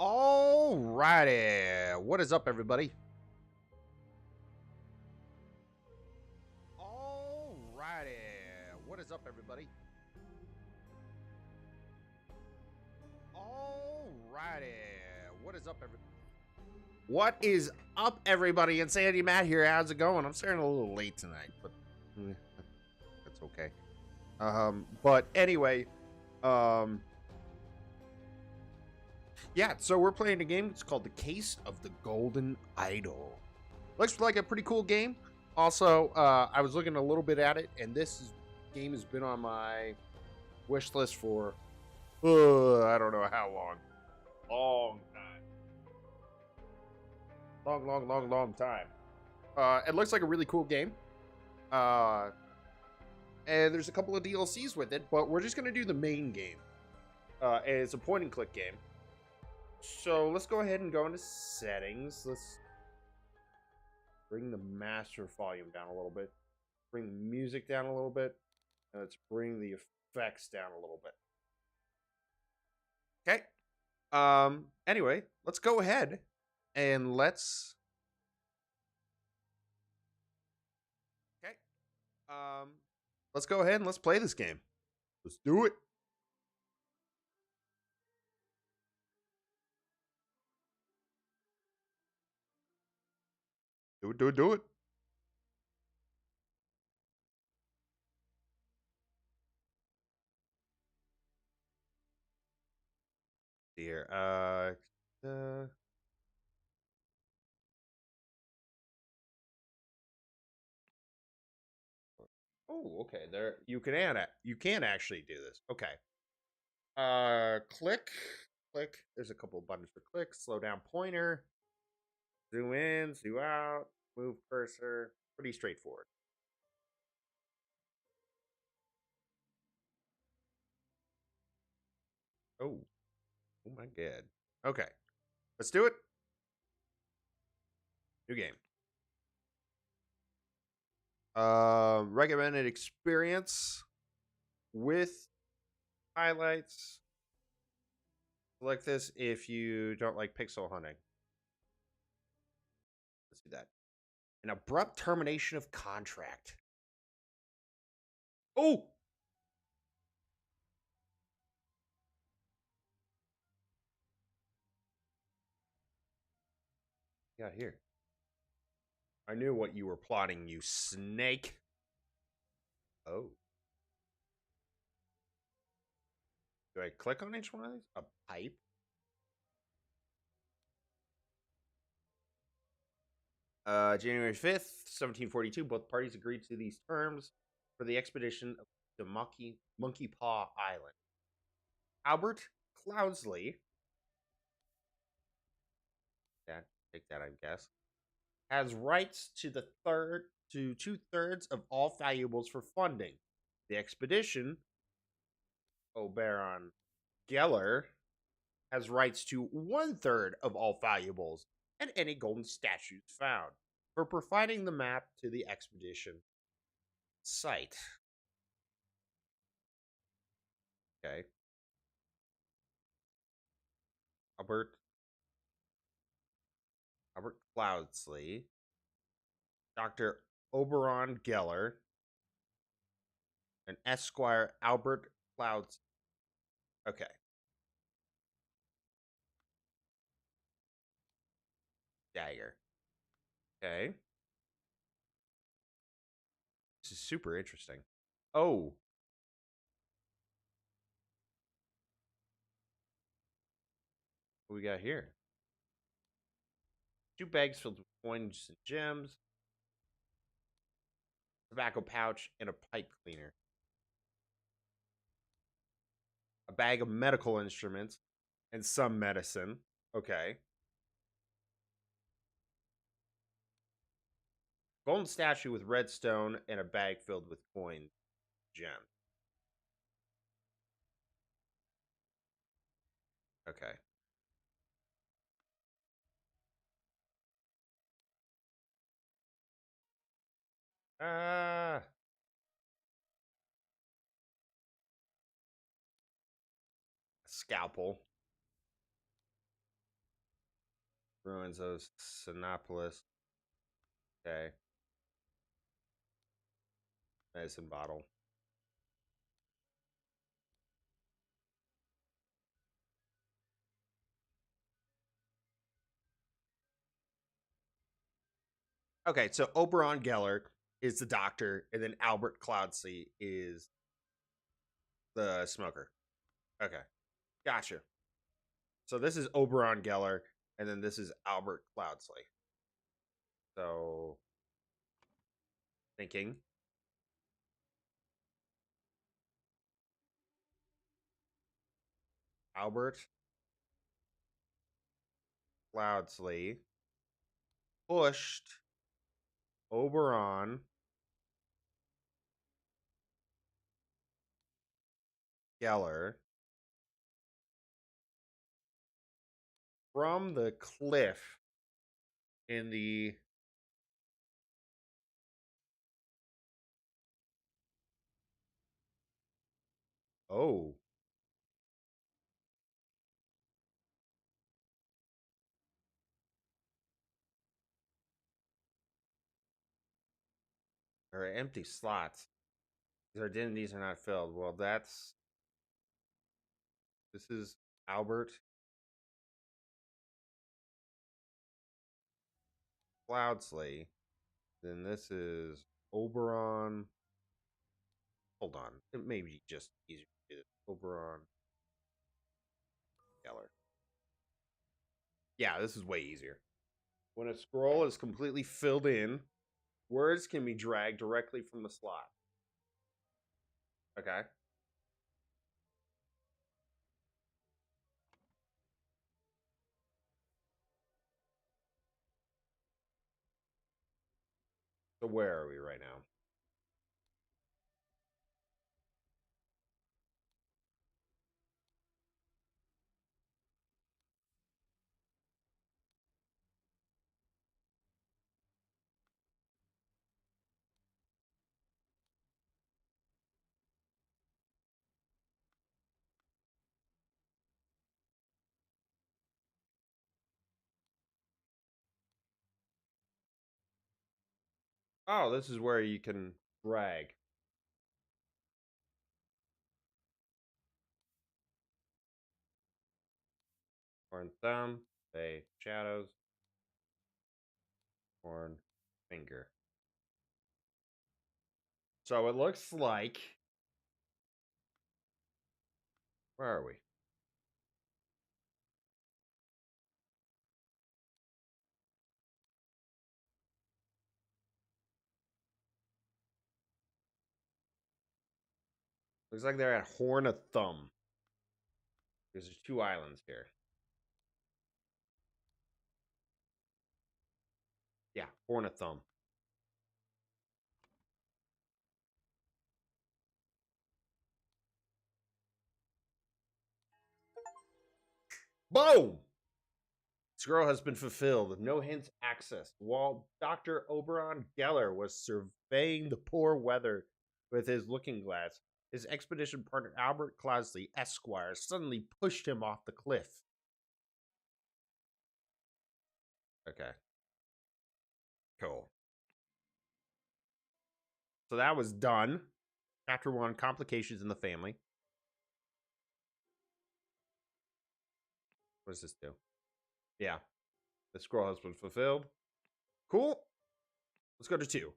Alrighty, what is up, everybody? Alrighty, what is up, everybody? Alrighty, what is up, everybody? What is up, everybody? It's Andy Matt here. How's it going? I'm starting a little late tonight, but that's okay. But anyway, yeah. So we're playing a game. It's called The Case of the Golden Idol. Looks like a pretty cool game. Also, I was looking a little bit at it, and game has been on my wish list for I don't know how long. Long time. Long time. It looks like a really cool game. And there's a couple of DLCs with it, but we're just gonna do the main game. And it's a point and click game. So let's go ahead and go into settings. Let's bring the master volume down a little bit. Bring the music down a little bit. And let's bring the effects down a little bit. Okay. Anyway, let's go ahead and let's let's go ahead and let's play this game. Let's do it. Do it. Here. Oh, okay. There you can actually do this. Okay. Click. There's a couple of buttons for click, slow down pointer, zoom in, zoom out, move cursor. Pretty straightforward. Oh. Oh my god. Okay. Let's do it. New game. Recommended experience with highlights. Select this if you don't like pixel hunting. Let's do that. An abrupt termination of contract. Oh! Yeah, here. I knew what you were plotting, you snake. Oh. Do I click on each one of these? A pipe? January 5th, 1742, both parties agreed to these terms for the expedition to Monkey Paw Island. Albert Cloudsley, take that, I guess, has rights to two-thirds of all valuables for funding. The expedition, Oberon Geller, has rights to one-third of all valuables and any golden statues found for providing the map to the expedition site. Okay. Albert Cloudsley, Dr. Oberon Geller, and Esquire Albert Clouds. Okay. Dagger. Okay. This is super interesting. Oh. What we got here? 2 bags filled with coins and gems, tobacco pouch, and a pipe cleaner. A bag of medical instruments and some medicine. Okay. Golden statue with red stone and a bag filled with coins, gems. Okay. Ah. Scalpel. Ruins of Sinopolis. Okay. Medicine bottle. Okay, so Oberon Geller is the doctor, and then Albert Cloudsley is the smoker. Okay, gotcha. So this is Oberon Geller, and then this is Albert Cloudsley. So, thinking. Albert Cloudsley pushed Oberon Geller from the cliff in the oh there are empty slots. Their identities are not filled. Well, this is Albert Cloudsley. Then this is Oberon. Hold on. It may be just easier to do this. Oberon Geller. Yeah, this is way easier. When a scroll is completely filled in, words can be dragged directly from the slot. Okay. So where are we right now? Oh, this is where you can drag. Horn thumb, say shadows, horn finger. So it looks like. Where are we? Looks like they're at Horn of Thumb. Because there's two islands here. Yeah, Horn of Thumb. Boom! Scroll has been fulfilled. No hints accessed. While Dr. Oberon Geller was surveying the poor weather with his looking glass, his expedition partner Albert Cloudsley, Esquire, suddenly pushed him off the cliff. Okay. Cool. So that was done. Chapter 1, Complications in the Family. What does this do? Yeah. The scroll has been fulfilled. Cool. Let's go to 2.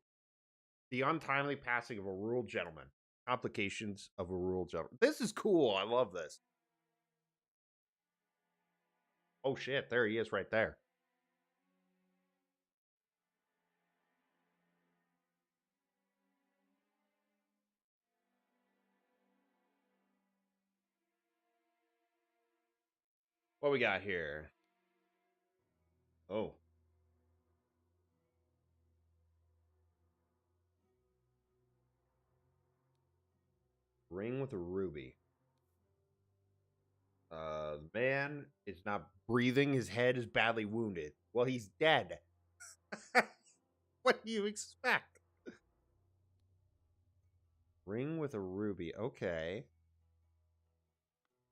The untimely passing of a rural gentleman. Complications of a rural gentleman. This is cool. I love this. Oh shit, there he is right there. What we got here? Oh. Ring with a ruby. The man is not breathing. His head is badly wounded. Well, he's dead. What do you expect? Ring with a ruby. Okay.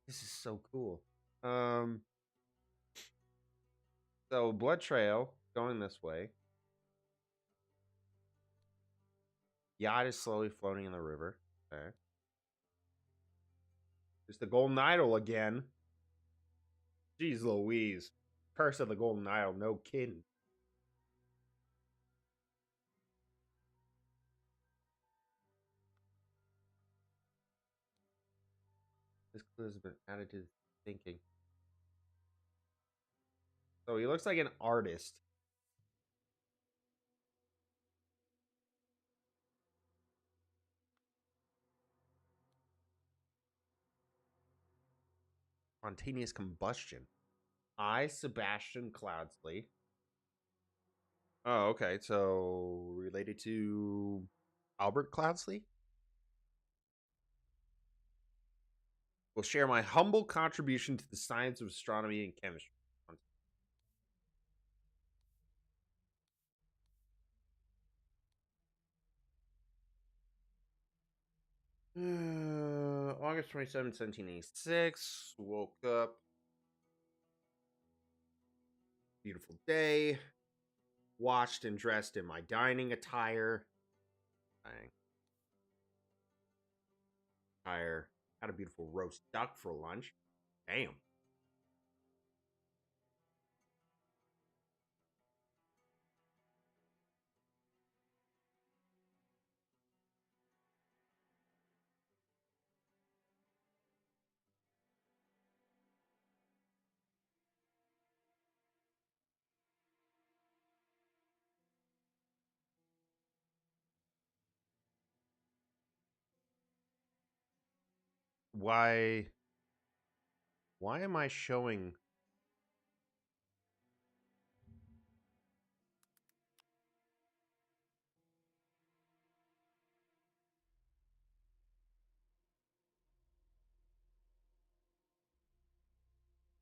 This is so cool. So So blood trail going this way. Yacht is slowly floating in the river. Okay. It's the Golden Idol again. Jeez Louise. Curse of the Golden Idol, no kidding. This clue has been added to thinking. So he looks like an artist. Spontaneous combustion. I, Sebastian Cloudsley. Oh, okay. So related to Albert Cloudsley? Will share my humble contribution to the science of astronomy and chemistry. August 27th, 1786. Woke up. Beautiful day. Washed and dressed in my dining attire. Had a beautiful roast duck for lunch. Damn. Why am I showing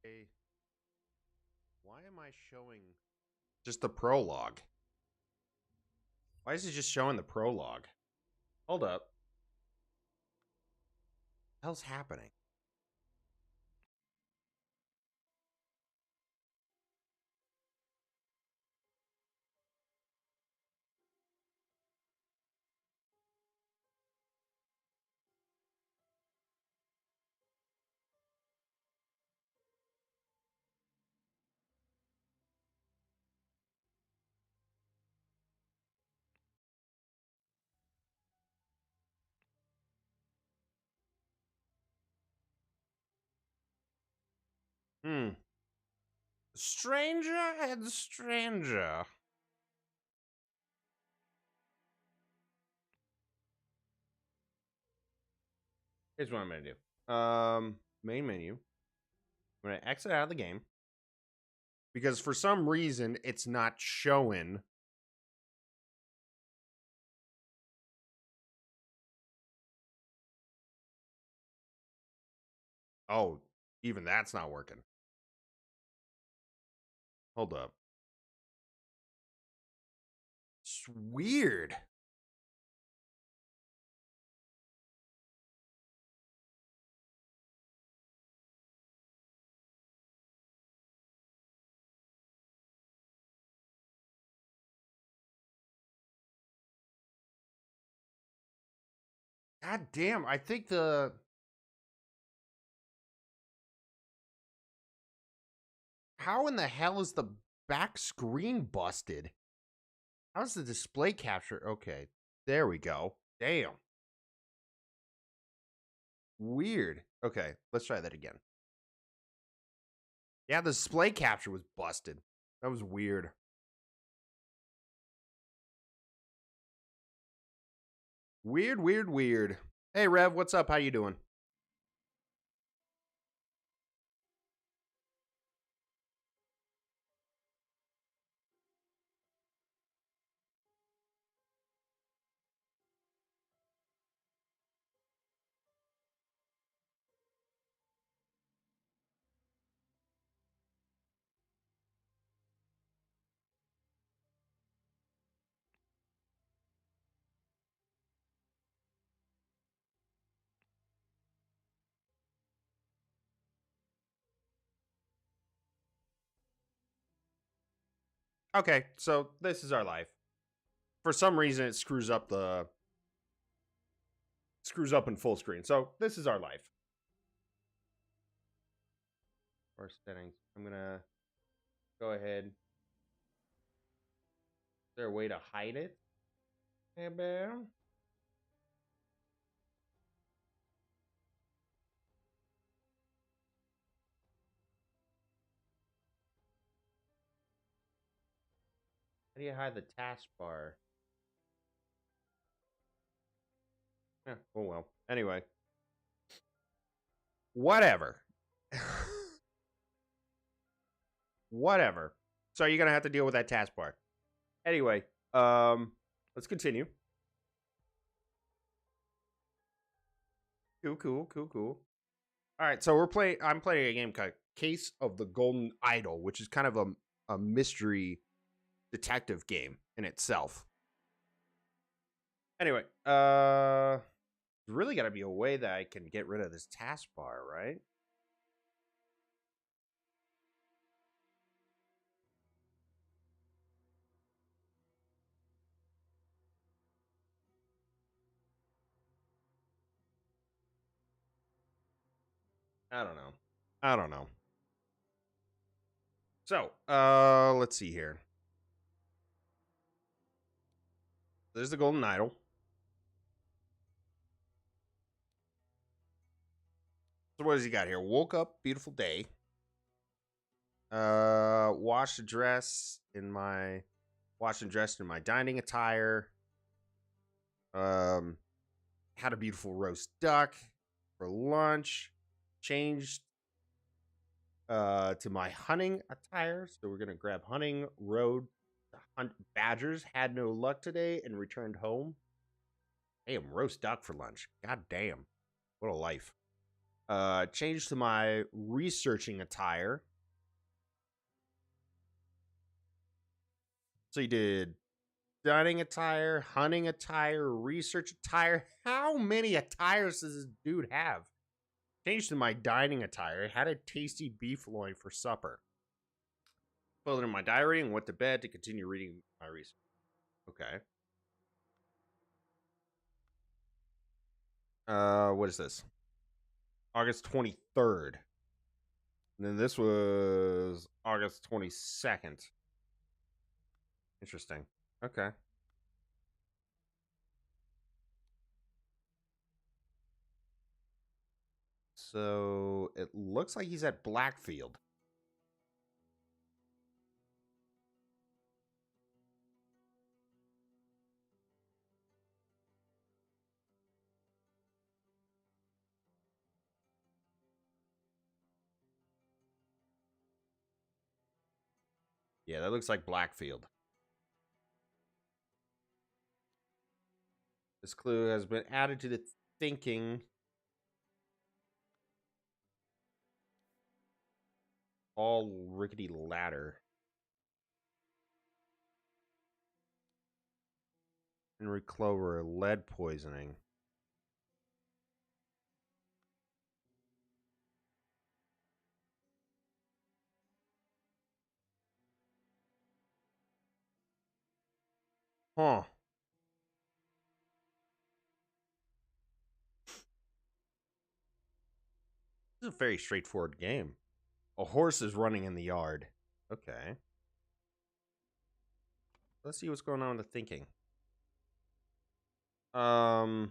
a why am I showing just the prologue? Why is it just showing the prologue? Hold up. What the hell's happening? Hmm. Stranger and stranger. Here's what I'm gonna do. Main menu. I'm gonna exit out of the game because for some reason it's not showing. Oh, even that's not working. Hold up. It's weird. God damn, I think the how in the hell is the back screen busted? How's the display capture? Okay, there we go. Damn. Weird. Okay, let's try that again. Yeah, the display capture was busted. That was weird. Weird. Hey, Rev, what's up? How you doing? Okay, so this is our life. For some reason, it screws up in full screen. So this is our life. Or settings. I'm gonna go ahead. Is there a way to hide it? Hey, bam. How do you hide the taskbar? Yeah, oh well. Anyway. Whatever. Whatever. So you're gonna have to deal with that taskbar. Anyway, let's continue. Cool. All right, so I'm playing a game called Case of the Golden Idol, which is kind of a mystery detective game in itself. Anyway, there's really got to be a way that I can get rid of this taskbar, right? I don't know. So, let's see here. There's the Golden Idol. So what does he got here? Woke up, beautiful day. Washed and dressed in my dining attire. Had a beautiful roast duck for lunch. Changed to my hunting attire. So we're gonna grab hunting, rode to hunt badgers. Had no luck today and returned home. Damn, roast duck for lunch. God damn. What a life. Changed to my researching attire. So you did dining attire, hunting attire, research attire. How many attires does this dude have? Changed to my dining attire. Had a tasty beef loin for supper. Filled in my diary and went to bed to continue reading my research. Okay. What is this? August 23rd. And then this was August 22nd. Interesting. Okay. So it looks like he's at Blackfield. Yeah, that looks like Blackfield. This clue has been added to the thinking. All rickety ladder. Henry Clover, lead poisoning. Huh. This is a very straightforward game. A horse is running in the yard. Okay. Let's see what's going on with the thinking. Go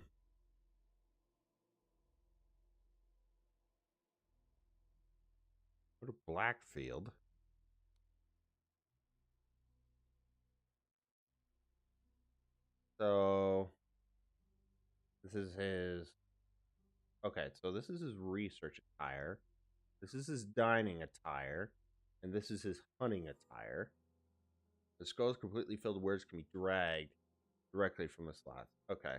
to Blackfield. So this is his. Okay, so this is his research attire. This is his dining attire, and this is his hunting attire. The skull is completely filled with words can be dragged directly from the slots. Okay.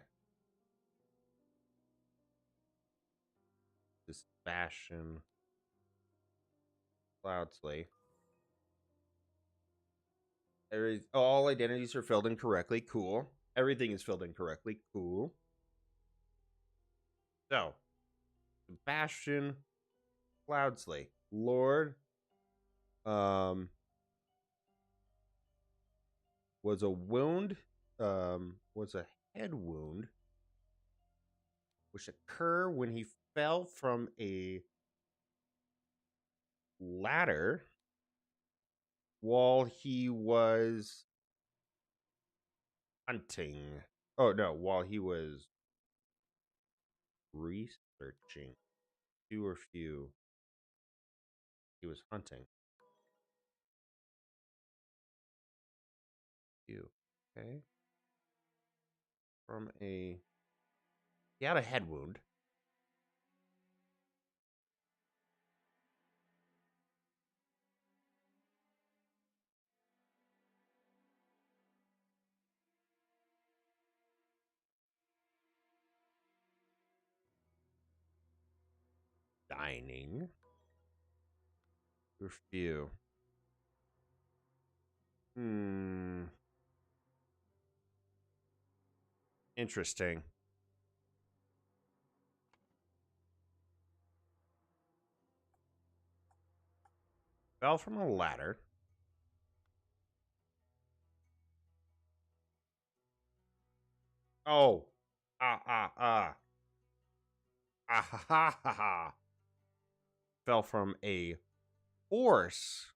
This Bastion. Cloudsley. All identities are filled in correctly. Cool. Everything is filled in correctly. Cool. So, Sebastian Cloudsley. Lord. was a wound, was a head wound, which occurred when he fell from a ladder while he was hunting. Oh no, while he was researching. Few or few. He was hunting. Few. Okay. From a. He had a head wound. Dining. Few or few. Interesting. Fell from a ladder. Oh. Ah, ah, ah. Ah, ha, ha, ha, ha. Fell from a horse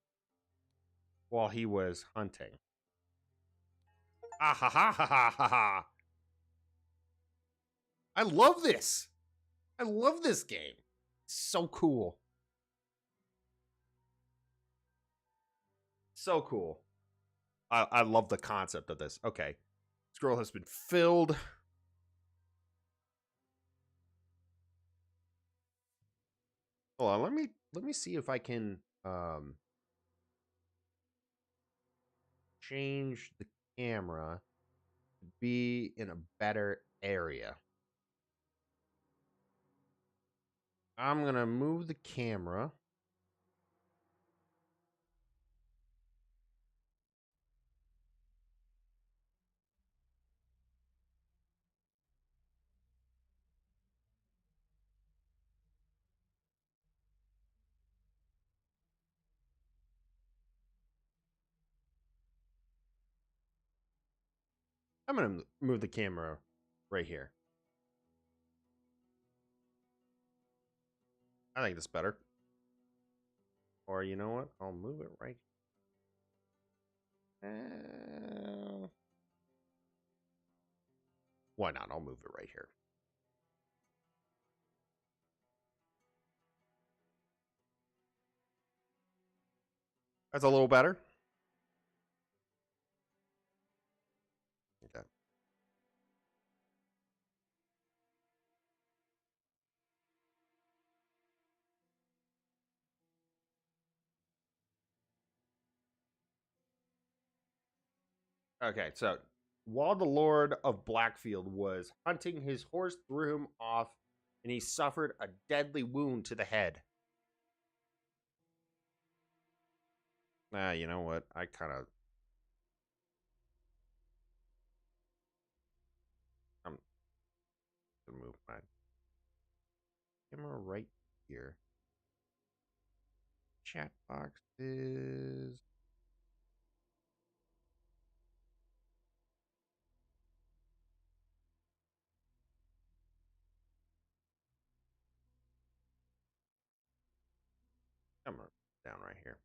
while he was hunting. Ah, ha, ha, ha, ha, ha, ha. I love this. I love this game. It's so cool. So cool. I love the concept of this. Okay. Scroll has been filled. Hold on, let me see if I can change the camera to be in a better area. I'm gonna move the camera. I'm gonna move the camera right here. I think that's better. Or you know what? I'll move it right. Why not? I'll move it right here. That's a little better. Okay. Okay, so while the Lord of Blackfield was hunting, his horse threw him off and he suffered a deadly wound to the head. You know what? I kind of. I'm gonna move my camera right here. Chat boxes. Camera down right here.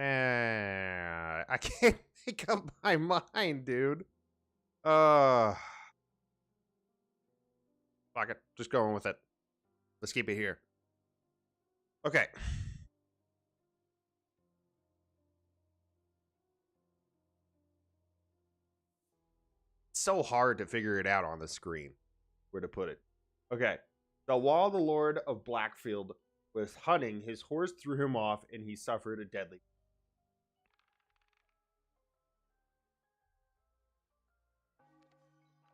I can't make up my mind, dude. Fuck it. Just going with it. Let's keep it here. Okay. It's so hard to figure it out on the screen where to put it. Okay. So while the Lord of Blackfield was hunting, his horse threw him off and he suffered a deadly.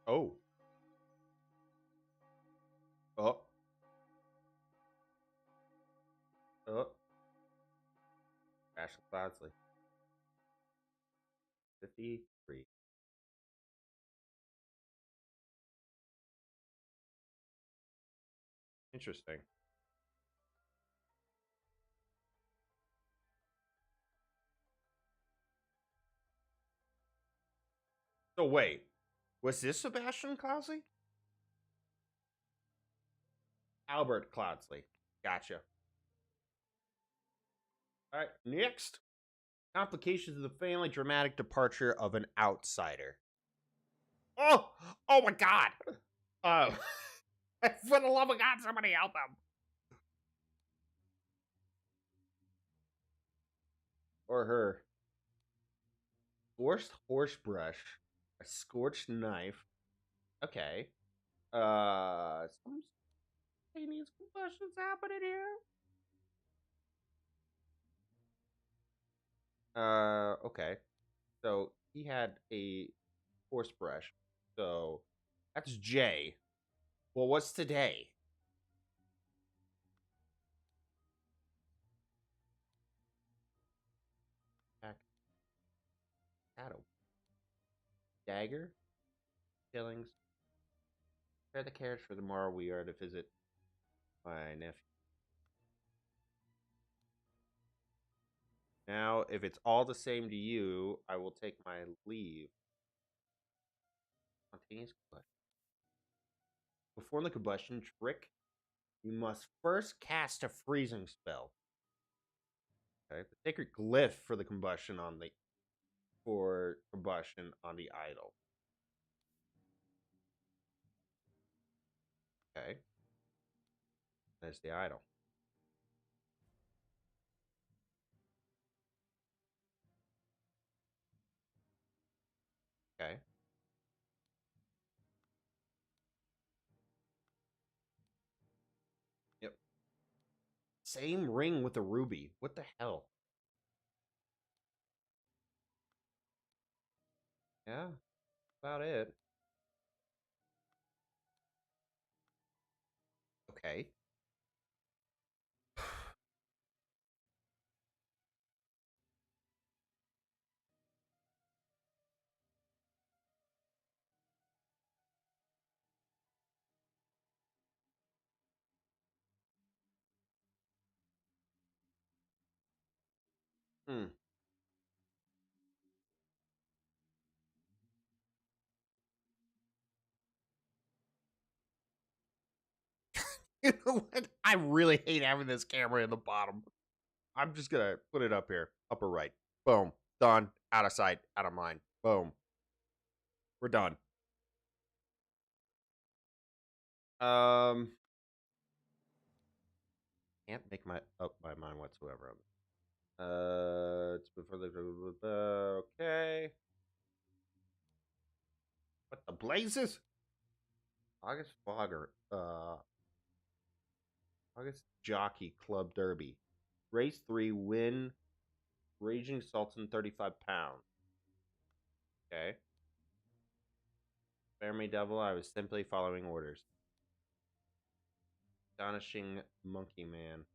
Oh. Oh. Oh. Ashley Cloudsley. 53. Interesting. So wait, was this Sebastian Clousley? Albert Cloudsley. Gotcha. All right, next. Complications of the family, dramatic departure of an outsider. Oh, oh my God. Uh, for the love of God, somebody help him. Or her. Forced horse brush, a scorched knife. Okay. Some spontaneous combustions happening here. Okay. So he had a horse brush. So that's J. Well, what's today? Shadow. Dagger. Killings. Prepare the carriage for tomorrow. We are to visit my nephew. Now, if it's all the same to you, I will take my leave. Spontaneous combustion. Before the combustion trick, you must first cast a freezing spell. Okay, the sacred glyph for the combustion on the idol. Okay, there's the idol. Okay. Yep. Same ring with the ruby. What the hell? Yeah, about it. Okay. Hmm. You know what? I really hate having this camera in the bottom. I'm just gonna put it up here, upper right. Boom. Done. Out of sight, out of mind. Boom. We're done. Um, can't make my up my mind whatsoever. It's before the okay. What the blazes? August Fogger. August Jockey Club Derby. Race 3, win Raging Sultan 35 pounds. Okay. Spare me, devil. I was simply following orders. Astonishing Monkey Man.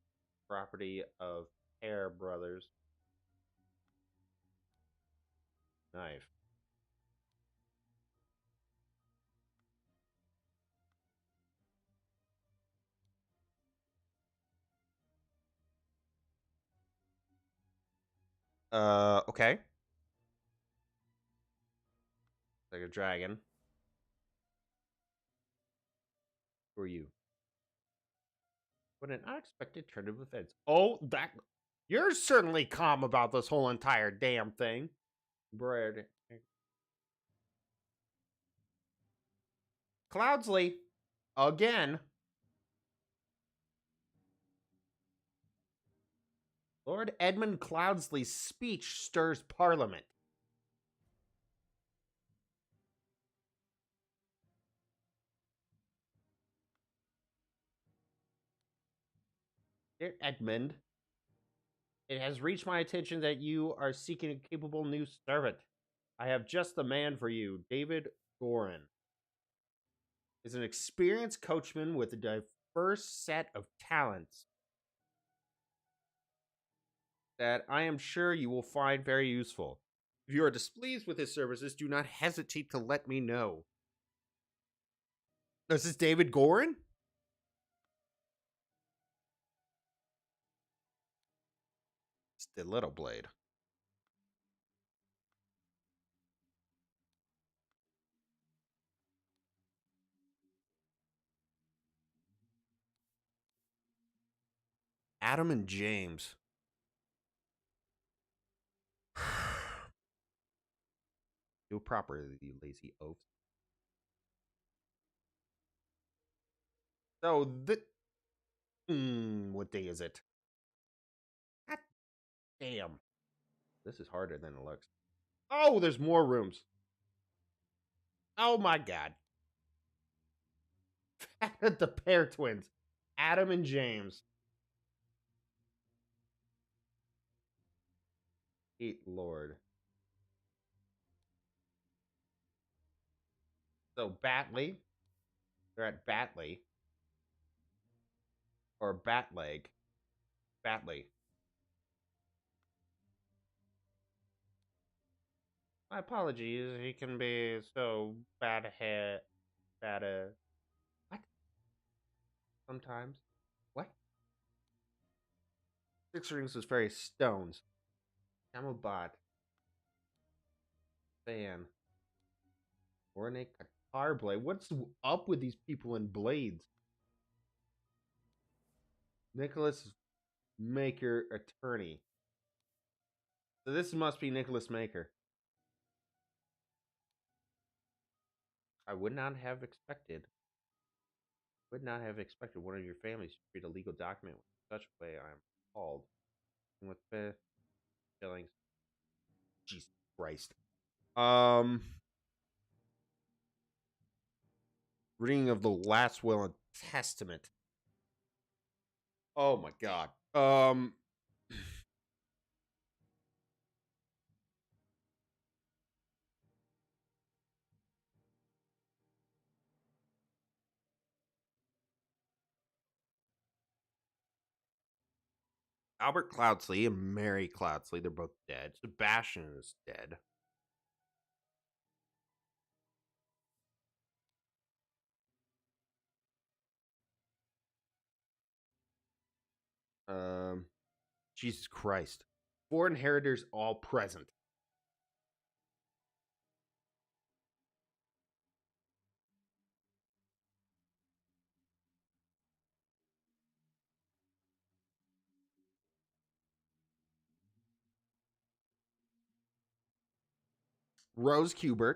Property of Hare Brothers. Knife. Okay. Like a dragon. Who are you? What an unexpected turn of events. Oh, that. You're certainly calm about this whole entire damn thing. Bread. Cloudsley. Again. Lord Edmund Cloudsley's speech stirs Parliament. Dear Edmund, it has reached my attention that you are seeking a capable new servant. I have just the man for you. David Gorin is an experienced coachman with a diverse set of talents that I am sure you will find very useful. If you are displeased with his services, do not hesitate to let me know. This is David Gorin? Stiletto blade. Adam and James. Do it properly, you lazy oafs. So what day is it? God damn. This is harder than it looks. Oh, there's more rooms. Oh my god. The pair twins. Adam and James. Eat Lord. So Batley. They're at Batley. Or Batleg. Batley. My apologies. He can be so bad at what? Sometimes. What? Six Rings was very stones. Camelbot. Fan. Ornate Guitar Blade. What's up with these people in blades? Nicholas Maker Attorney. So this must be Nicholas Maker. I would not have expected. Would not have expected one of your families to treat a legal document in such a way. I am appalled. And with feelings. Jesus Christ. Reading of the last will and testament. Oh my god. Albert Cloudsley and Mary Cloudsley, they're both dead. Sebastian is dead. Jesus Christ. 4 inheritors all present. Rose Kubert.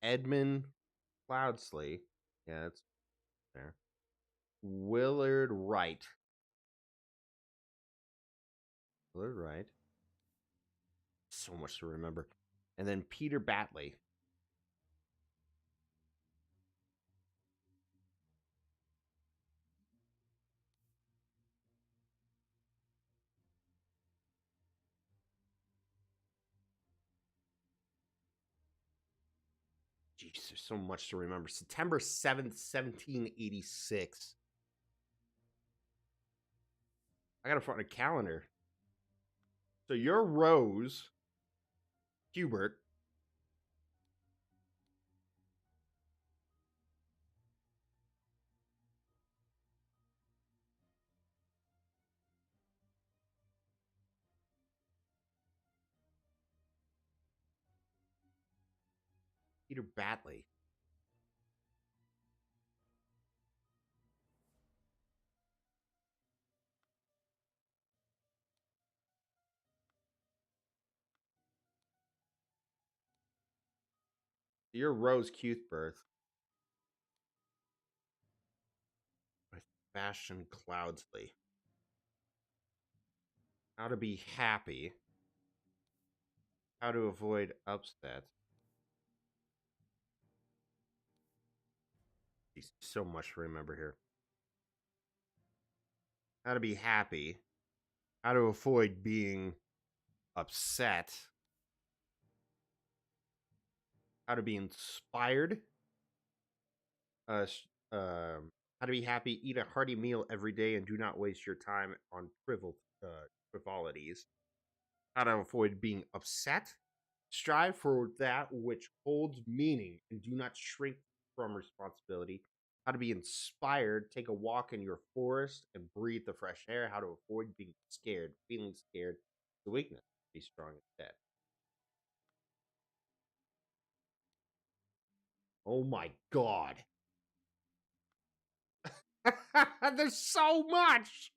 Edmund Cloudsley. Yeah, that's there. Willard Wright. Willard Wright. So much to remember. And then Peter Batley. Jeez, there's so much to remember. September 7th, 1786. I gotta find a calendar. So you're Rose Hubert. Peter Batley. You're Rose Cuthbert. With Sebastian Cloudsley. How to be happy. How to avoid upset. So much to remember here. How to be happy. How to avoid being upset. How to be inspired. How to be happy. Eat a hearty meal every day and do not waste your time on frivolities. How to avoid being upset. Strive for that which holds meaning and do not shrink from responsibility. how to be inspired, take a walk in your forest and breathe the fresh air, how to avoid being scared, feeling scared, the weakness, be strong instead. Oh my god. There's so much.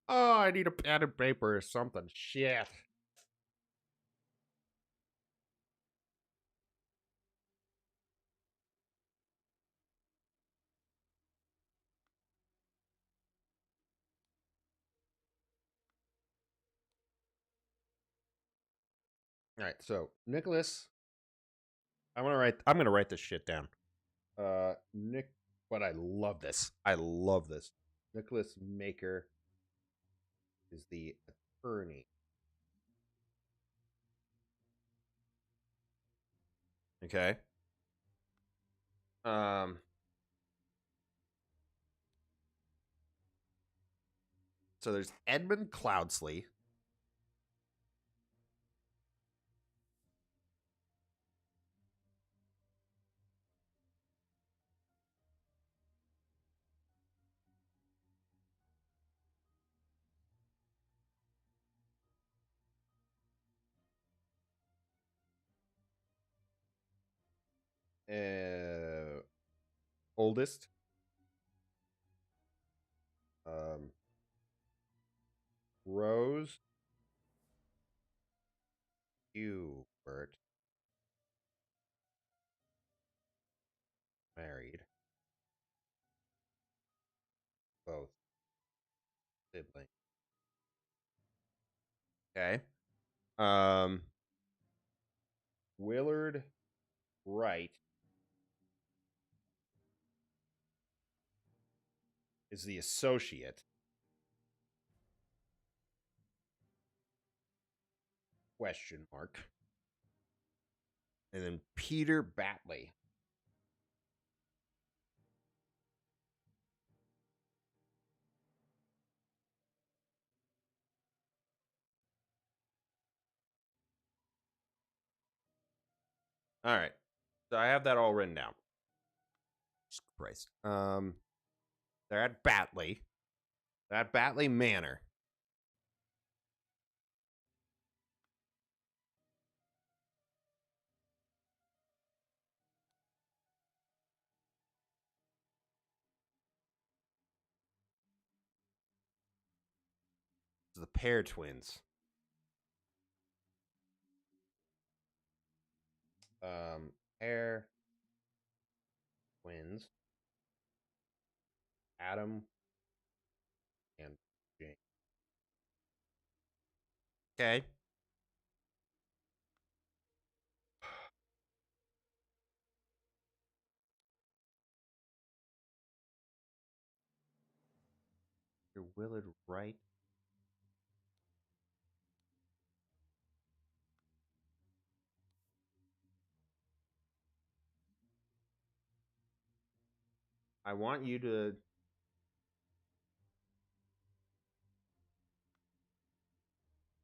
Oh, I need a pad and paper or something. Shit. All right, so Nicholas, I'm gonna write this shit down. Nick, but I love this. I love this. Nicholas Maker is the attorney. Okay. Um. So there's Edmund Cloudsley. Oldest. Um. Rose Hubert, married, both siblings. Okay. Um. Willard Wright is the associate. Question mark. And then Peter Batley. All right. So I have that all written down. Jesus Christ. They're at Batley. They're at Batley Manor. The pair twins. Pair twins. Adam and Jane. Okay. Your Willard Wright. I want you to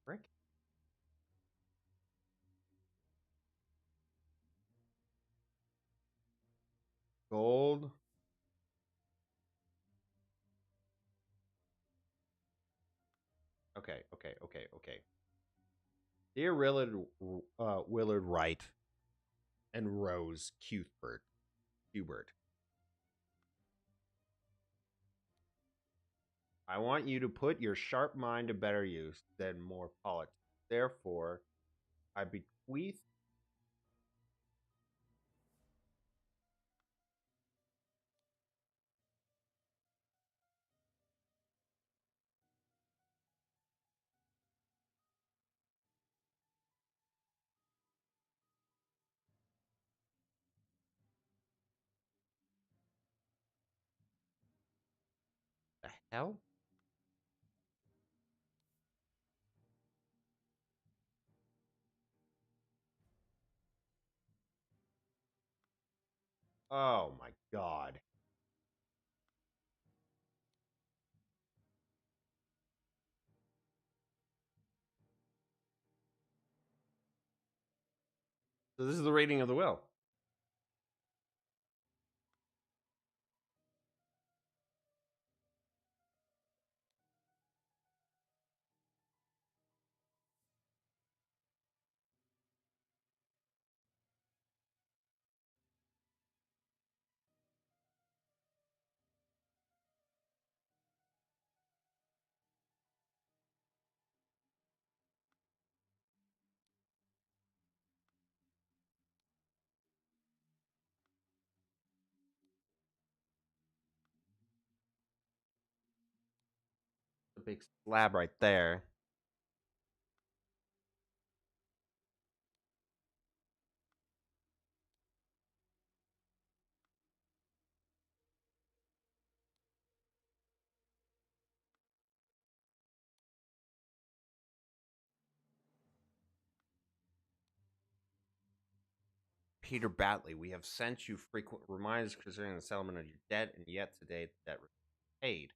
Rick. Gold. Okay. Dear Willard Wright and Rose Hubert. I want you to put your sharp mind to better use than more politics. Therefore, I bequeath the hell? Oh my god. So this is the rating of the will. big slab right there. Peter Batley, we have sent you frequent reminders concerning the settlement of your debt, and yet today the debt was paid.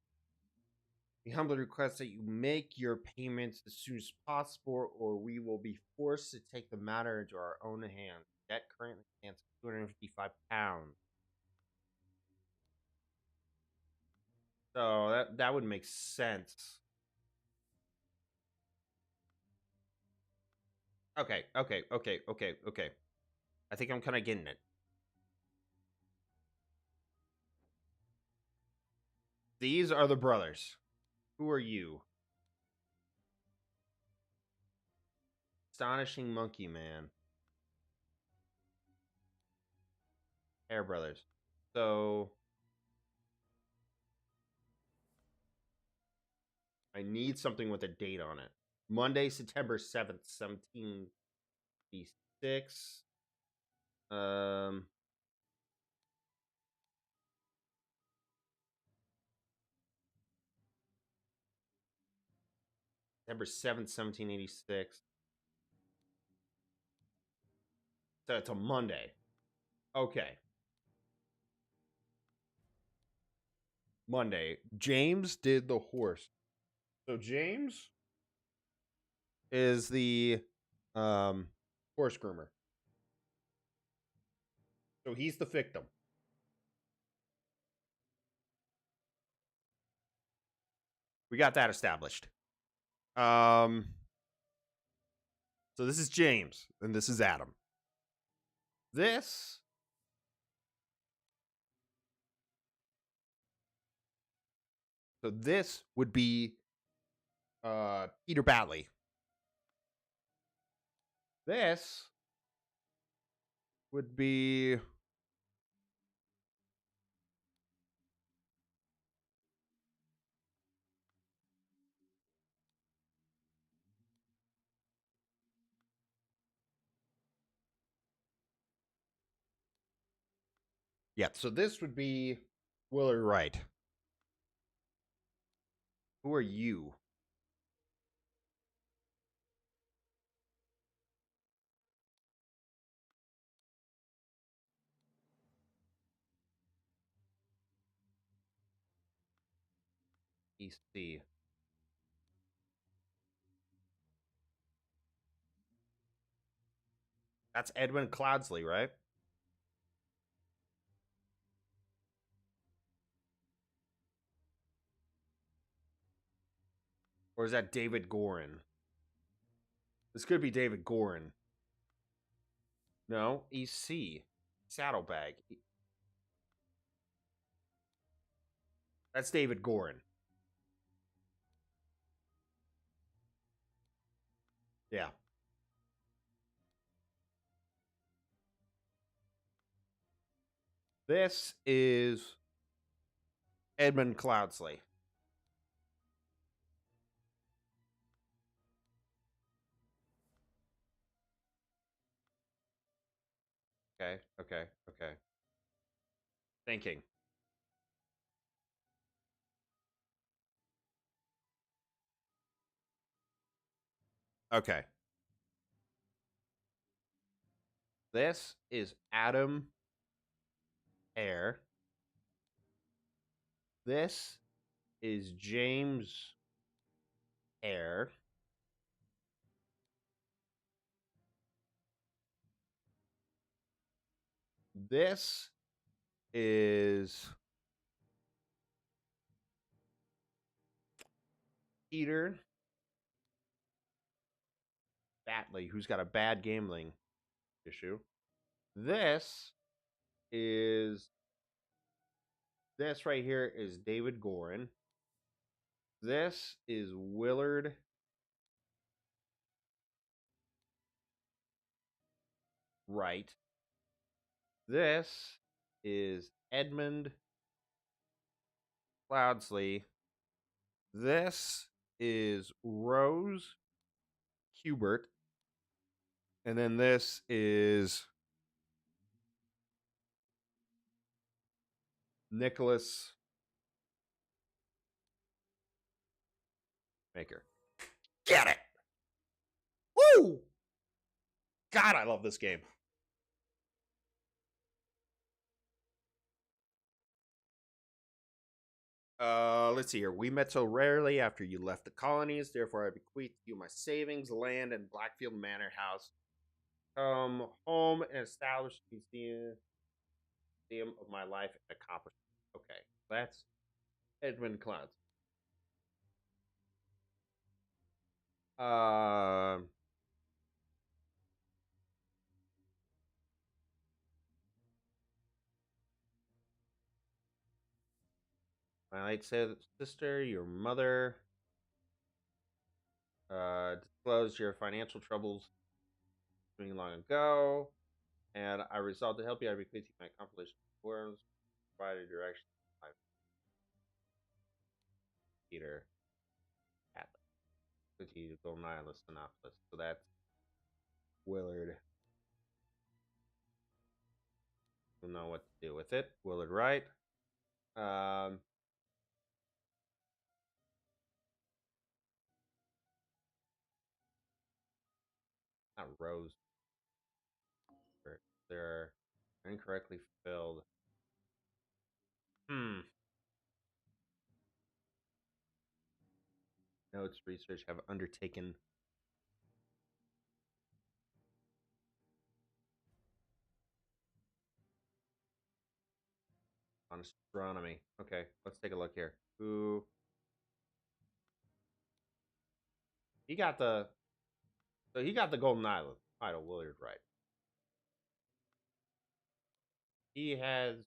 We humbly request that you make your payments as soon as possible, or we will be forced to take the matter into our own hands. Debt currently stands at £255. So that would make sense. Okay. I think I'm kind of getting it. These are the brothers. Who are you? Astonishing Monkey Man. Hair Brothers. So I need something with a date on it. Monday, September 7th, 1756. September 7th, 1786. So it's a Monday. Okay. Monday. James did the horse. So James is the horse groomer. So he's the victim. We got that established. So this is James, and this is Adam. This would be Peter Batley. This would be so this would be Willard Wright. Who are you? EC. That's Edwin Cloudsley, right? Or is that David Gorin? This could be David Gorin. No, EC. Saddlebag. That's David Gorin. Yeah. This is Edmund Cloudsley. Okay. Thinking. Okay. This is Adam Hare. This is James Hare. This is Peter Batley, who's got a bad gambling issue. This right here is David Gorin. This is Willard Wright. This is Edmund Cloudsley. This is Rose Hubert. And then this is Nicholas Maker. Get it! Woo! God, I love this game. Let's see here. We met so rarely after you left the colonies. Therefore, I bequeath you my savings, land, and Blackfield Manor House. Come home and establish the museum of my life and accomplishment. Okay, that's Edmund Cloud. Uh, my late sister, your mother, disclosed your financial troubles long ago, and I resolved to help you. I bequeath you my compilation of forms, provided direction. Peter Atlas. Continue to go nihilist synopsis. So that's Willard. We'll know what to do with it. Willard Wright. Um, not Rose. They're incorrectly filled. Notes research have undertaken on astronomy. Okay, let's take a look here. Who he got the he got the Golden Island title, Willard Wright. He has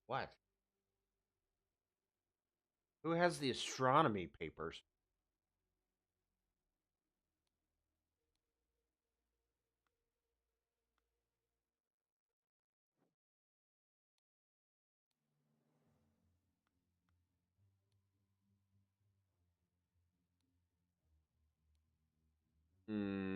what? Who has the astronomy papers? Hmm.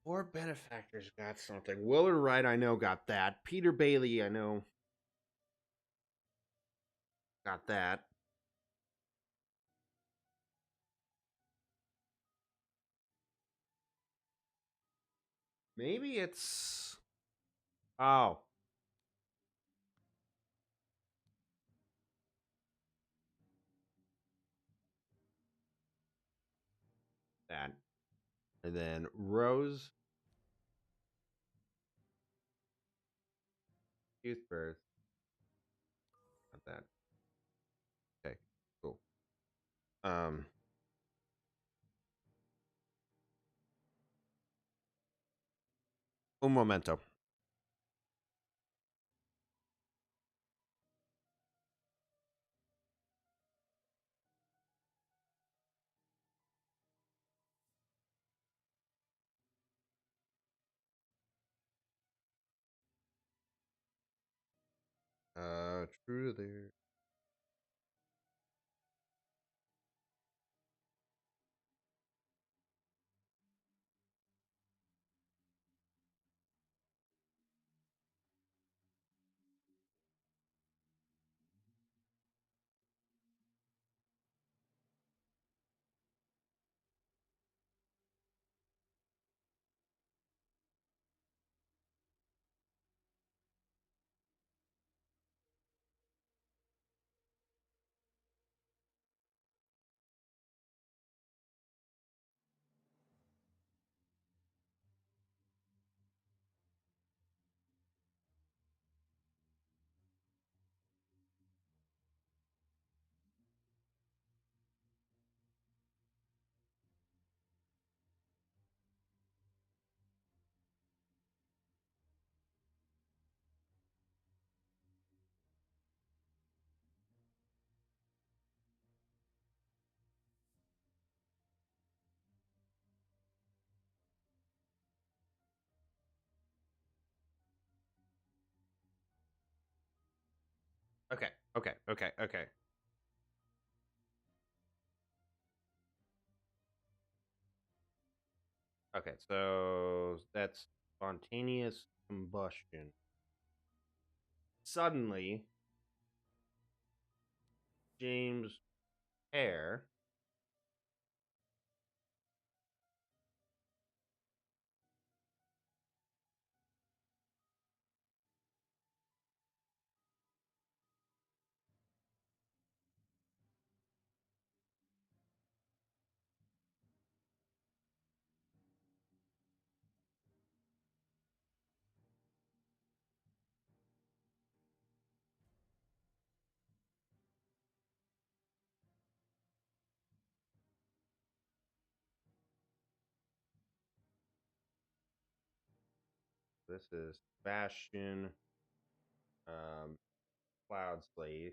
Four benefactors got something. Willard Wright, I know, got that. Peter Bailey, I know, got that. Maybe it's. Oh. That. And then Rose. Youth birth. Got that. Okay. Cool. Um. Un momento. true there. Okay, okay, okay, okay. Okay, so that's spontaneous combustion. Suddenly, James' hair This is Bastion, um, Cloud Slave.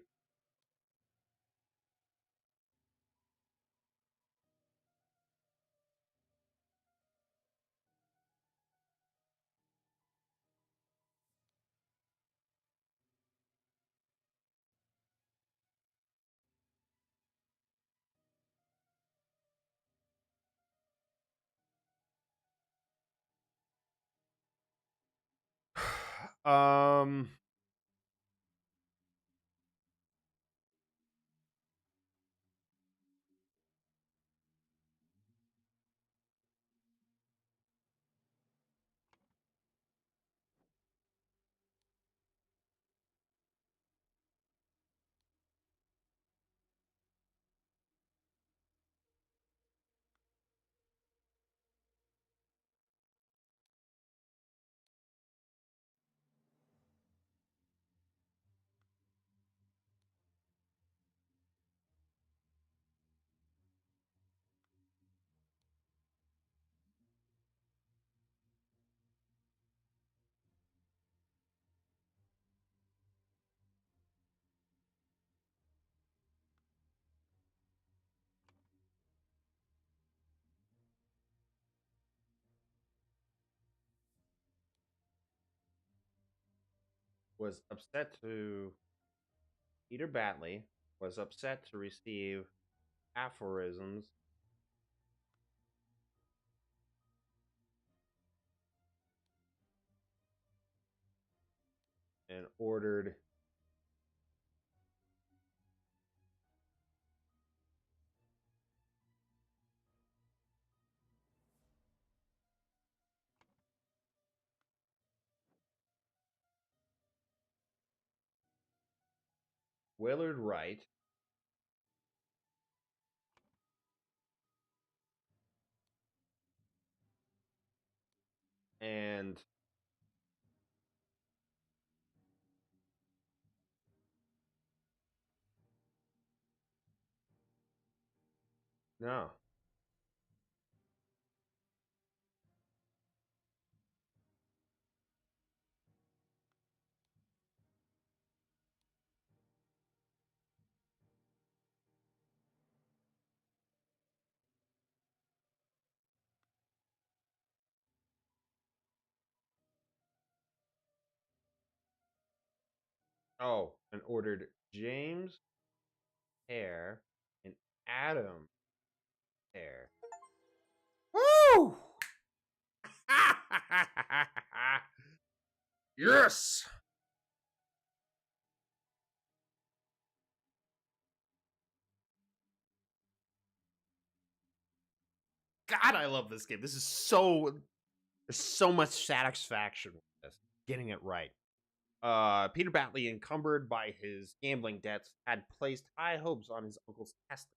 um, was upset to Peter Batley was upset to receive aphorisms and ordered Willard Wright and no. Oh, and ordered James Hare and Adam Hare. Woo! Yes! God, I love this game. This is so there's so much satisfaction with this. Getting it right. Peter Batley, encumbered by his gambling debts, had placed high hopes on his uncle's testament.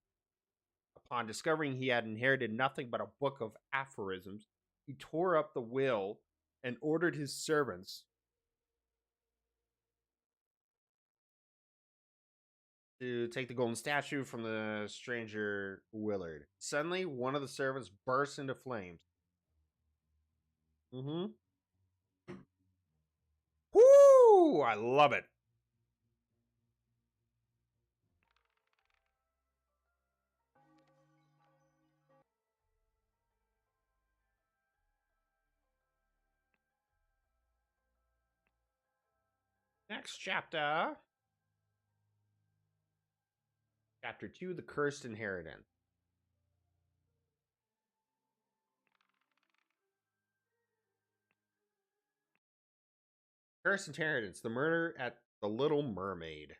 Upon discovering he had inherited nothing but a book of aphorisms, he tore up the will and ordered his servants to take the golden statue from the stranger Willard. Suddenly, one of the servants burst into flames. Mm-hmm. Whoo! I love it. Next chapter. Chapter 2, The Cursed Inheritance. Cursed Inheritance, the murder at the Little Mermaid.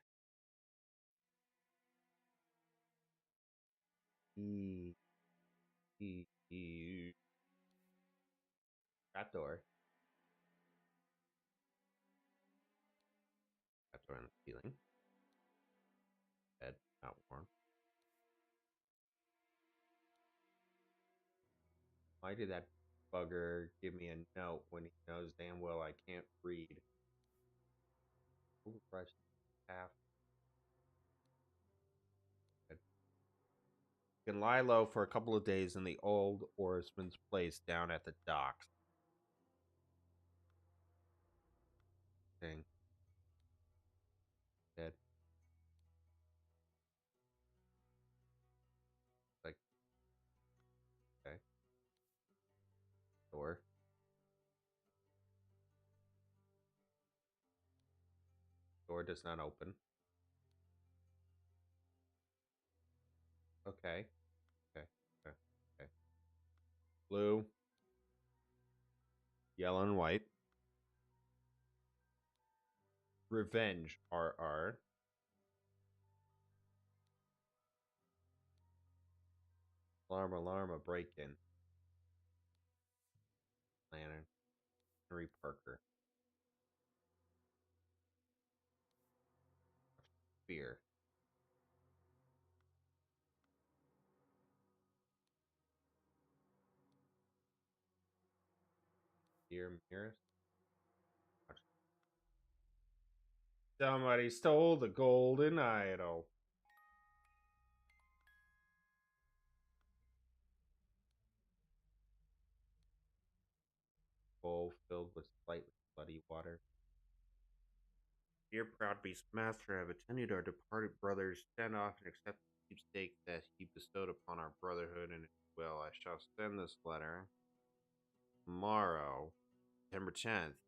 That door. That door on the ceiling. Bed, not warm. Why did that bugger give me a note when he knows damn well I can't read? Ooh, brush half. You can lie low for a couple of days in the old oarsman's place down at the docks. Thing. Dead. Like, okay. Door. Door does not open. Okay. Okay. Okay. Okay. Blue. Yellow and white. Revenge. RR. Alarm, alarm, a break in. Lantern. Henry Parker. Fear. Dear Mirrors. Somebody stole the golden idol. Bowl filled with slightly bloody water. Dear proud beast master, I have attended our departed brother's standoff and accept the keepsake that he bestowed upon our brotherhood and his will. I shall send this letter tomorrow, September 10th.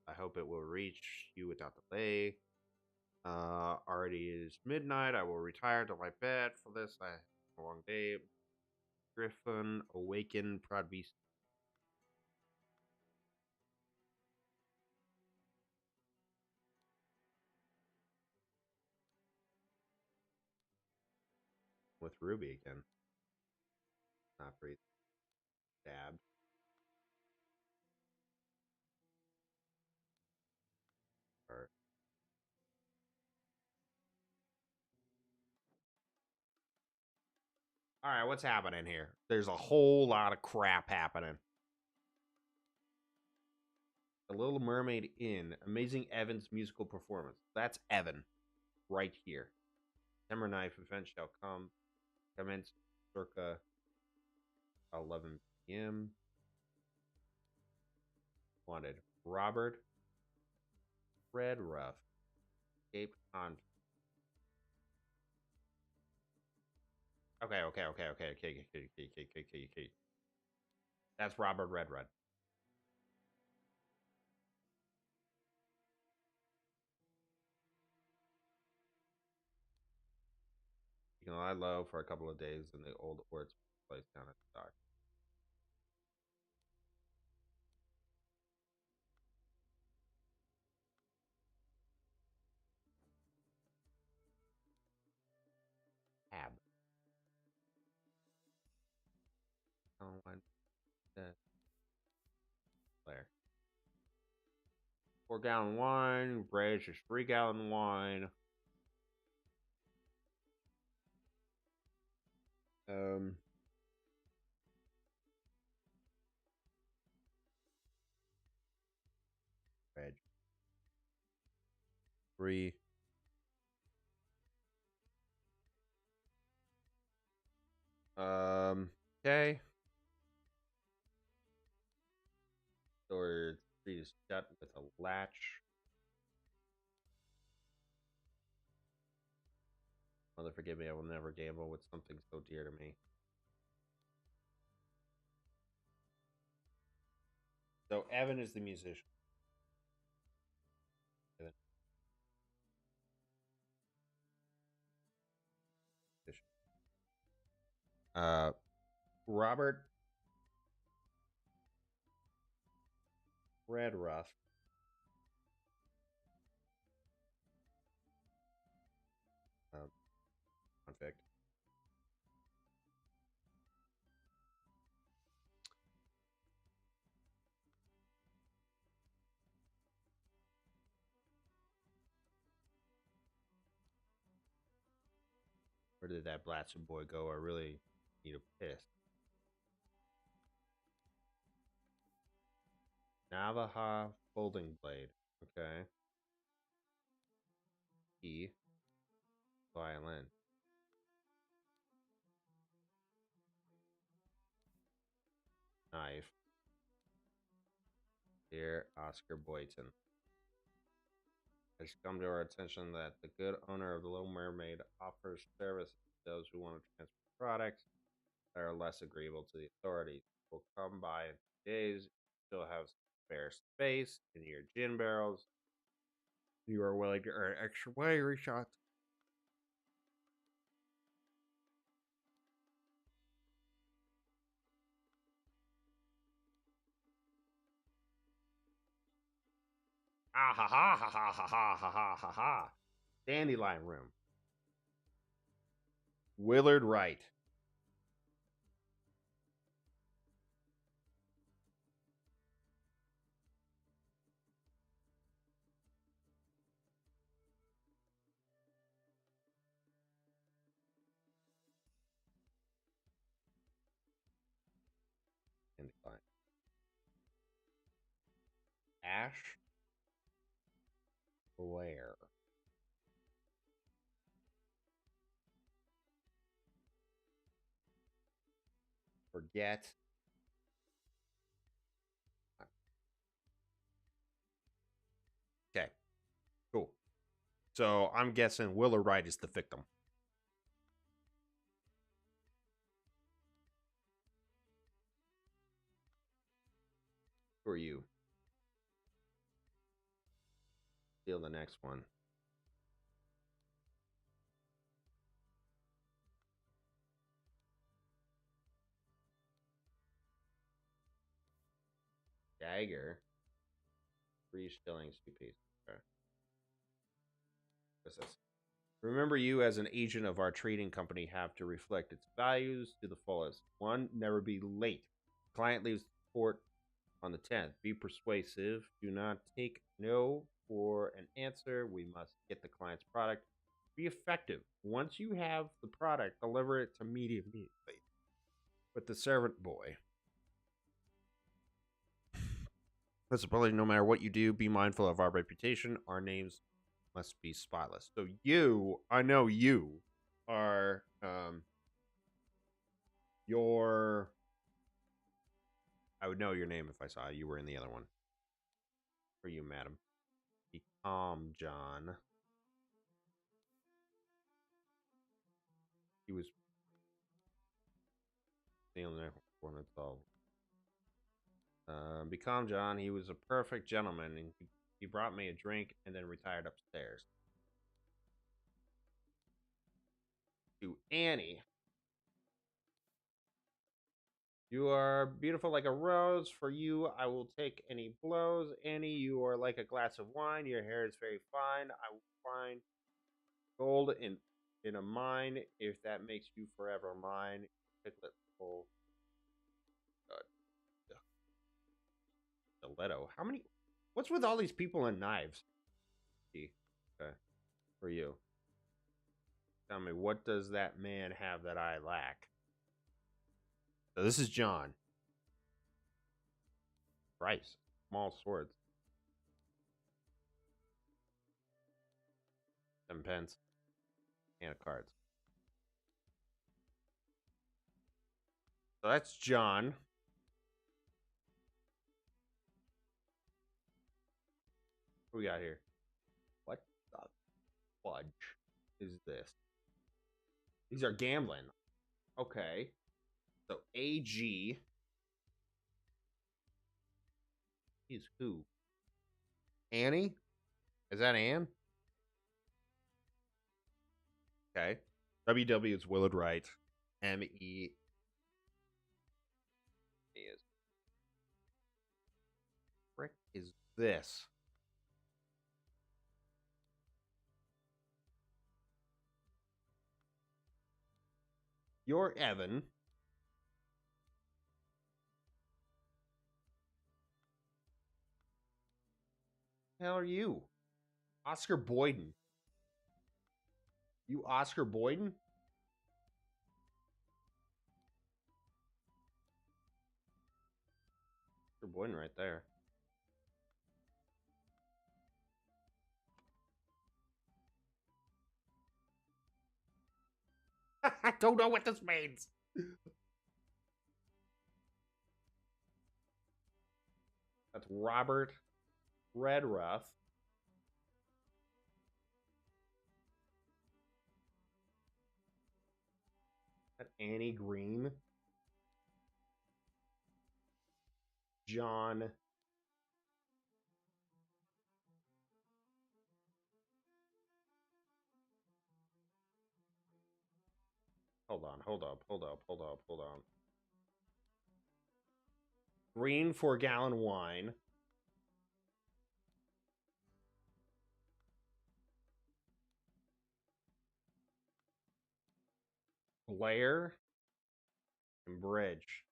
I hope it will reach you without delay. Already is midnight. I will retire to my bed for this. I have a long day. Griffin, awaken, proud beast. With Ruby again. Not breathing. Stabbed. Or all right, what's happening here? There's a whole lot of crap happening. The Little Mermaid Inn, Amazing Evan's musical performance. That's Evan, right here. September 9th, event shall commence circa 11 p.m. Wanted Robert Redruff, Cape Cod. Okay. That's Robert Redruff. You know, I low for a couple of days in the old Orts place down at the dock. Tab. Oh, wine. There. 4-gallon wine. Bridge is 3-gallon wine. Bridge. 3. Okay. Door 3 is shut with a latch. Mother, forgive me, I will never gamble with something so dear to me. So Evan is the musician. Robert Redruff. Conflict. Where did that Blatson boy go? I really need a piss. Navajo folding blade. Okay. E. Violin. Knife. Dear Oscar Boyton. It's come to our attention that the good owner of the Little Mermaid offers service to those who want to transfer products that are less agreeable to the authorities. Will come by in 2 days. Still have spare space in your gin barrels. You are willing to earn extra money shots. Ah ha ha ha ha ha ha ha ha ha ha. Dandelion room. Willard Wright. Dandelion. Ash Blair. Forget. Okay. Cool. So I'm guessing Willard Wright is the victim. Who are you? Steal the next one. Dagger. 3 shillings, 2 pieces. Okay. What's this? Remember, you as an agent of our trading company have to reflect its values to the fullest. 1. Never be late. Client leaves port on the 10th. Be persuasive. Do not take no for an answer. We must get the client's product. Be effective. Once you have the product, deliver it to me immediately. But the servant boy. Possibility, no matter what you do, be mindful of our reputation. Our names must be spotless. So you, I know you are your. I would know your name if I saw you were in the other one. For you, madam. Be calm, John. He was the only one that's all. Be calm, John. He was a perfect gentleman, and he brought me a drink and then retired upstairs. to Annie. You are beautiful like a rose. For you, I will take any blows. Annie, you are like a glass of wine. Your hair is very fine. I will find gold in a mine if that makes you forever mine. Piglet full. Stiletto. How many? What's with all these people and knives? Okay, for you. Tell me, what does that man have that I lack? So this is John. Price. Small swords. 7 pence. And of cards. So that's John. What we got here? What the fudge is this? These are gambling. Okay. So AG is who? Annie? Is that Anne? Okay. WW is Willard Wright. ME is. Frick is this? You're Evan. The hell are you? Oscar Boyden. You Oscar Boyden? Oscar Boyden right there. I don't know what this means. That's Robert Redruth. That Annie Green. John. Hold on. Green 4-gallon wine. Blair and Bridge.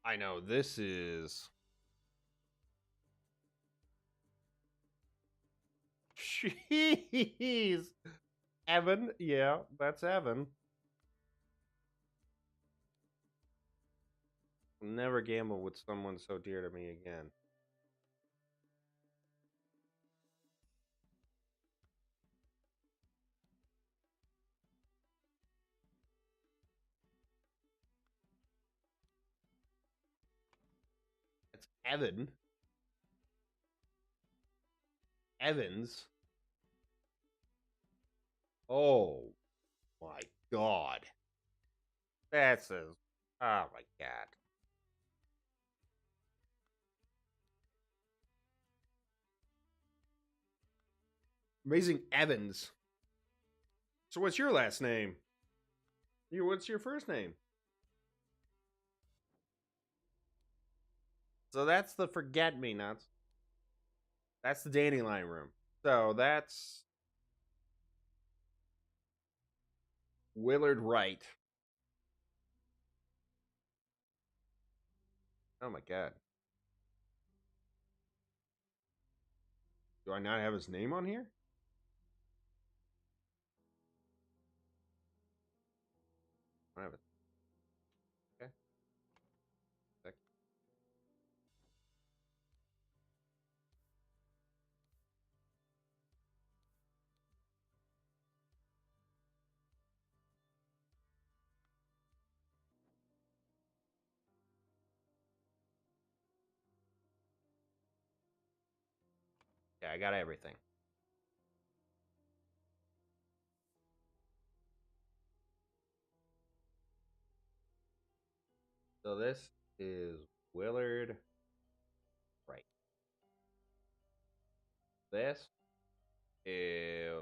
I know this is. Jeez. Evan. Yeah, that's Evan. I'll never gamble with someone so dear to me again. It's Evan. Evans. Oh my god. That's a. Oh my god. Amazing Evans. So what's your last name? What's your first name? So that's the Forget Me Nots. That's the Dandelion Room. So that's Willard Wright. Oh my god. Do I not have his name on here? I have it. Okay. Yeah, I got everything. So this is Willard Wright. This is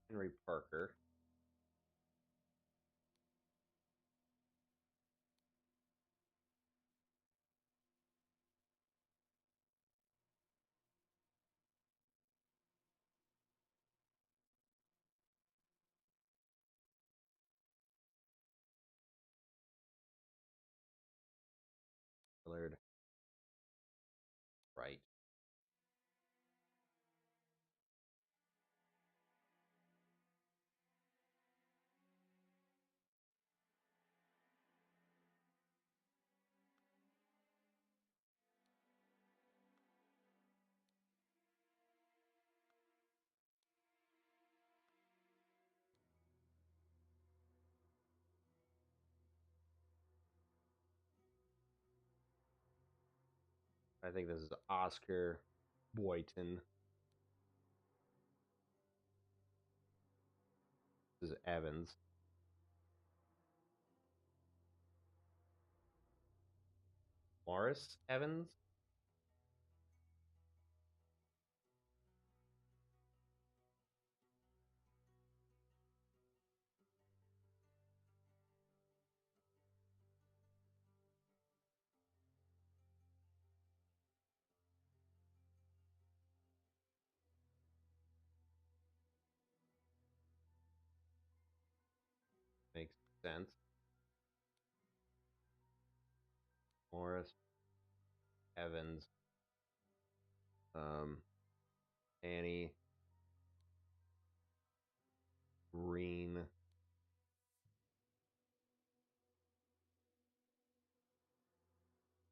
Henry Parker. Willard Wright. I think this is Oscar Boyton. This is Evans. Morris Evans. Makes sense. Morris Evans. Annie Green.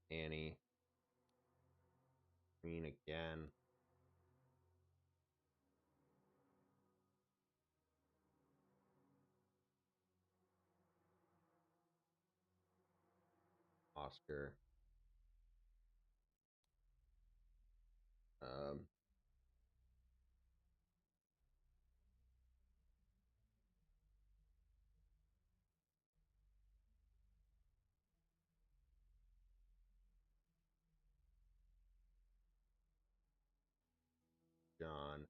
Annie Green again. Oscar. John.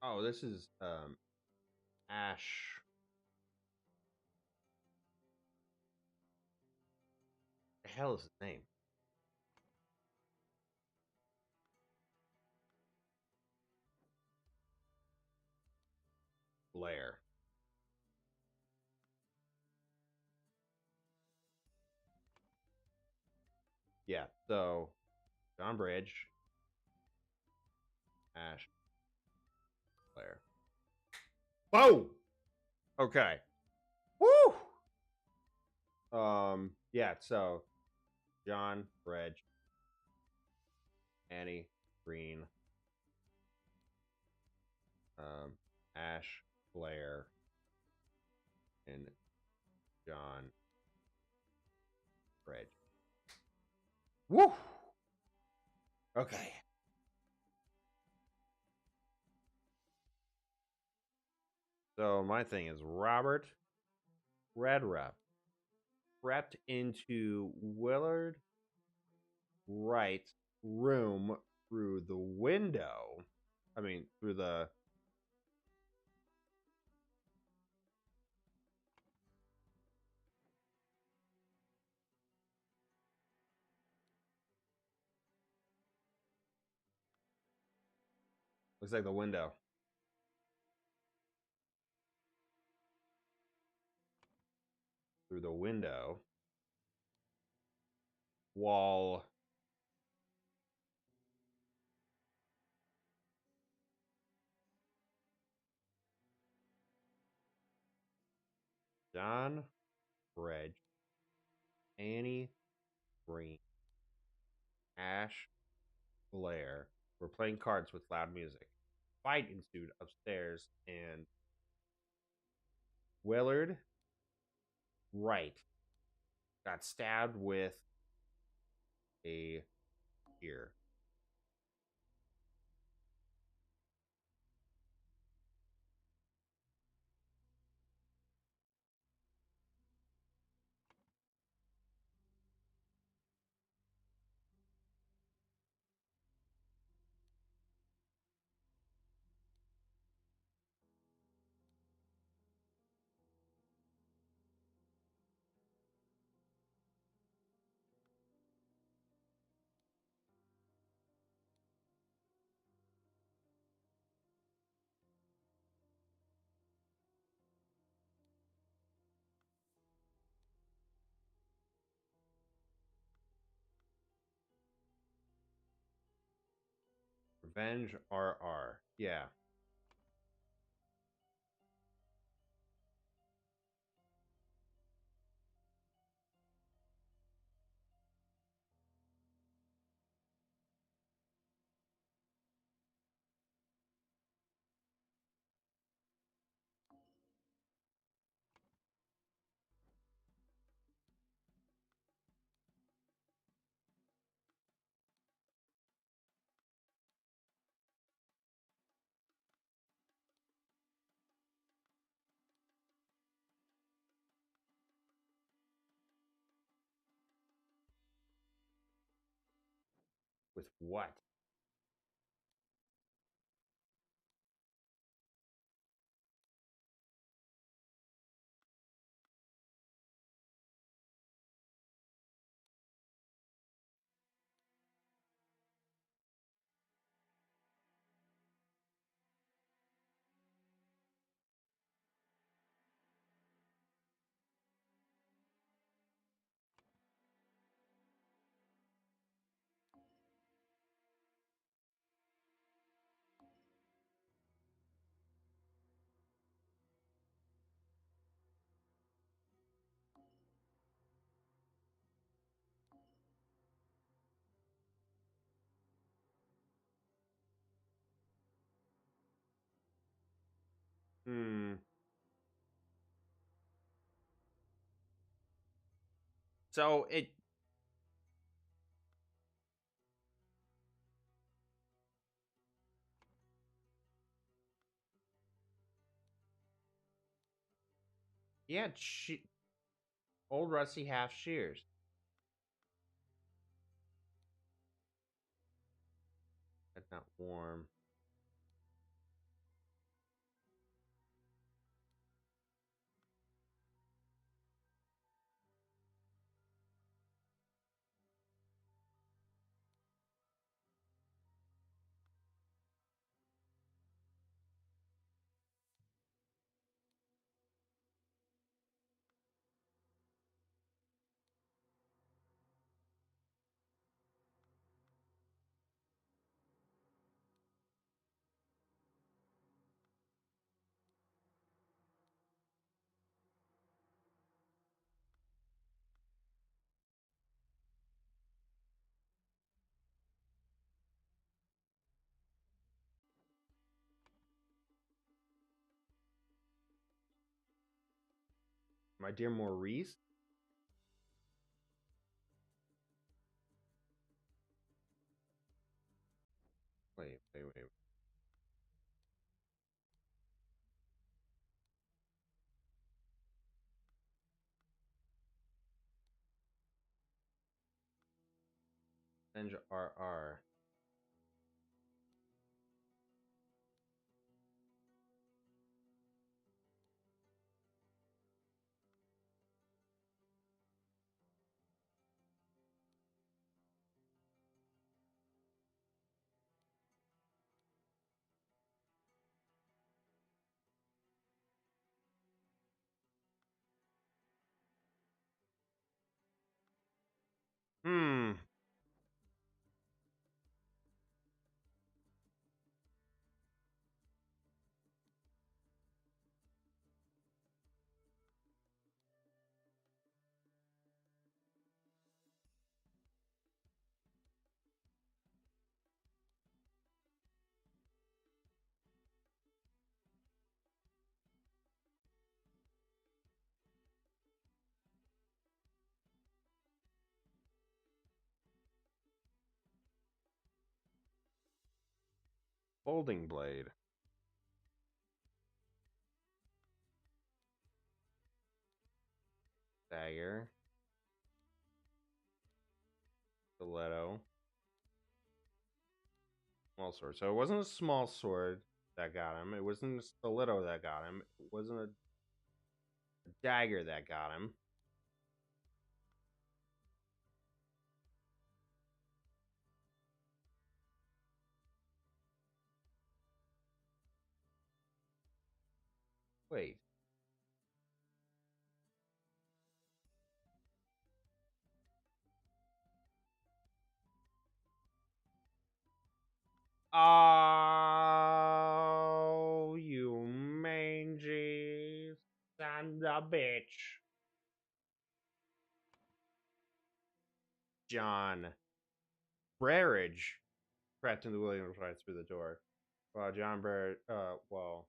Oh, this is Ash. The hell is his name? Blair. Yeah, so John Bridge, Ash, Blair. Whoa! Okay. Woo! Yeah, so John Bridge, Annie Green, Ash, Blair, and John Bridge. Woo! Okay. So my thing is Robert Redrup crept into Willard Wright's room through the window. I mean, through the looks like the window. Through the window. While John Bridge, Annie Green, Ash Blair were playing cards with loud music. Fight ensued upstairs, and Willard Wright got stabbed with a spear. Revenge RR. Yeah. With what? Hmm. So it. Yeah, old rusty half shears. That's not warm. My dear Maurice. Wait. Revenge RR. Hmm. Folding blade. Dagger. Stiletto. Small sword. So it wasn't a small sword that got him. It wasn't a stiletto that got him. It wasn't a dagger that got him. Wait. Oh, you mangy son of a bitch. John Brarage crept into Williams right through the door. John Brarage, well.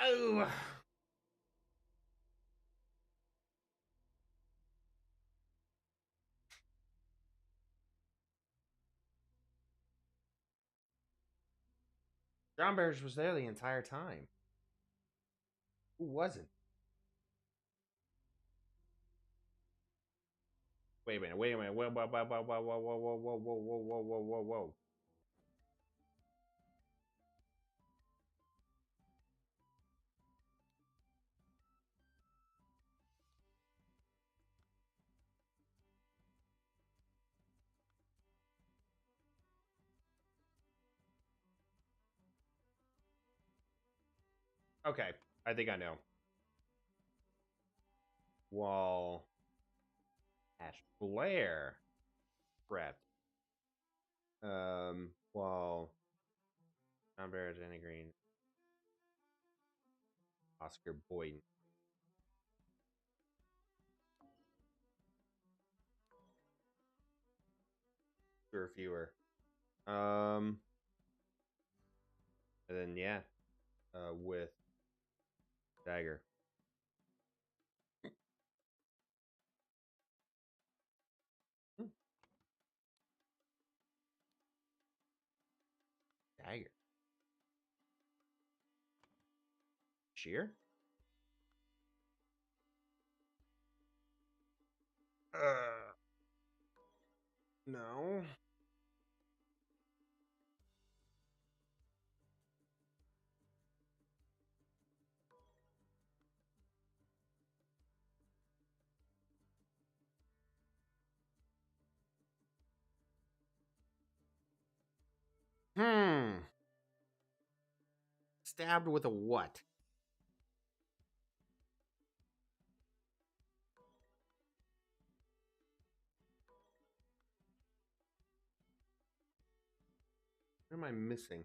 Oh. John Brarage was there the entire time. Who wasn't? Wait a minute, wait a minute. Whoa, whoa, whoa, whoa, whoa, whoa, whoa, whoa, whoa, whoa, whoa, whoa, whoa, whoa. Okay, I think I know. Well, Ash Blair prepped. Well, John Barrett, Jenny Green, Oscar Boyd. Fewer. And then yeah, with Dagger. Hmm. Dagger. Sheer? No. Hmm. Stabbed with a what? What am I missing?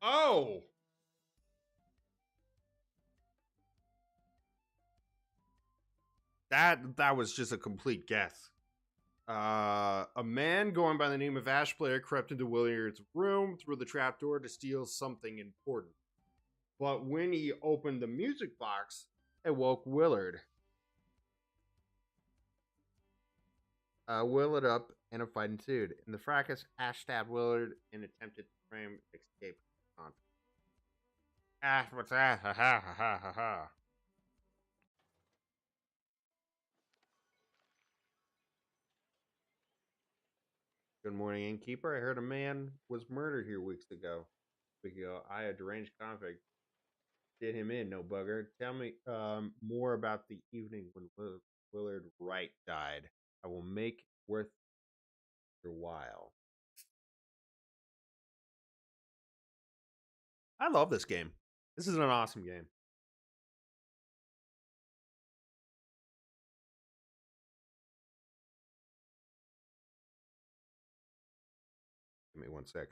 Oh! That was just a complete guess. A man going by the name of Ash Blair crept into Willard's room through the trapdoor to steal something important. But when he opened the music box, it woke Willard. Willard up and a fight ensued. In the fracas, Ash stabbed Willard and attempted to frame escape. Ash, what's that? Ha ha ha ha ha ha. Good morning, innkeeper. I heard a man was murdered here weeks ago. I, a deranged convict, did him in, no bugger. Tell me more about the evening when Willard Wright died. I will make worth your while. I love this game. This is an awesome game. Give me one sec.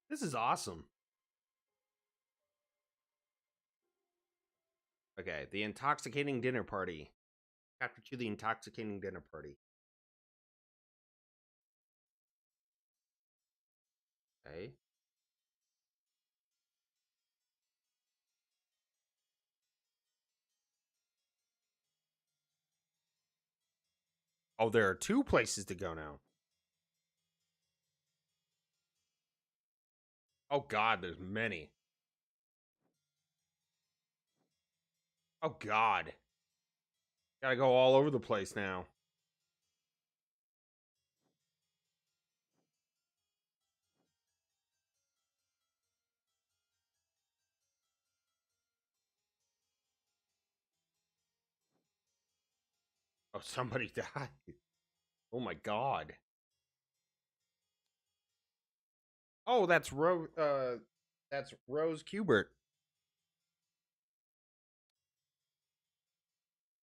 This is awesome. Okay, the intoxicating dinner party. Chapter 2, the intoxicating dinner party. Okay. Oh, there are 2 places to go now. Oh God, there's many. Oh God. Gotta go all over the place now. Oh, somebody died. Oh my God. Oh, that's Rose Kubert.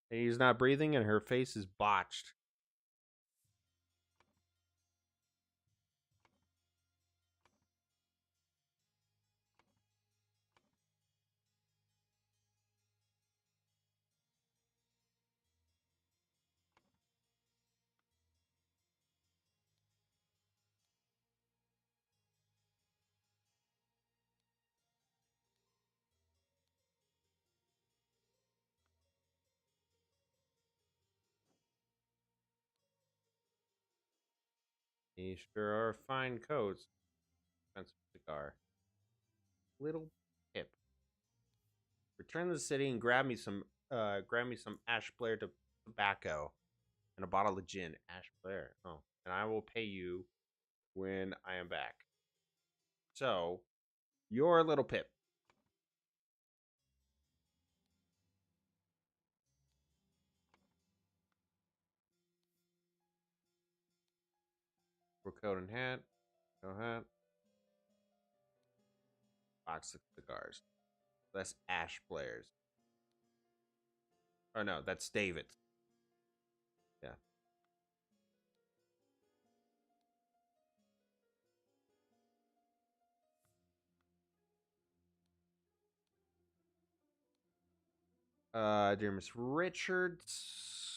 He's not breathing and her face is botched. These sure are fine coats. Expensive cigar. Little Pip. Return to the city and grab me some Ash Blair tobacco and a bottle of gin. Ash Blair. Oh, and I will pay you when I am back. So, you're Little Pip. For coat and hat. Go hat. Box of cigars. That's Ash Blair's. Oh no, that's David's. Yeah. Dear Miss Richards.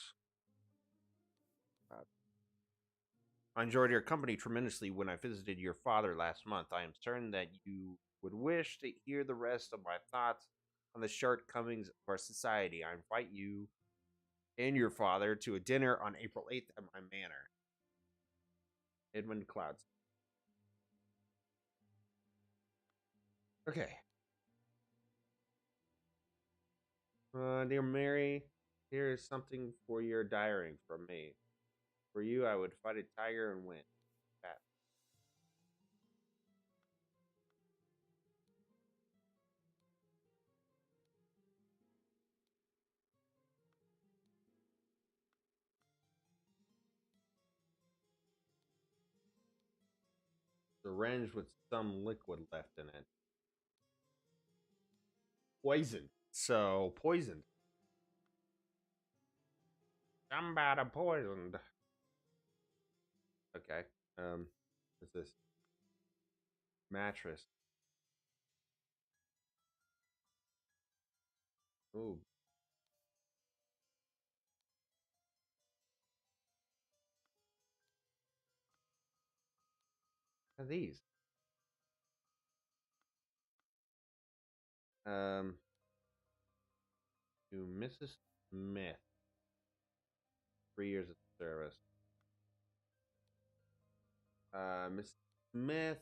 I enjoyed your company tremendously when I visited your father last month. I am certain that you would wish to hear the rest of my thoughts on the shortcomings of our society. I invite you and your father to a dinner on April 8th at my manor. Edmund Clouds. Okay. Dear Mary, here is something for your diary from me. For you, I would fight a tiger and win. Pat. Syringe with some liquid left in it. Poisoned. So, poisoned. Somebody poisoned. Okay. What's this? Mattress. Ooh, what are these? Um, to Mrs. Smith. 3 years of service. Mrs. Smith,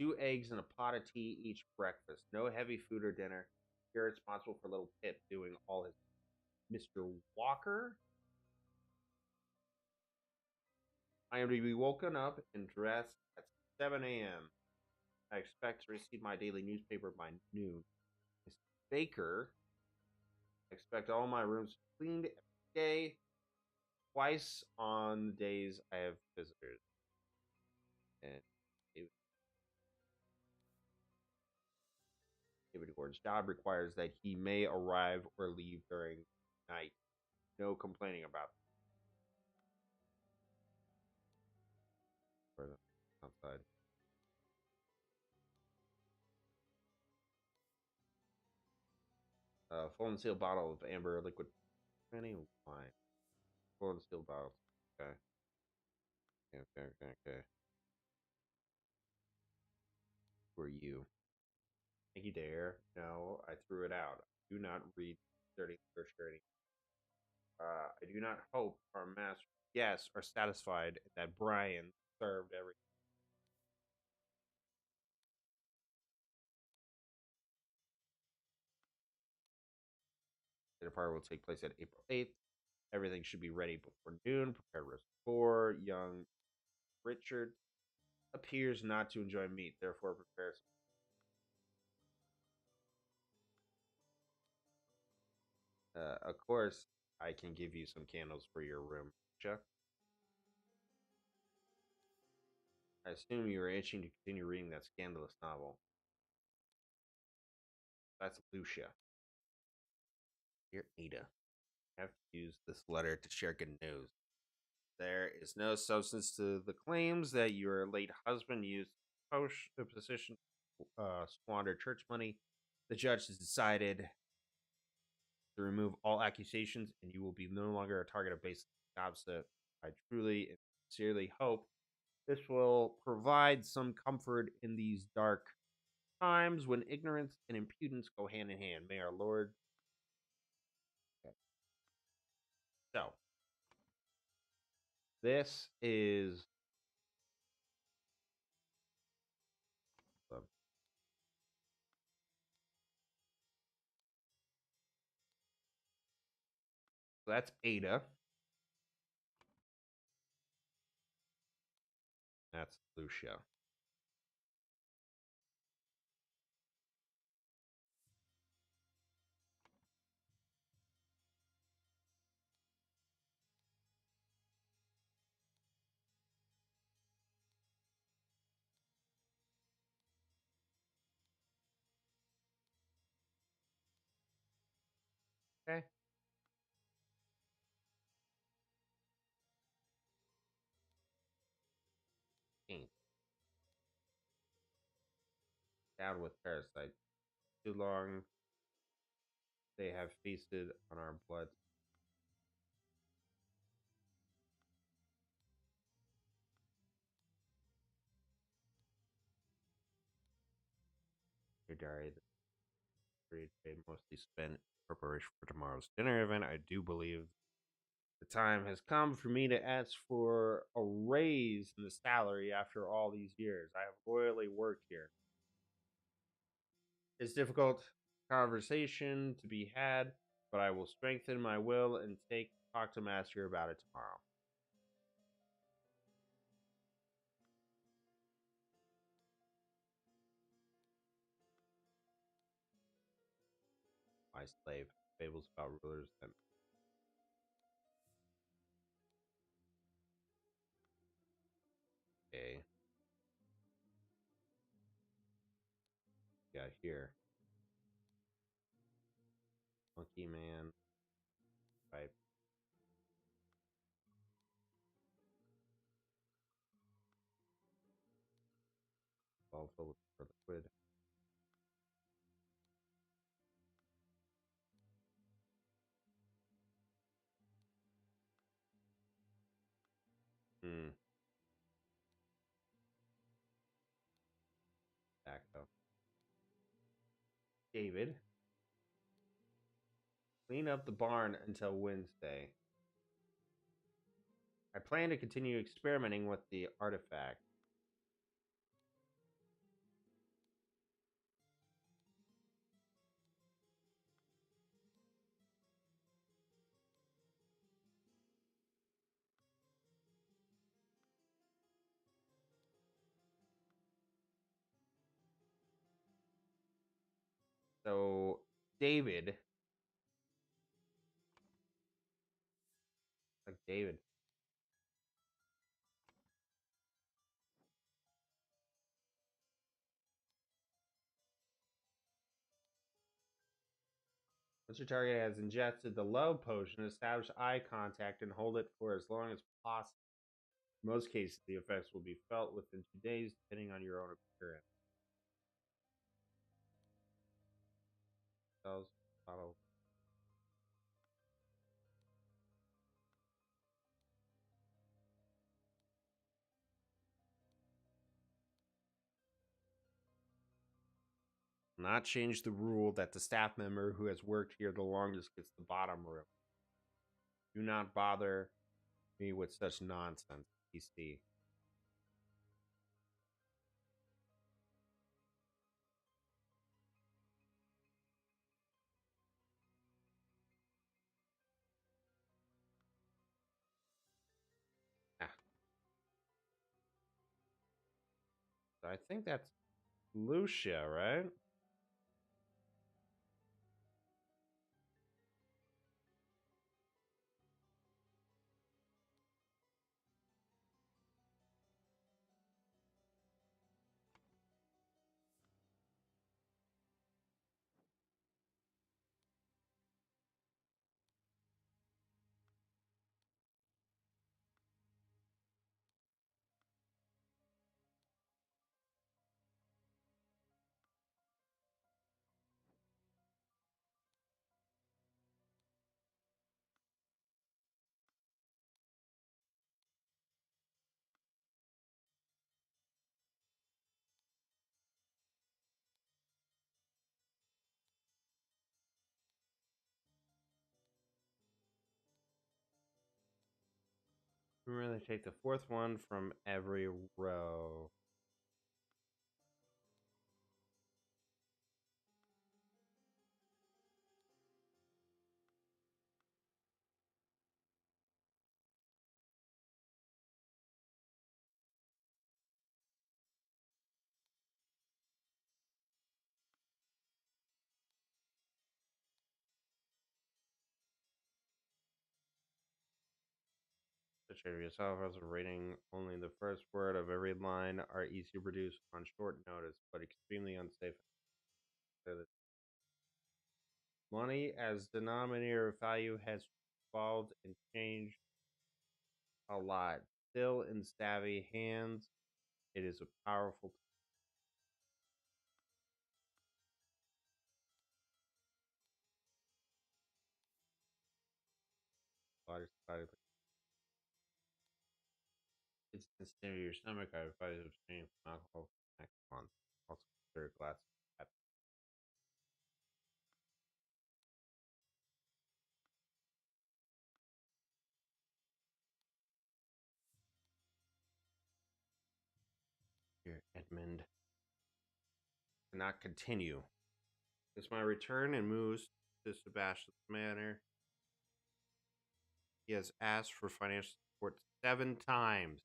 2 eggs and a pot of tea each breakfast. No heavy food or dinner. You're responsible for little Pip doing all his. Mr. Walker, I am to be woken up and dressed at 7 a.m. I expect to receive my daily newspaper by noon. Miss Baker, I expect all my rooms cleaned every day, twice on the days I have visitors. And David Gordon's job requires that he may arrive or leave during night. No complaining about outside. Full and sealed bottle of amber liquid penny wine. Full and sealed bottle. Okay. Okay. Who are you? Thank Dare. No, I threw it out. I do not read dirty literature anymore. I do not hope our master guests are satisfied that Brian served every. The party will take place at April 8th. Everything should be ready before noon. Prepare roast 4. Young Richard appears not to enjoy meat, therefore prepare some. Of course, I can give you some candles for your room, Chuck. I assume you are itching to continue reading that scandalous novel. That's Lucia. Dear Ada, I have to use this letter to share good news. There is no substance to the claims that your late husband used a position squander church money. The judge has decided to remove all accusations, and you will be no longer a target of baseless gossip. I truly and sincerely hope this will provide some comfort in these dark times when ignorance and impudence go hand in hand. May our Lord. Okay. So, this is. So that's Ada. That's Lucia. Okay. Paint. Down with parasites. Too long they have feasted on our blood. Your diary, the period mostly spent in preparation for tomorrow's dinner event. I do believe the time has come for me to ask for a raise in the salary after all these years. I have loyally worked here. It's difficult conversation to be had, but I will strengthen my will and talk to Master about it tomorrow. My slave. Fables about rulers and okay. Got here. Monkey Man. Pipe. Ball filled with liquid. Hmm. Tobacco. David. Clean up the barn until Wednesday. I plan to continue experimenting with the artifact. So, David. Like David. Once your target has ingested the love potion, establish eye contact and hold it for as long as possible. In most cases, the effects will be felt within 2 days, depending on your own appearance. Bottle. Not change the rule that the staff member who has worked here the longest gets the bottom room. Do not bother me with such nonsense, PC. Ah, I think that's Lucia, right? Remember, they take the fourth one from every row. Picture yourself as a rating. Only the first word of every line are easy to produce on short notice, but extremely unsafe. Money as denominator of value has evolved and changed a lot. Still in savvy hands, it is a powerful. It's instead of your stomach. I advise abstaining from alcohol for next month. Also consider a glass of Here, Edmund. Cannot continue. It's my return and moves to Sebastian's manor. He has asked for financial support 7 times.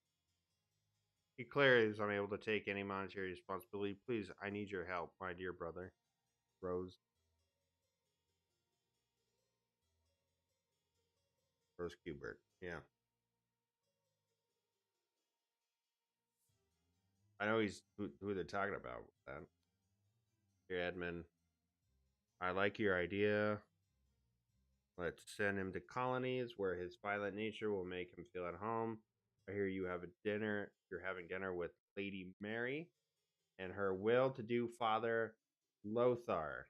He clearly is unable to take any monetary responsibility. Please, I need your help, my dear brother. Rose. Rose Kubert. Yeah. I know he's who they're talking about with that. Dear Edmund, I like your idea. Let's send him to colonies where his violent nature will make him feel at home. I hear you have a dinner. You're having dinner with Lady Mary and her will-to-do father, Lothar.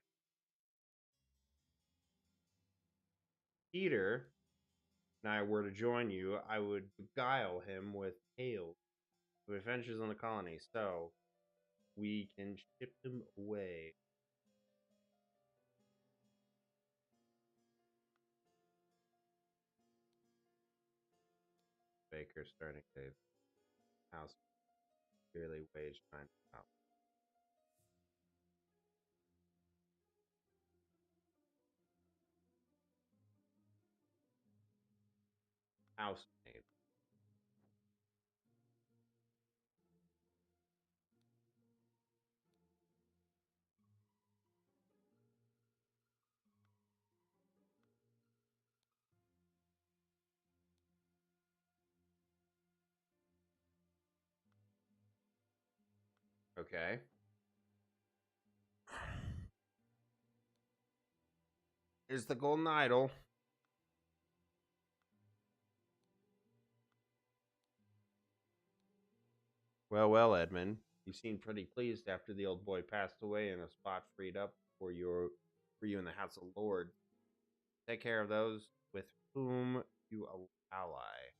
Peter and I were to join you, I would beguile him with tales of adventures on the colony, so we can ship him away. Baker starting a house yearly wage 9,000. Housemaid. Okay. Is the golden idol. Well, well, Edmund. You seem pretty pleased after the old boy passed away and a spot freed up for you in the House of Lords. Take care of those with whom you ally.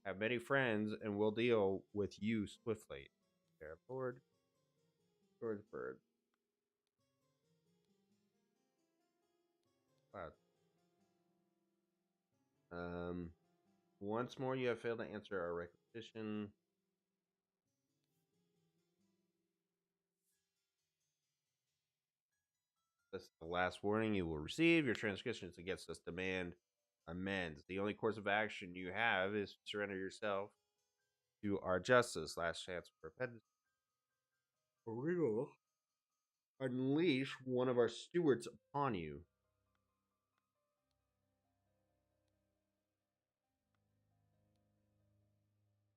Have many friends, and will deal with you swiftly. Fair Lord George Bird. Um, Once more, you have failed to answer our requisition. This is the last warning you will receive. Your transgressions against us demand amends. The only course of action you have is to surrender yourself to our justice. Last chance for repentance. Or we will unleash one of our stewards upon you.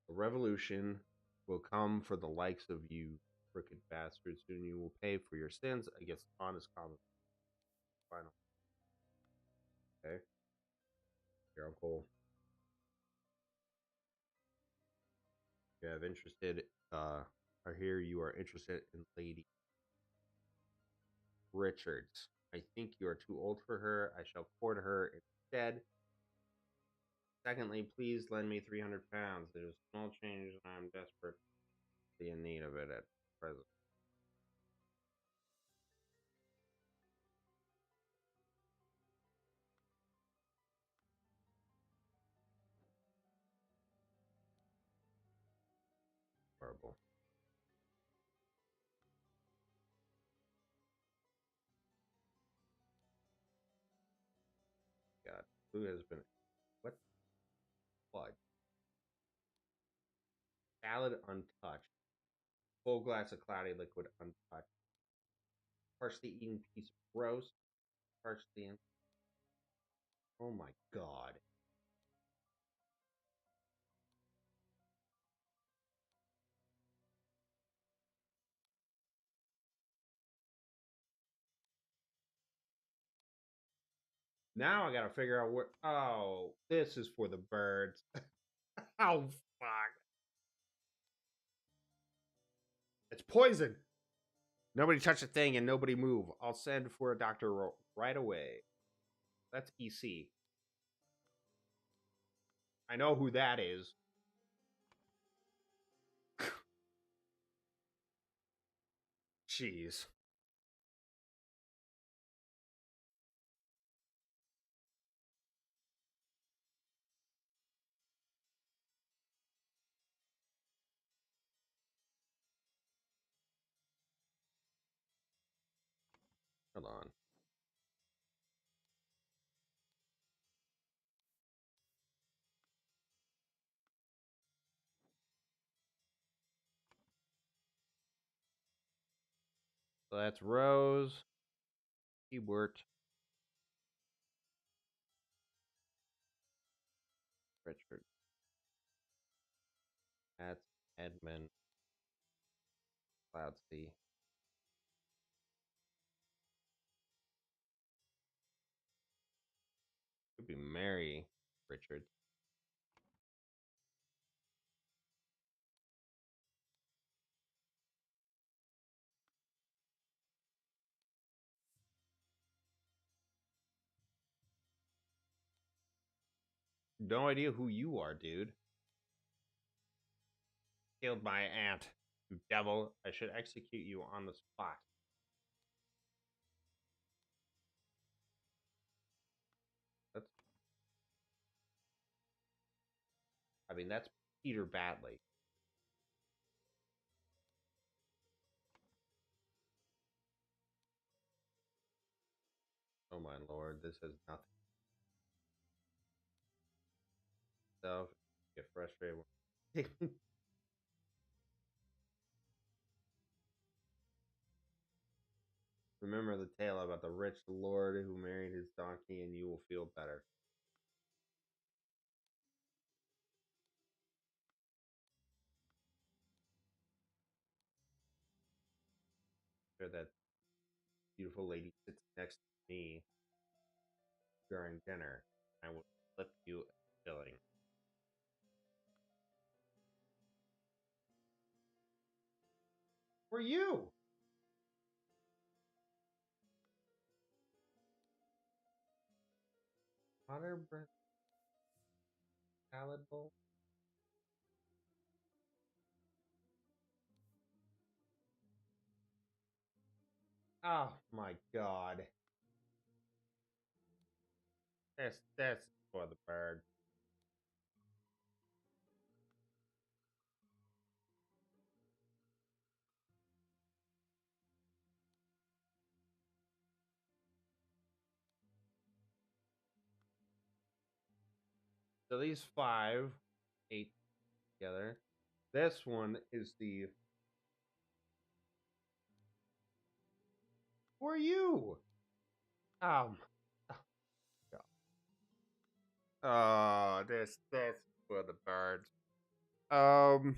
A revolution will come for the likes of you, crooked bastards. Soon you will pay for your sins against honest common. Final. Okay. Your uncle. You have interested. I hear you are interested in Lady Richards. I think you are too old for her. I shall court her instead. Secondly, please lend me 300 pounds. It is a small change, and I am desperately in need of it at present. Horrible. God, who has been what? Blood. Salad untouched. Full glass of cloudy liquid untouched. Partially eaten piece of roast. Partially in. Oh my god. Now I gotta figure out where. Oh, this is for the birds. Oh fuck! It's poison. Nobody touch a thing and nobody move. I'll send for a doctor right away. That's EC. I know who that is. Jeez. Hold on. So that's Rose, Hubert, Richard. That's Edmund, Cloudsea. Could be Mary, Richard. No idea who you are, dude. Killed my aunt. You devil. I should execute you on the spot. That's. I mean, that's Peter Badley. Oh my lord, this has nothing. So get frustrated. Remember the tale about the rich lord who married his donkey, and you will feel better. Sure, that beautiful lady sits next to me during dinner. I will slip you a shilling. For you! Butter bread salad bowl? Oh my god. That's for the bird. So these 5, 8 together. This one is the. Who are you? This for the birds. Um.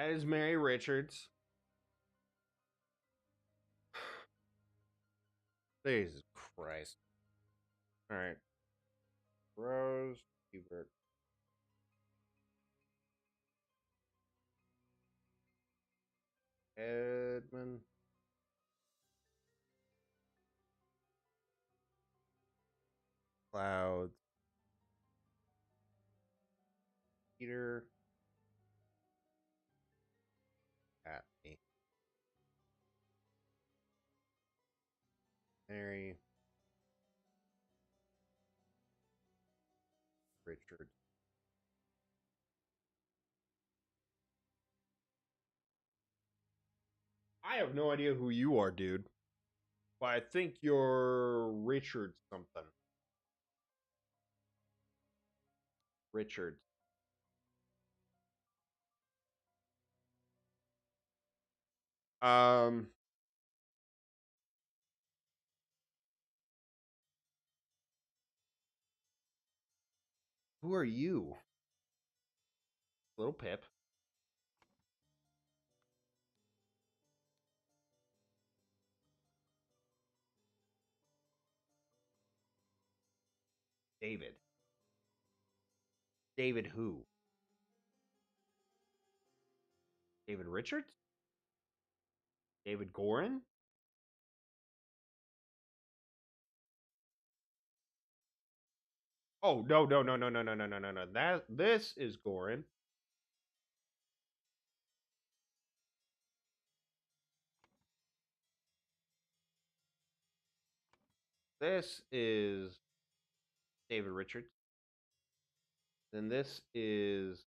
That is Mary Richards. Jesus Christ. All right. Rose Hubert. Edmund. Clouds. Peter. Atney. Mary. Richard. I have no idea who you are, dude. But I think you're Richard something. Richard. Um. Who are you? Little Pip. David. David who? David Richards? David Gorin? Oh no. This is Gorin. This is David Richards. Then this is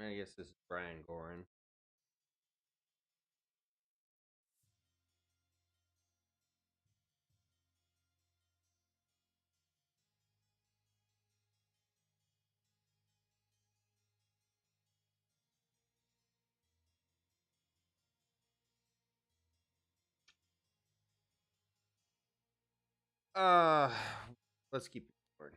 I guess this is Brian Gorin. Uh let's keep it going.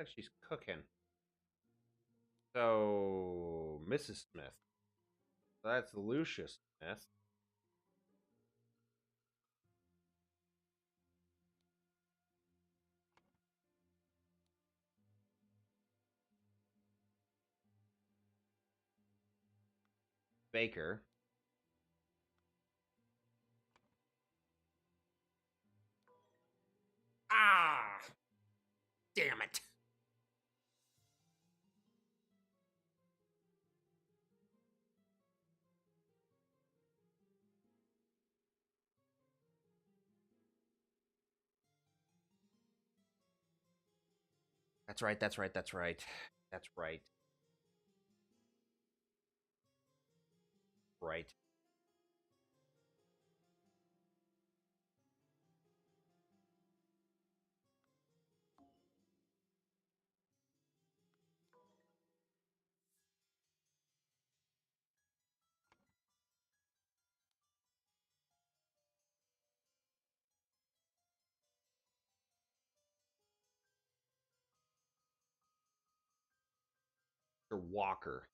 like she's cooking. So, Mrs. Smith. So that's Lucius Smith. Baker. Ah! Damn it. That's right, that's right, that's right. That's right. Right. Walker.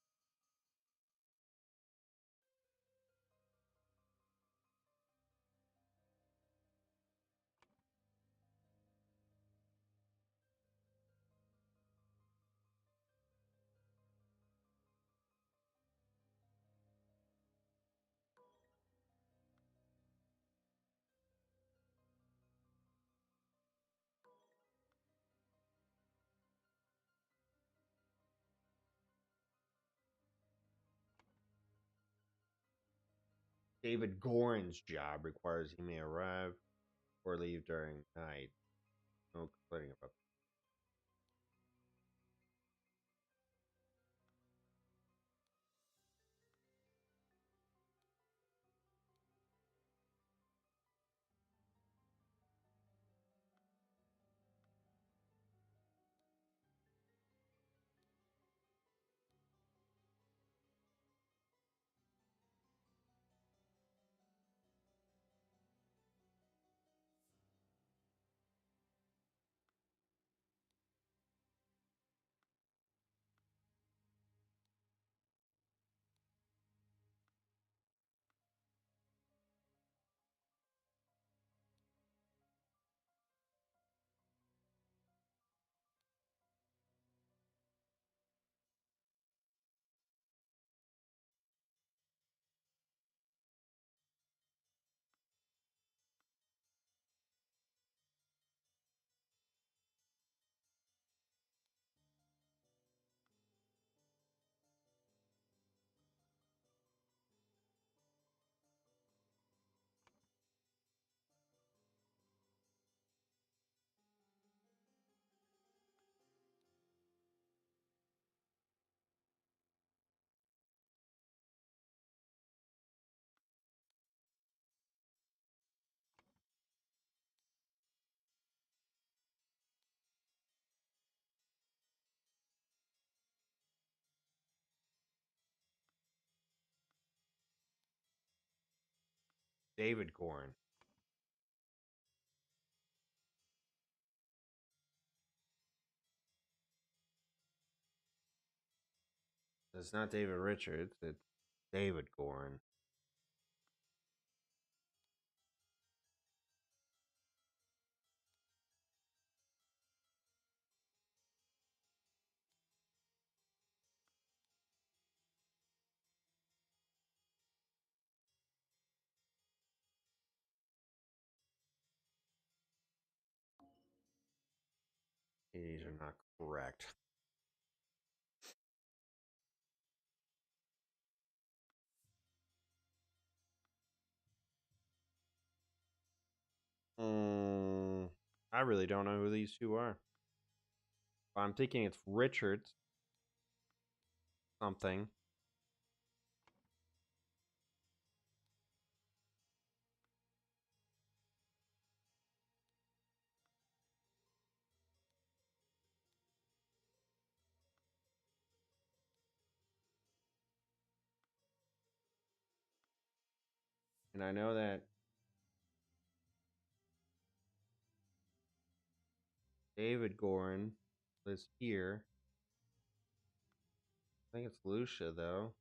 David Gorin's job requires he may arrive or leave during night. No complaining about David Gorin. It's not David Richards, it's David Gorin. These are not correct. I really don't know who these two are. I'm thinking it's Richards something. And I know that David Gorin Liz here. I think it's Lucia though.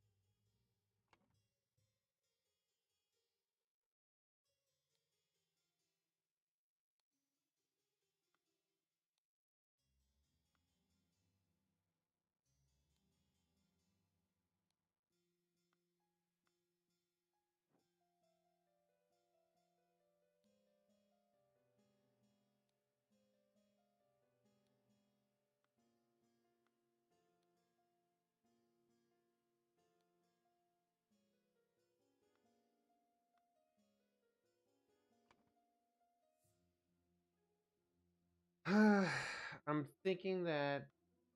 I'm thinking that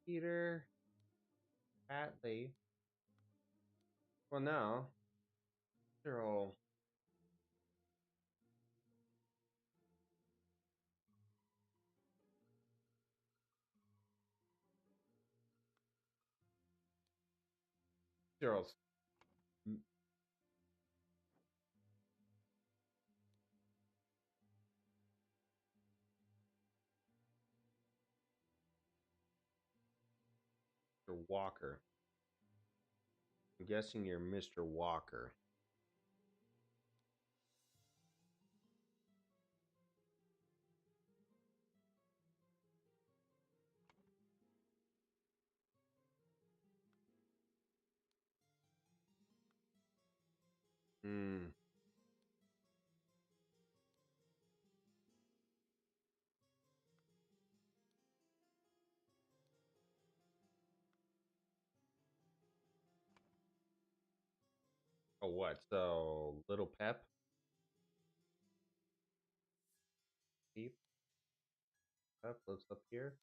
Peter Atley. Well, no, they're all. They're all. Mr. Walker. I'm guessing you're Mr. Walker. Hmm. Oh, what? So, Little Pep? Deep Pep lives up here?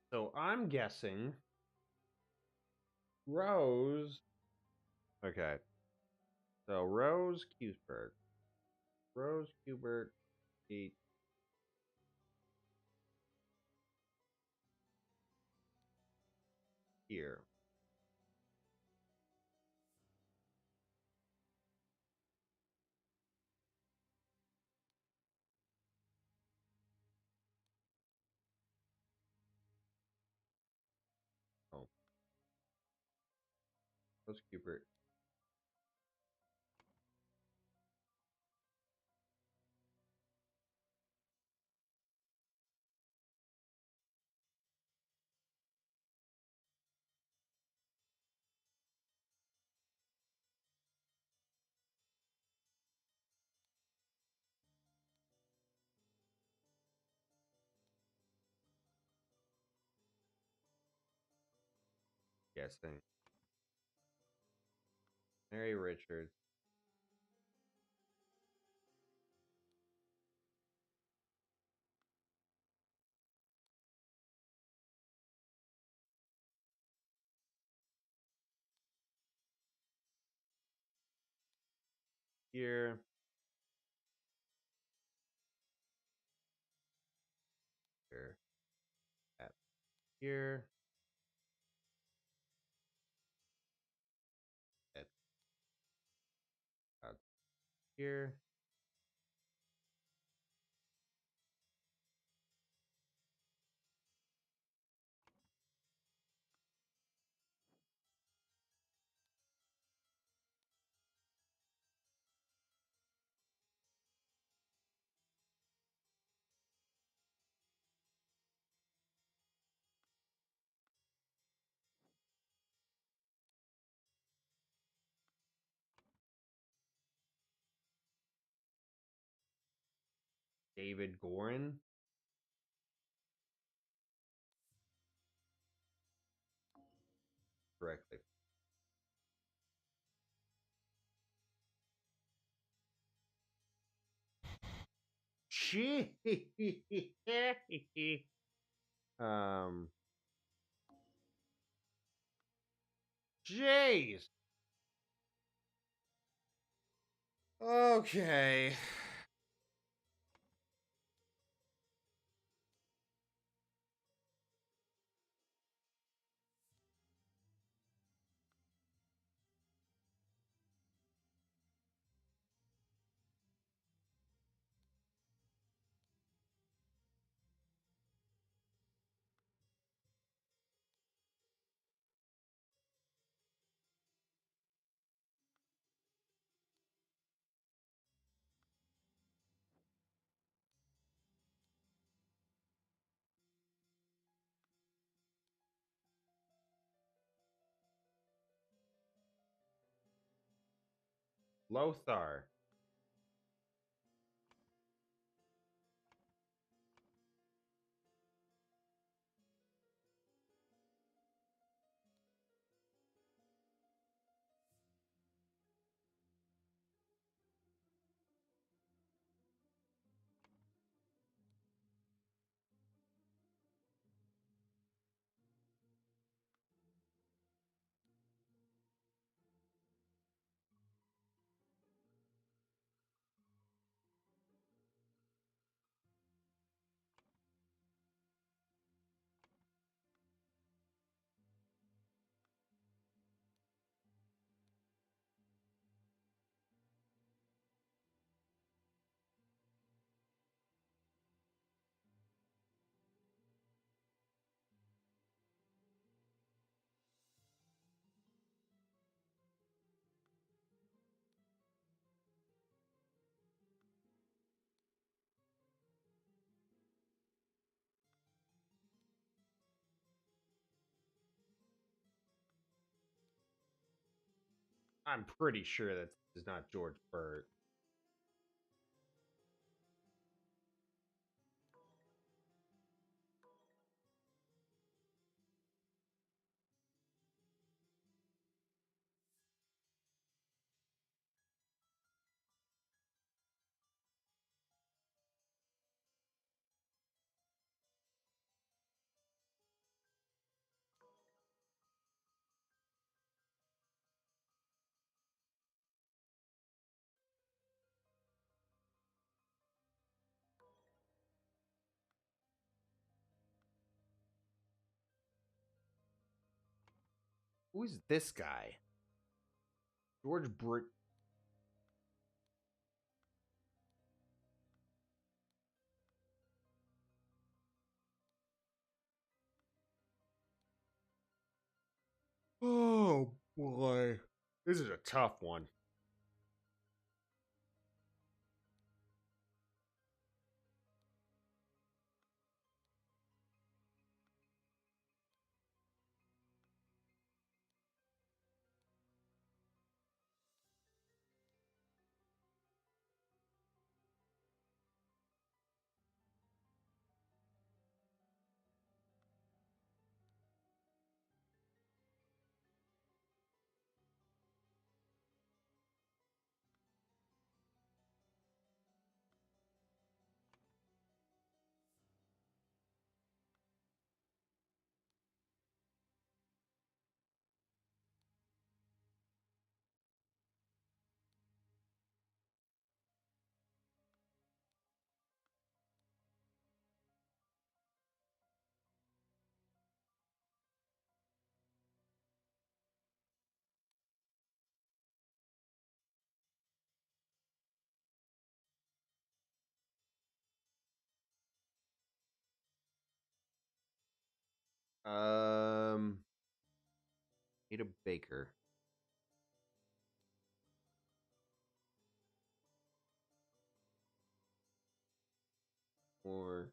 So, I'm guessing Rose. Okay. So, Rose Cuthbert. Rose Cubert Pete here. Oh, Rose Cubert guessing. Mary Richards here. Here. At here. At here. David Gorin. Correctly. Gee. um. Jeez. Okay. Lothar. I'm pretty sure that is not George Burt. Who's this guy? George Burt. Oh boy. This is a tough one. Um, Ada Baker. Or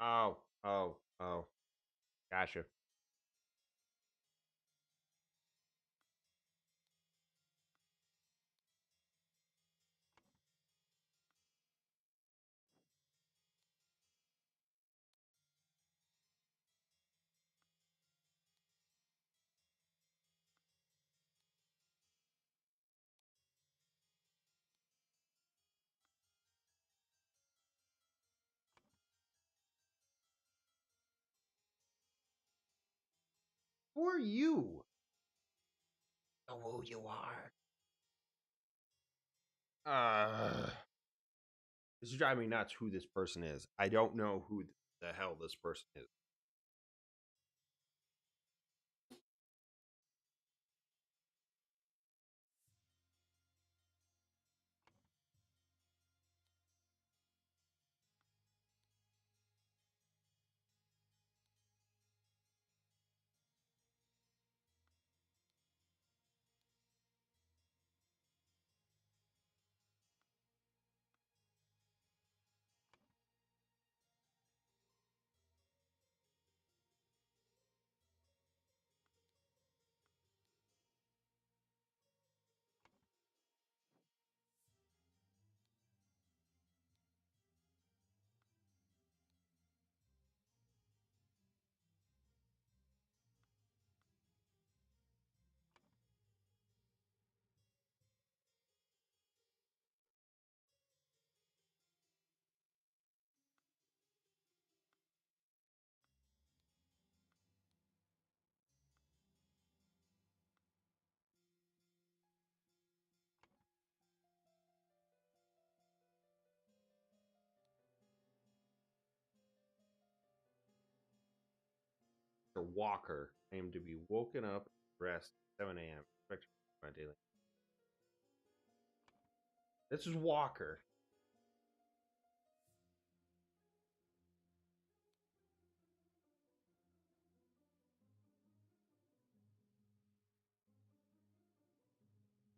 Oh, oh, oh. Gotcha. Who are you? Know who you are. This is driving me nuts who this person is. I don't know who the hell this person is. Walker. I am to be woken up, dressed 7 a.m. Expect my daily. This is Walker.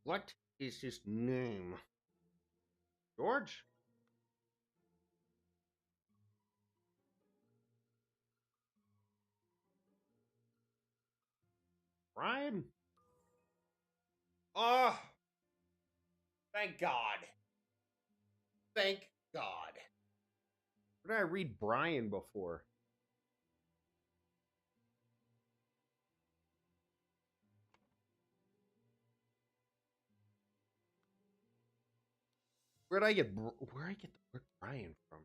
What is his name? George? Brian? Oh, thank God. Thank God. Where did I read Brian before? Where did I get the word Brian from?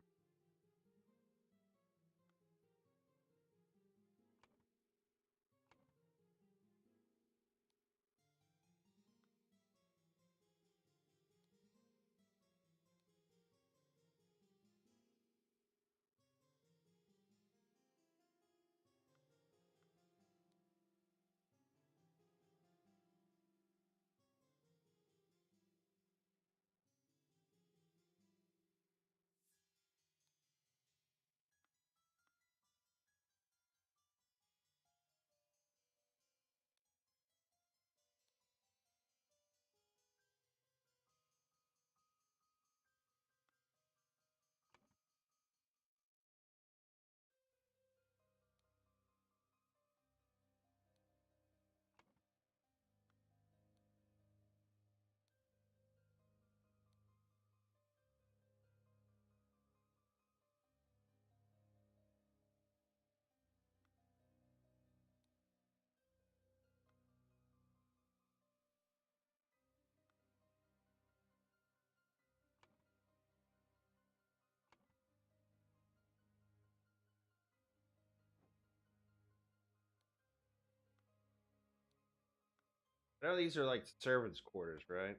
I know these are like servants' quarters, right?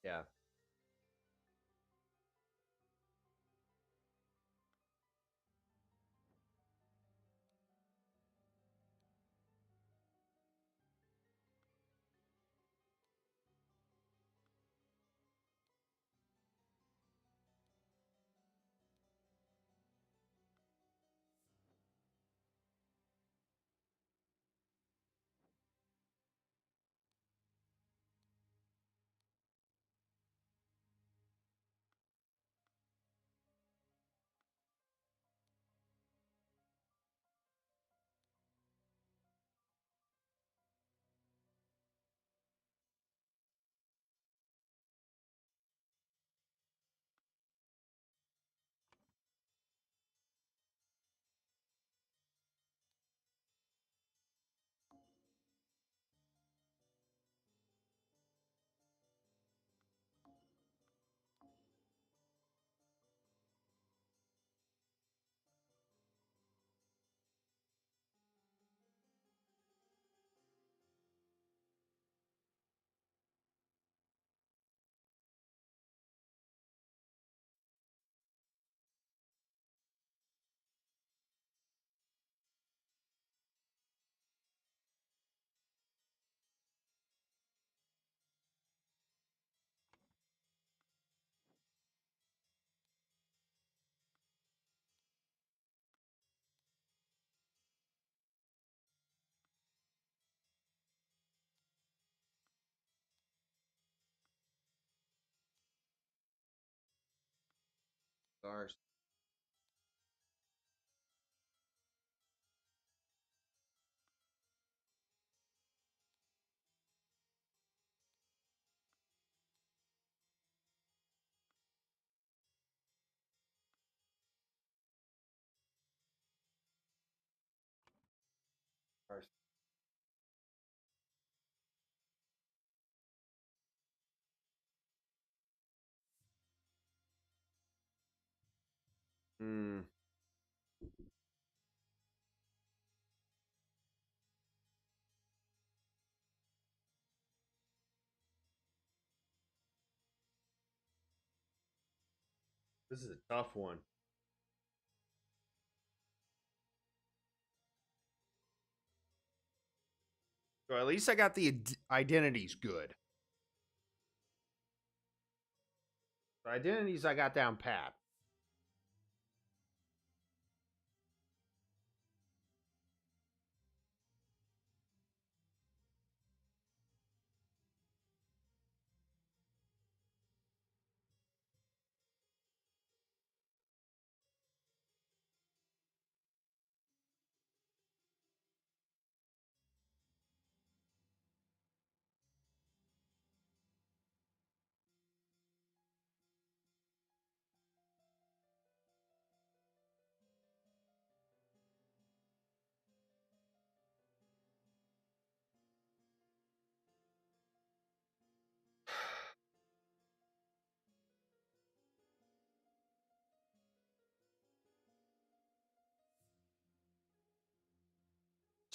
Yeah. Stars. Stars. Hmm. This is a tough one. So at least I got the identities good. The identities I got down pat.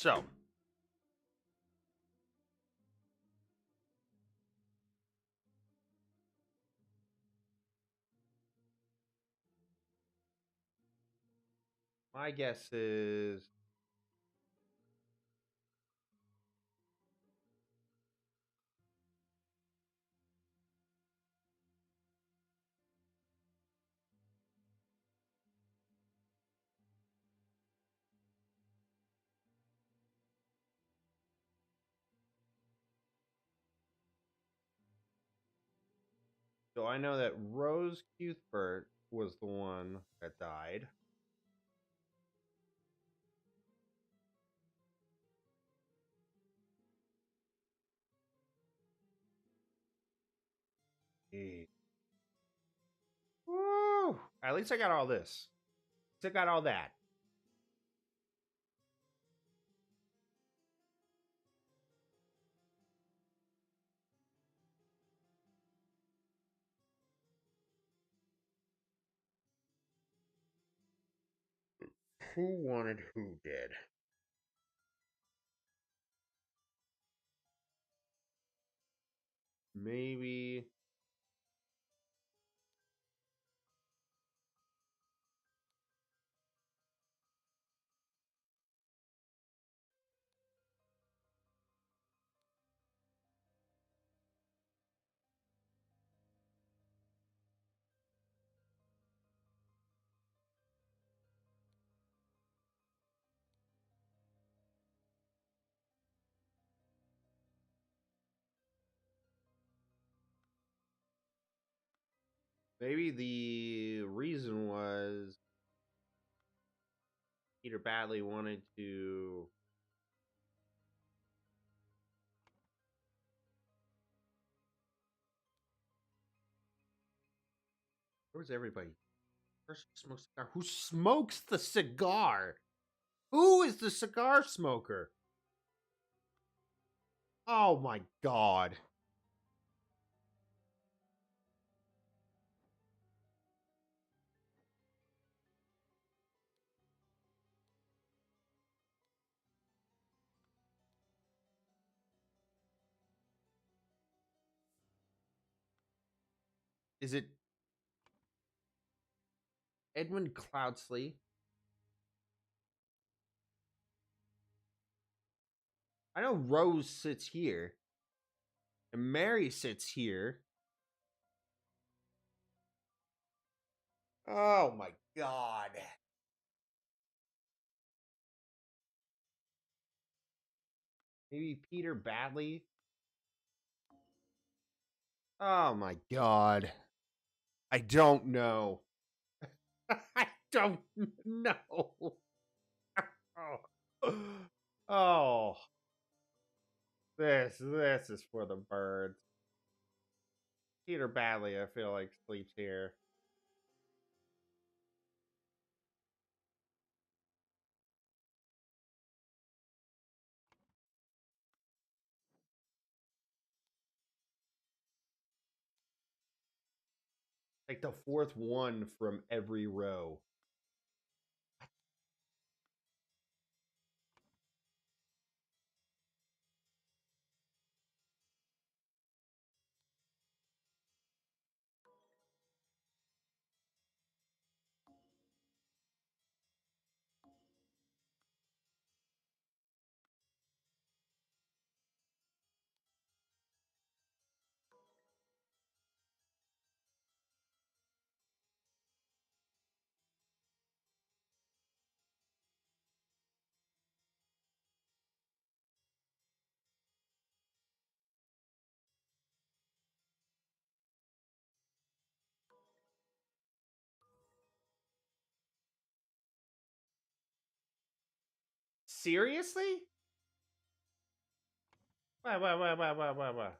So My guess is so I know that Rose Cuthbert was the one that died. Jeez. Woo! At least I got all this. At least I got all that. who wanted who did? Maybe. Maybe the reason was Peter badly wanted to. Where's everybody? Person smokes cigar. Who smokes the cigar? Who is the cigar smoker? Oh my god. Is it Edwin Cloudsley? I know Rose sits here. And Mary sits here. Oh my god. Maybe Peter Badley? Oh my god. I don't know. I don't know. Oh. Oh. This is for the birds. Peter Badley, I feel like, sleeps here. Like the fourth one from every row. Seriously? Why?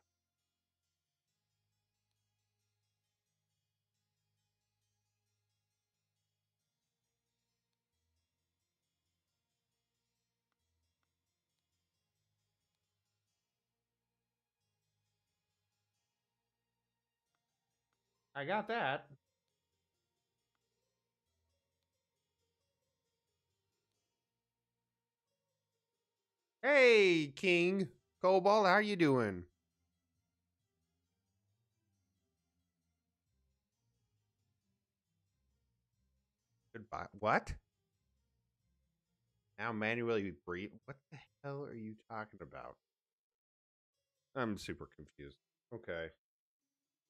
I got that. Hey, King Cobalt, how you doing? Goodbye. What? Now manually breathe? What the hell are you talking about? I'm super confused. Okay.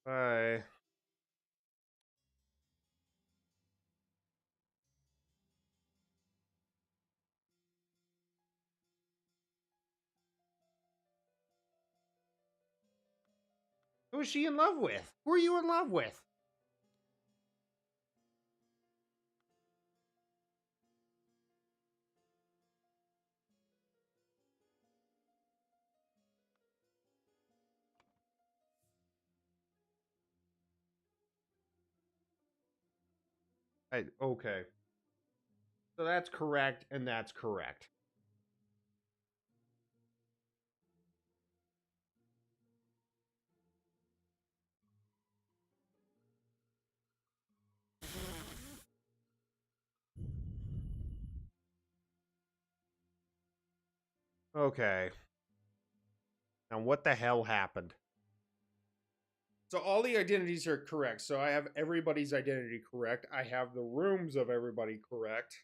Bye. Who is she in love with? Who are you in love with? Okay. So that's correct, and that's correct. Okay. Now what the hell happened? So all the identities are correct. So I have everybody's identity correct. I have the rooms of everybody correct.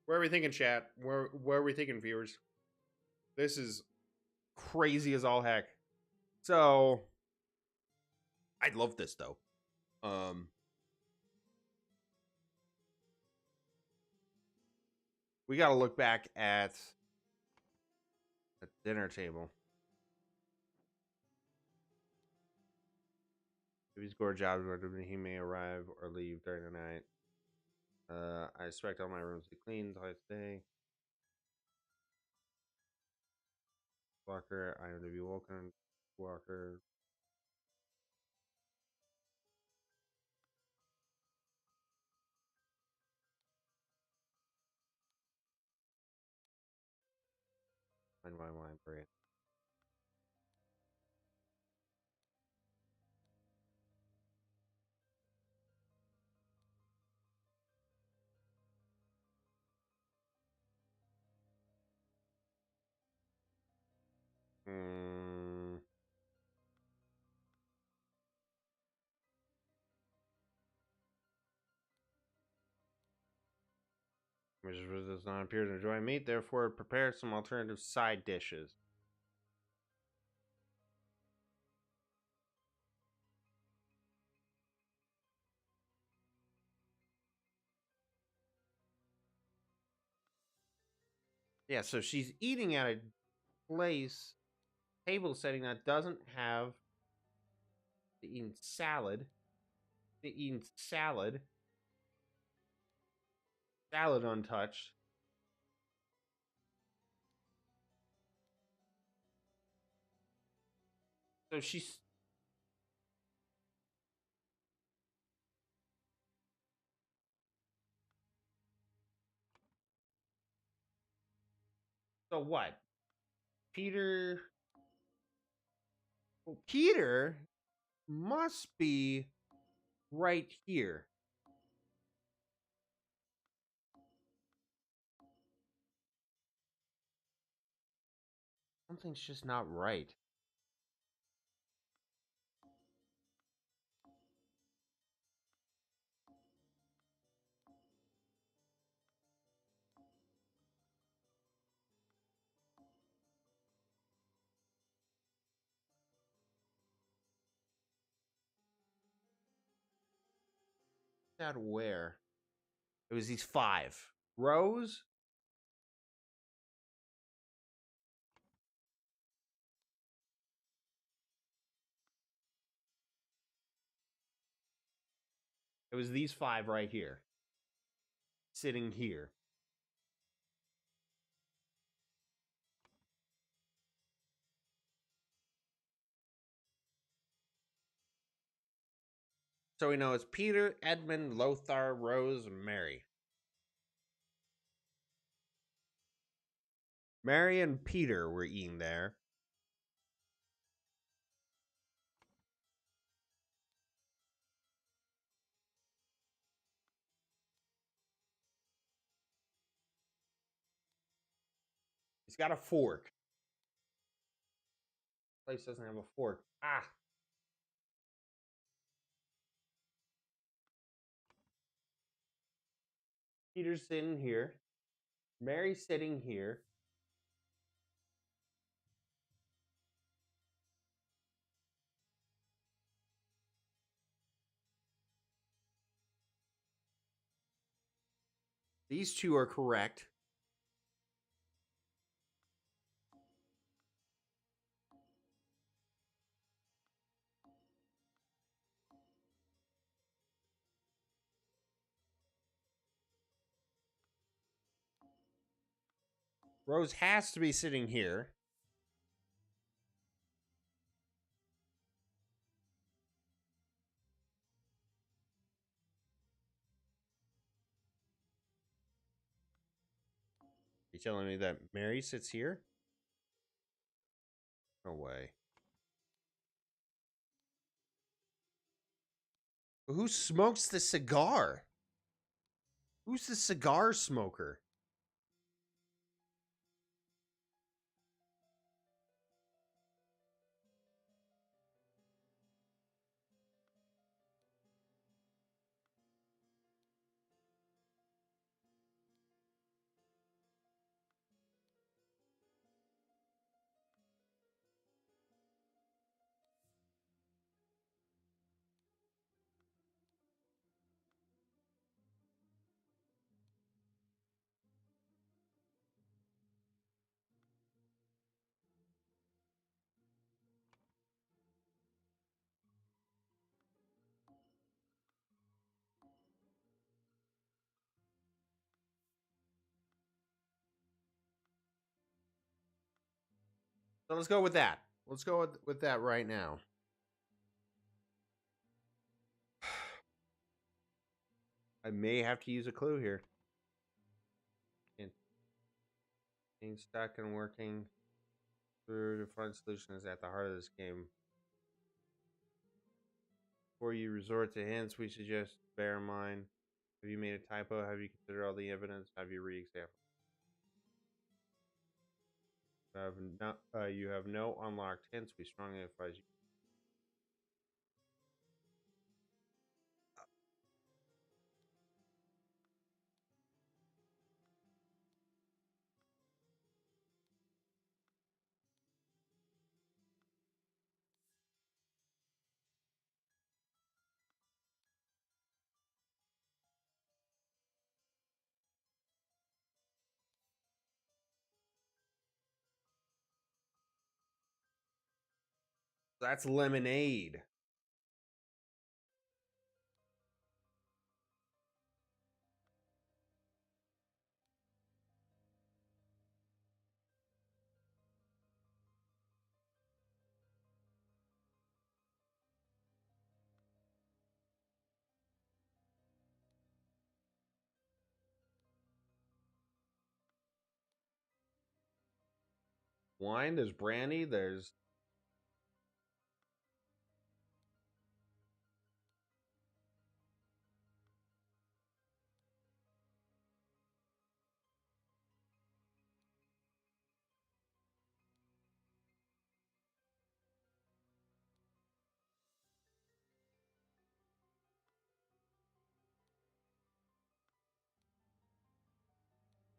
Where are we thinking, chat? Where are we thinking, viewers? This is crazy as all heck. So I love this though. We got to look back at the dinner table. If he scored jobs, he may arrive or leave during the night. I expect all my rooms to be clean twice a day. Walker, I am to be woken. Walker. Find my wine brain. Hmm. Mrs. does not appear to enjoy meat, therefore prepare some alternative side dishes. Yeah, so she's eating at a place table setting that doesn't have the eating salad. The eating salad. Salad untouched. So she's. So what? Peter. Well, Peter must be right here. Something's just not right. That where? It was these 5 rows. It was these 5 right here. Sitting here. So we know it's Peter, Edmund, Lothar, Rose, and Mary. Mary and Peter were eating there. He's got a fork. Place doesn't have a fork. Ah. Peter's sitting here. Mary's sitting here. These 2 are correct. Rose has to be sitting here. You telling me that Mary sits here? No way. Who smokes the cigar? Who's the cigar smoker? So let's go with that. Let's go with that right now. I may have to use a clue here. Being stuck and working through to find solutions at the heart of this game. Before you resort to hints, we suggest bear in mind: have you made a typo? Have you considered all the evidence? Have you read examples? You have no unlocked hints. We strongly advise you. That's lemonade. Wine, there's brandy, there's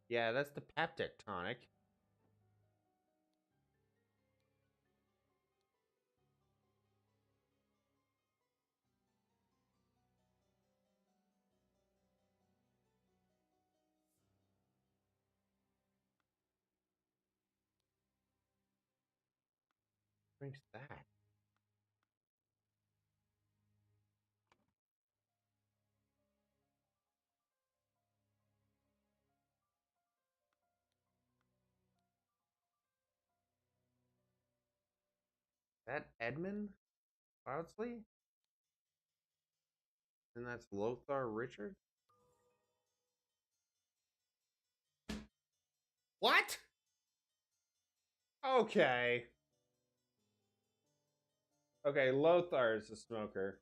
yeah, that's the peptic tonic. Drinks that. That Edmund Cloudsley? And that's Lothar Richard? What? Okay. Okay, Lothar is a smoker.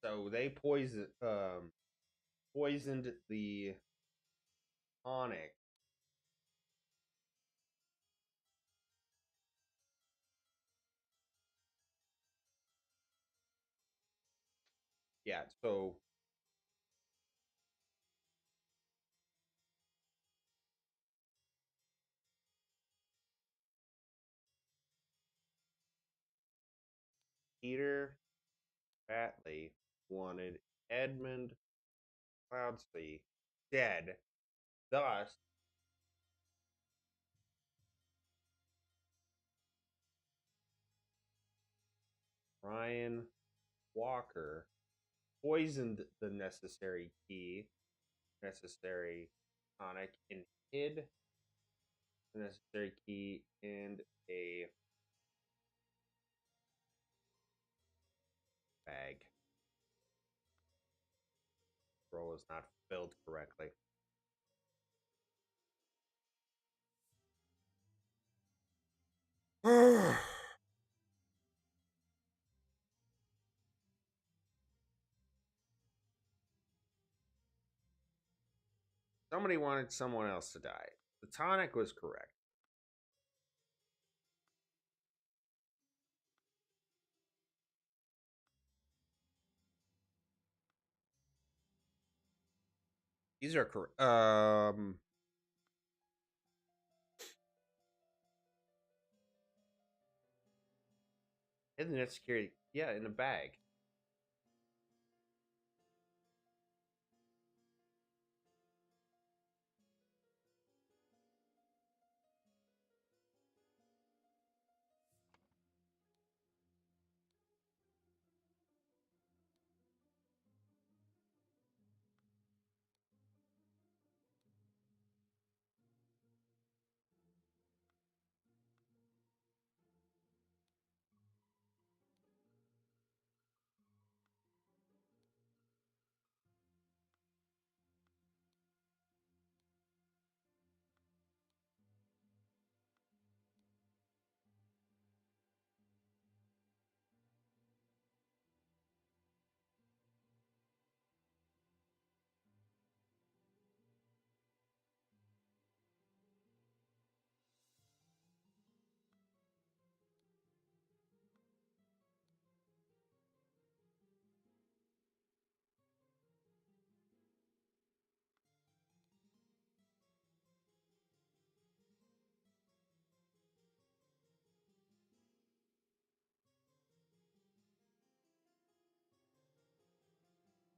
So they poisoned the tonic. Yeah, so Peter Batley wanted Edmund Cloudsley dead. Thus, Ryan Walker poisoned the necessary tonic, and hid the necessary key in a bag. Role is not filled correctly. Somebody wanted someone else to die. The tonic was correct. These are correct. Hidden net security. Yeah, in a bag.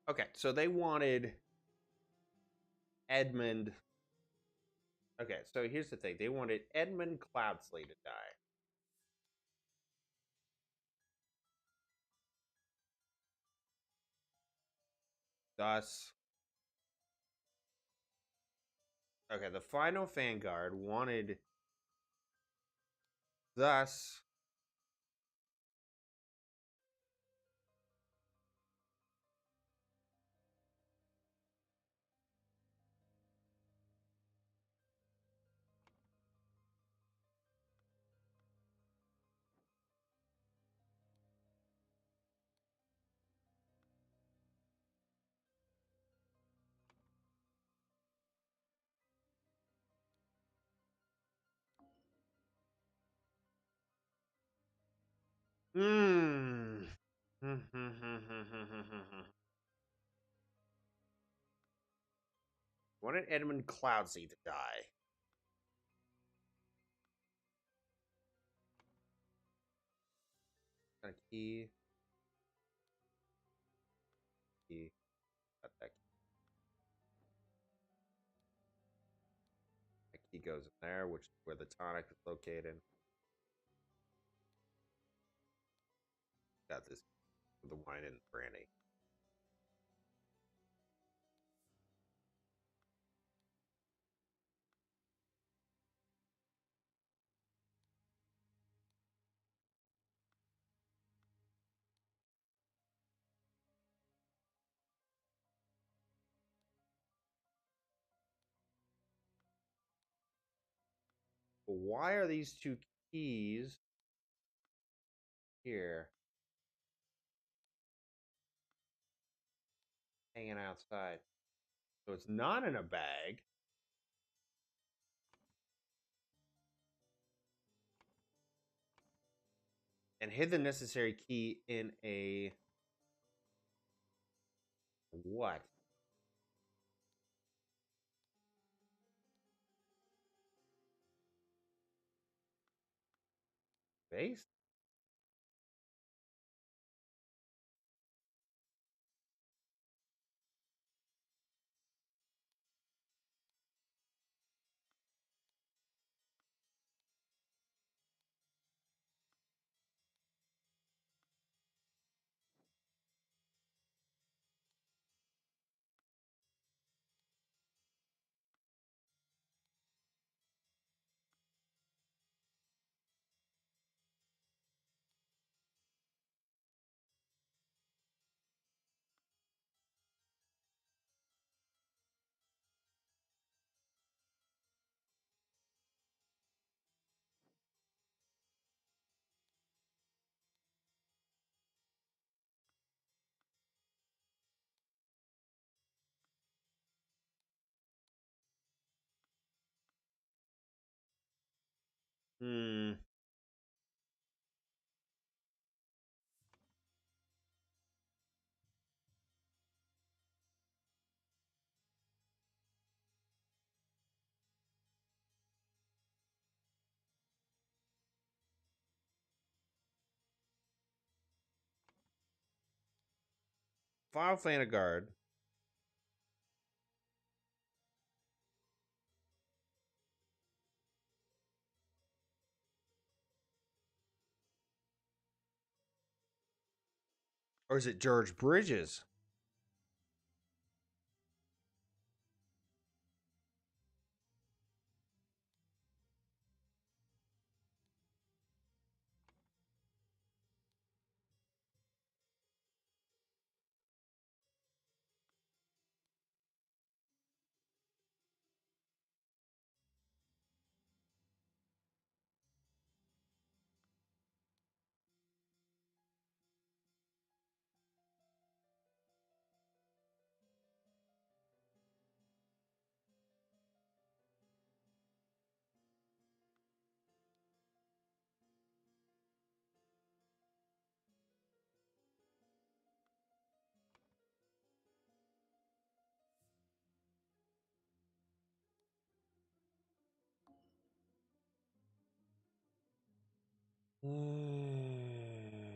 Okay, so they wanted Edmund. Okay, so here's the thing. They wanted Edmund Cloudsley to die. Thus, okay, the final Vanguard wanted. Thus, hmm. Wanted Edmund Cloudsley to die. Got a key. Key. Got that key. That key goes in there, which is where the tonic is located. Got this with the wine and brandy. But why are these two keys here hanging outside? So it's not in a bag. And hid the necessary key in a what? Base? Hmm. Final Vanguard. Or is it George Bridges? Hmm.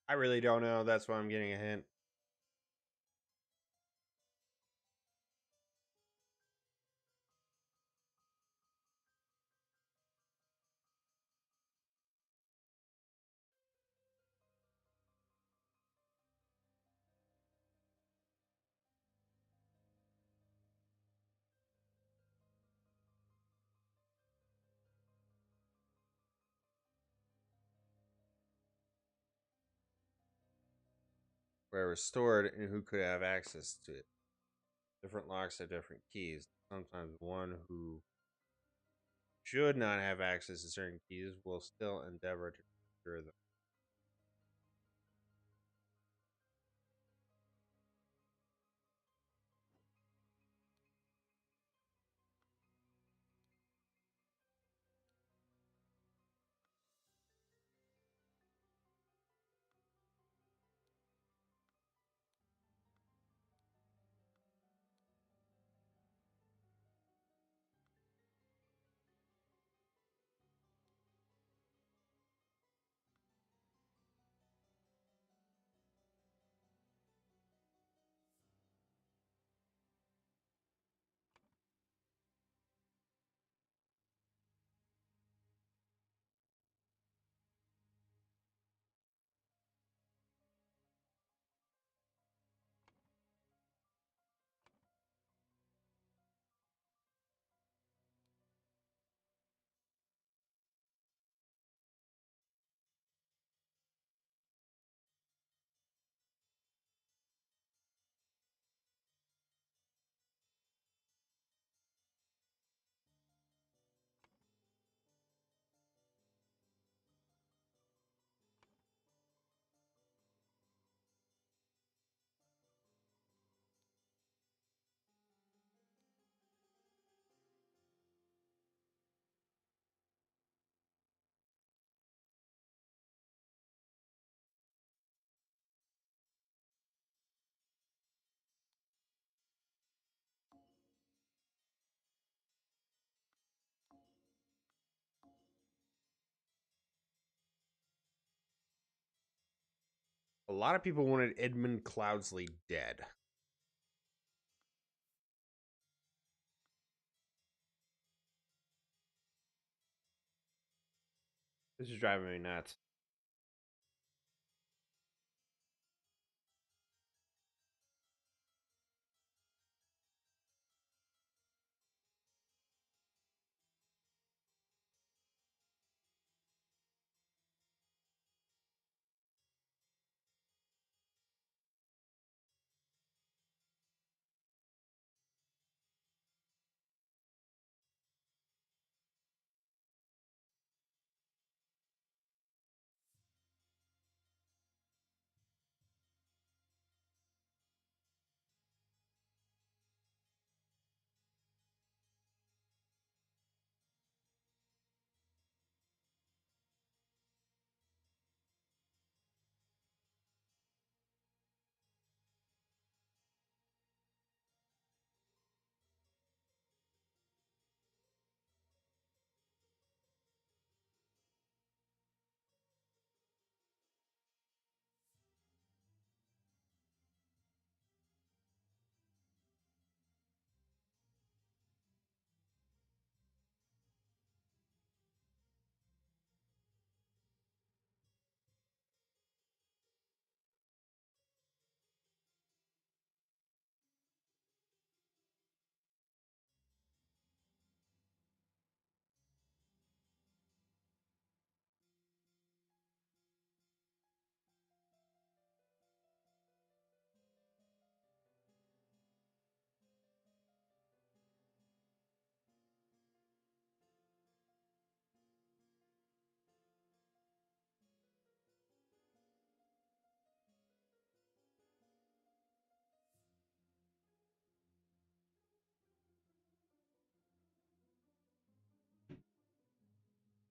I really don't know. That's why I'm getting a hint. Where it was stored and who could have access to it. Different locks have different keys. Sometimes one who should not have access to certain keys will still endeavor to secure them. A lot of people wanted Edmund Cloudsley dead. This is driving me nuts.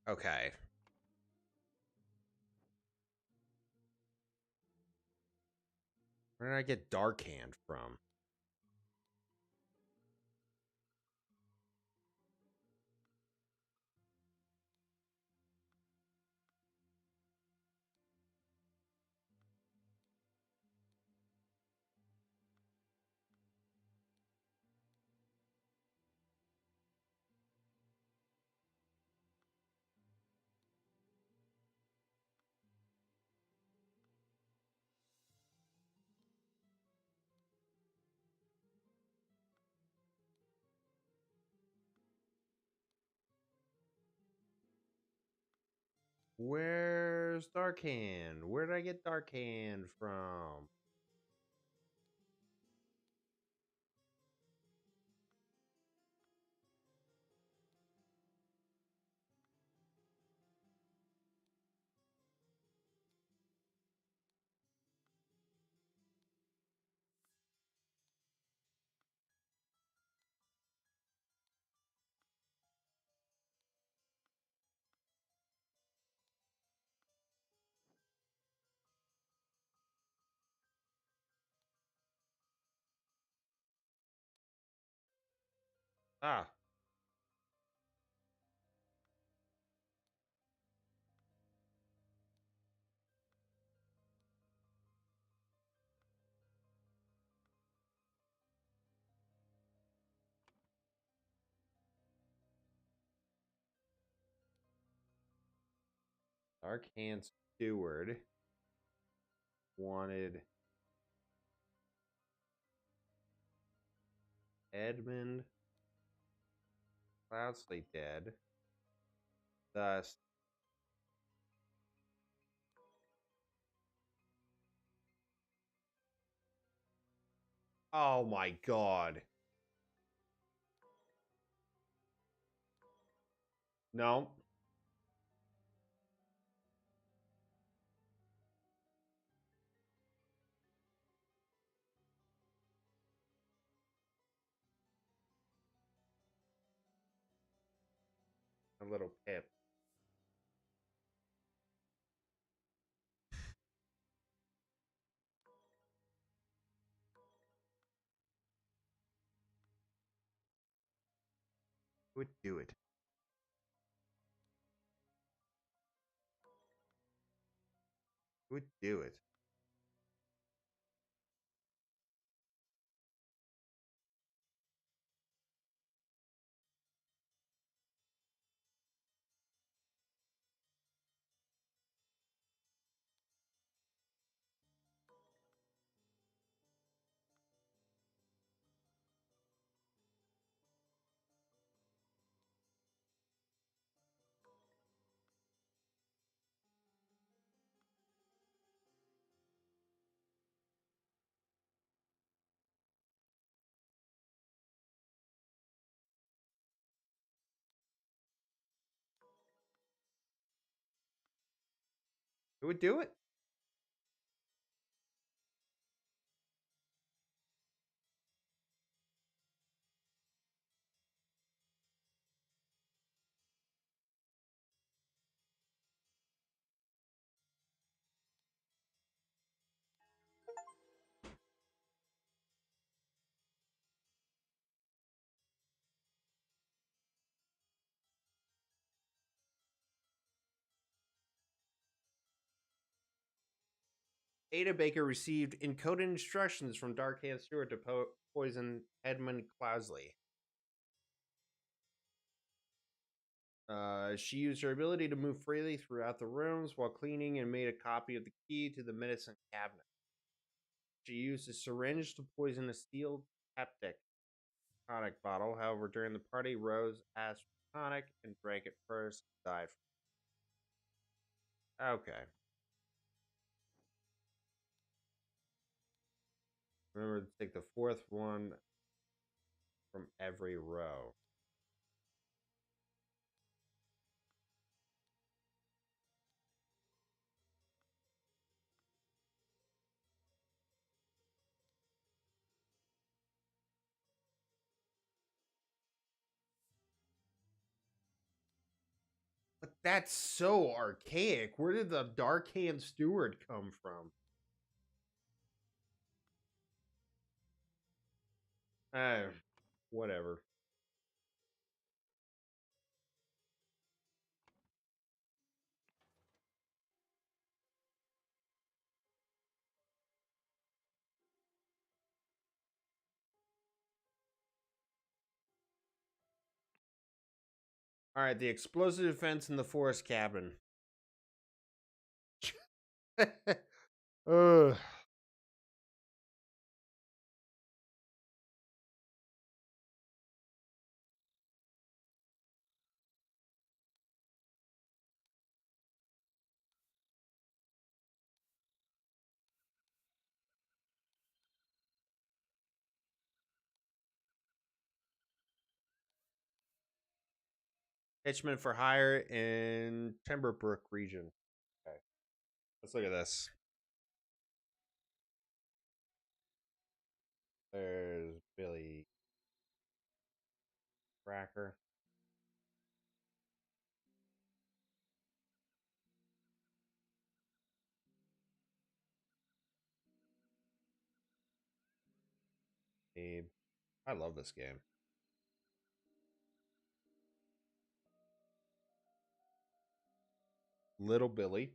Okay. Where did I get Dark Hand from? Where's Darkhand? Where did I get Darkhand from? Ah, Darkhand Steward wanted Edmund Cloudsley dead. Thus, oh my god. No. A little pip. Would do it. Would do it. It would do it. Ada Baker received encoded instructions from Darkhand Steward to poison Edmund Cloudsley. She used her ability to move freely throughout the rooms while cleaning and made a copy of the key to the medicine cabinet. She used a syringe to poison a steel Peptic tonic bottle. However, during the party, Rose asked for tonic and drank it first and died. Okay. Remember to take the fourth one from every row. But that's so archaic. Where did the Darkhand Steward come from? Whatever. All right, the explosive defense in the forest cabin. Ugh. Hitchman for hire in Timberbrook region. Okay. Let's look at this. There's Billy Cracker. Abe. I love this game. Little Billy.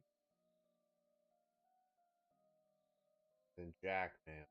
And Jack, man.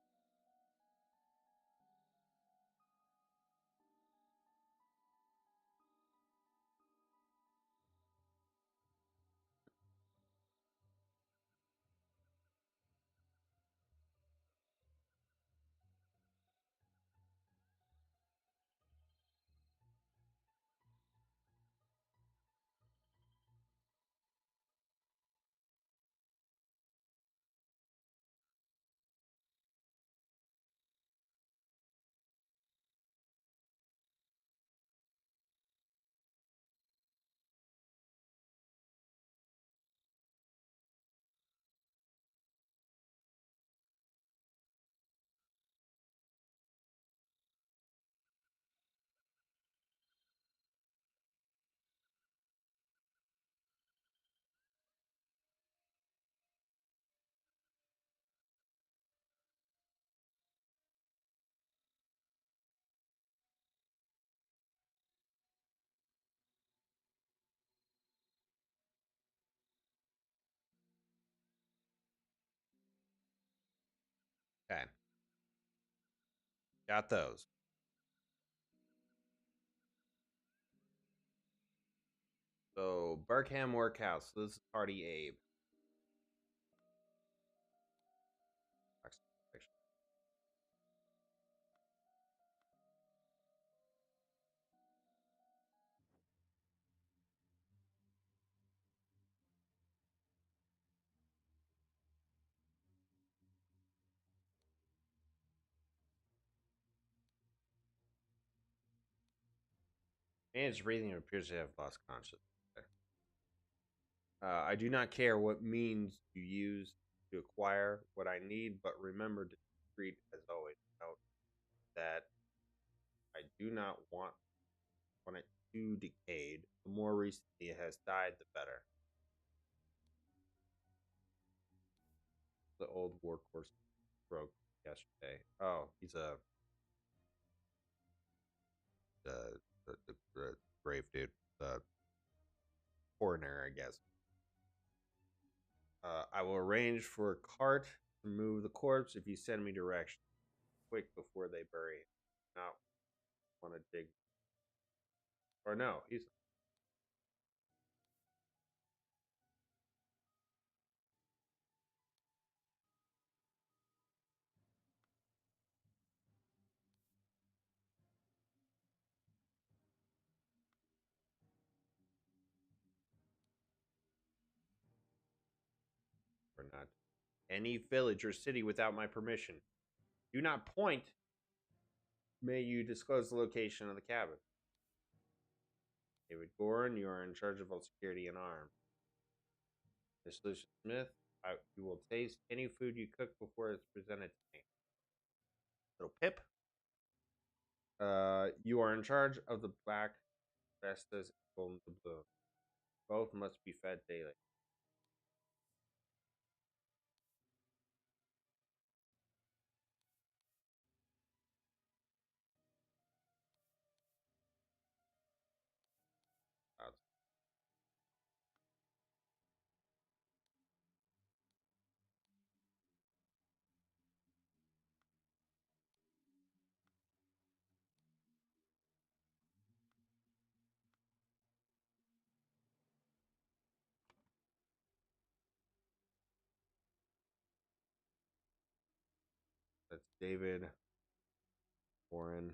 Okay. Got those. So Burkham Workhouse. So this is Party Abe. Man's breathing appears to have lost consciousness. I do not care what means you use to acquire what I need, but remember to treat as always. Note that I do not want it too decayed. The more recently it has died, the better. The old workhorse broke yesterday. Oh, he's the grave dude, the coroner, I guess. I will arrange for a cart to move the corpse if you send me directions. Quick before they bury it. Not want to dig. Or no, he's or not. Any village or city without my permission. Do not point. May you disclose the location of the cabin. David Gorin, you are in charge of all security and arms. Miss Lucian Smith, you will taste any food you cook before it's presented to me. Little Pip, you are in charge of the black vestas and golden doubloon. Both must be fed daily. That's David Warren.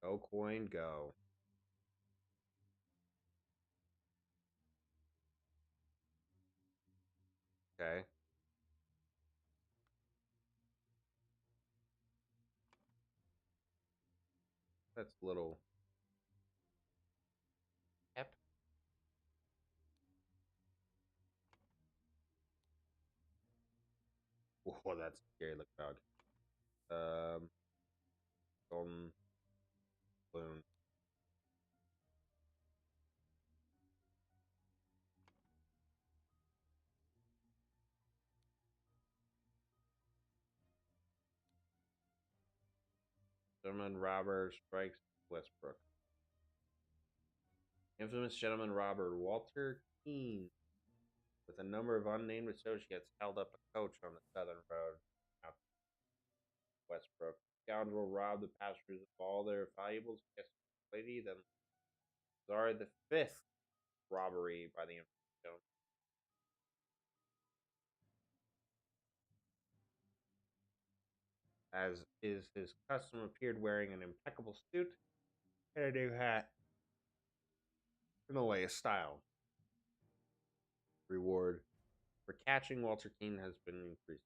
Go coin, go. Okay. That's a little pep. Oh, that's a scary looking dog. Golden balloon. Gentleman robber strikes Westbrook. Infamous gentleman robber Walter Keene, with a number of unnamed associates, held up a coach on the Southern Road out to Westbrook. Scoundrel robbed the passengers of all their valuables. Guess lady, then Sorry, the fifth robbery by the infamous gentleman. As is his custom, appeared wearing an impeccable suit and a new hat. In the latest style. Reward for catching Walter Keene has been increased.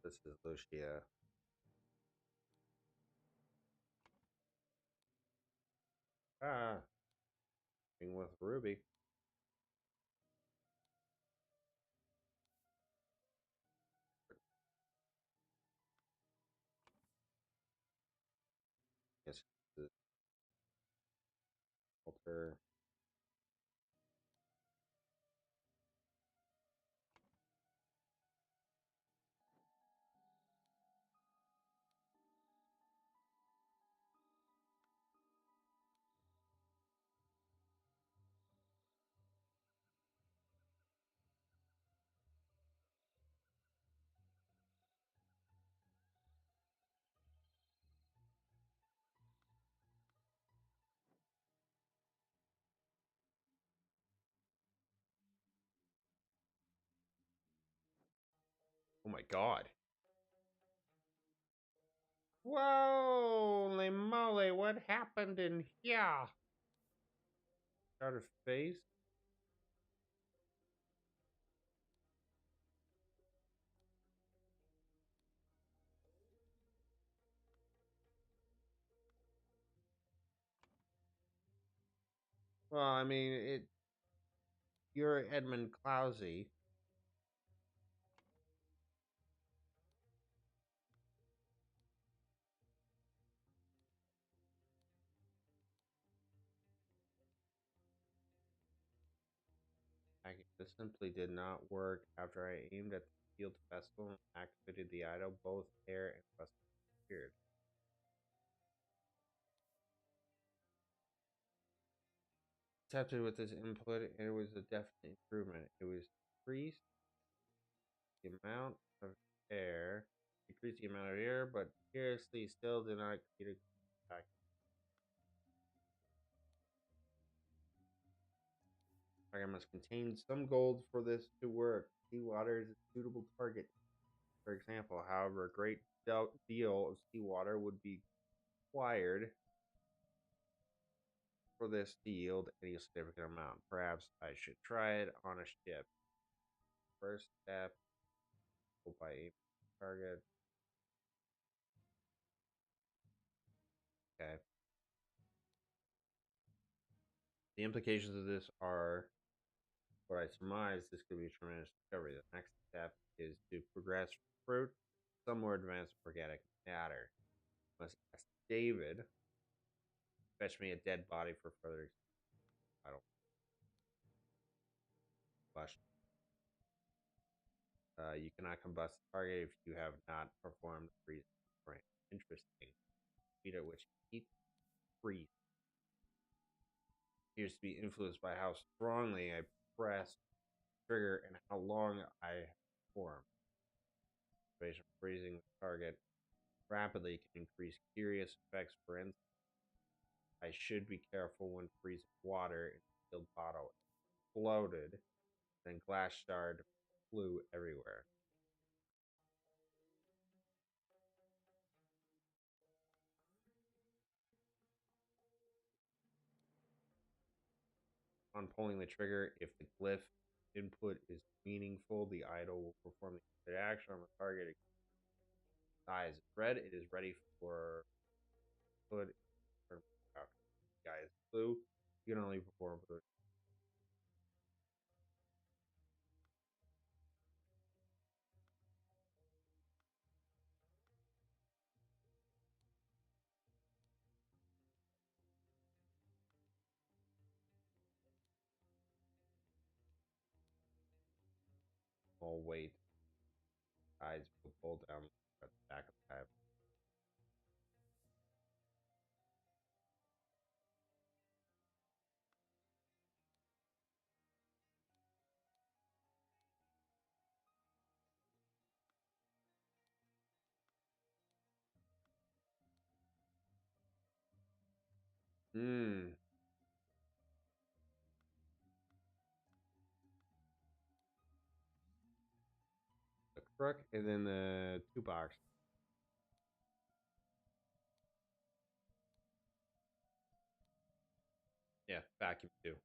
This is Lucia. Being with Ruby. Yes, this is Walter. Oh my god. Whoa, moly, what happened in here? Started face. Well, I mean, you're Edmund Clousey. This simply did not work. After I aimed at the field vessel and activated the idol, both air and thrust appeared. Tested with this input, and it was a definite improvement. It was decreased the amount of air, but curiously still did not create a impact. I must contain some gold for this to work. Seawater is a suitable target. For example, however, a great deal of seawater would be required for this to yield any significant amount. Perhaps I should try it on a ship. First step, go by aim target. Okay. The implications of this are what I surmise this could be a tremendous discovery. The next step is to progress fruit, some more advanced organic matter. I must ask David fetch me a dead body for further. I don't question. You cannot combust the target if you have not performed freeze frame. Interesting. Speed at which heat freeze appears to be influenced by how strongly I press trigger and how long I perform. Freezing the target rapidly can increase curious effects. For instance, I should be careful when freezing water in a sealed bottle. It exploded, then glass shard flew everywhere. On pulling the trigger, if the glyph input is meaningful, the idol will perform the action on the target. Eye is red, it is ready for put. Guy is blue, you can only perform for small weight. Eyes will pull down at the back of the head. Hmm. The crook and then the two box. Yeah, vacuum too.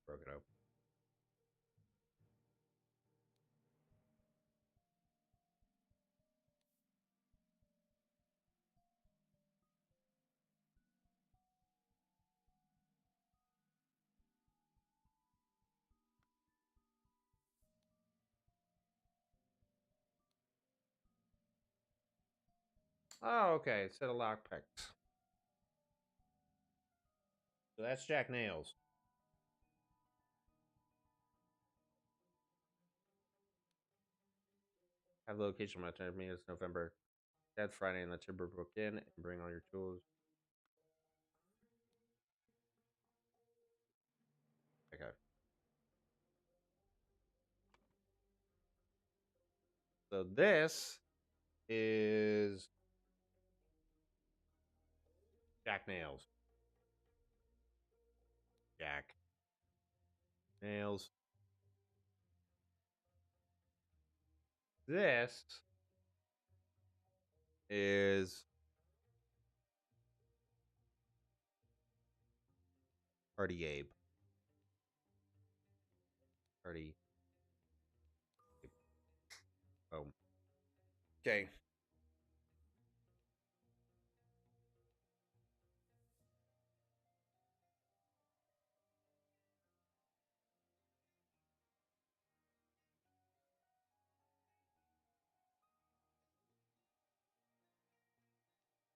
Broke it up. Oh, okay. It said a lockpick. So that's Jack Nails. Have the location of my time meeting is November 10th, Friday in the Timberbrook Inn, and bring all your tools. Okay. So this is Jack Nails. Jack Nails. This is Party Abe. Party Abe. Oh. Okay.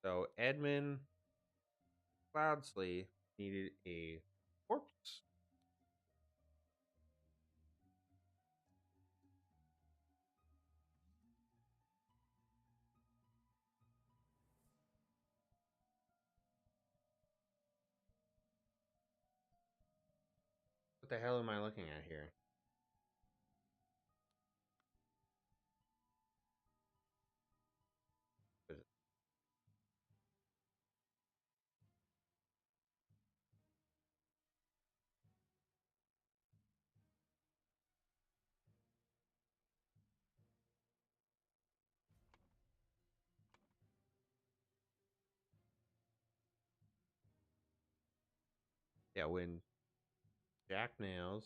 So Edmund Cloudsley needed a corpse. What the hell am I looking at here? Yeah, when Jack Nails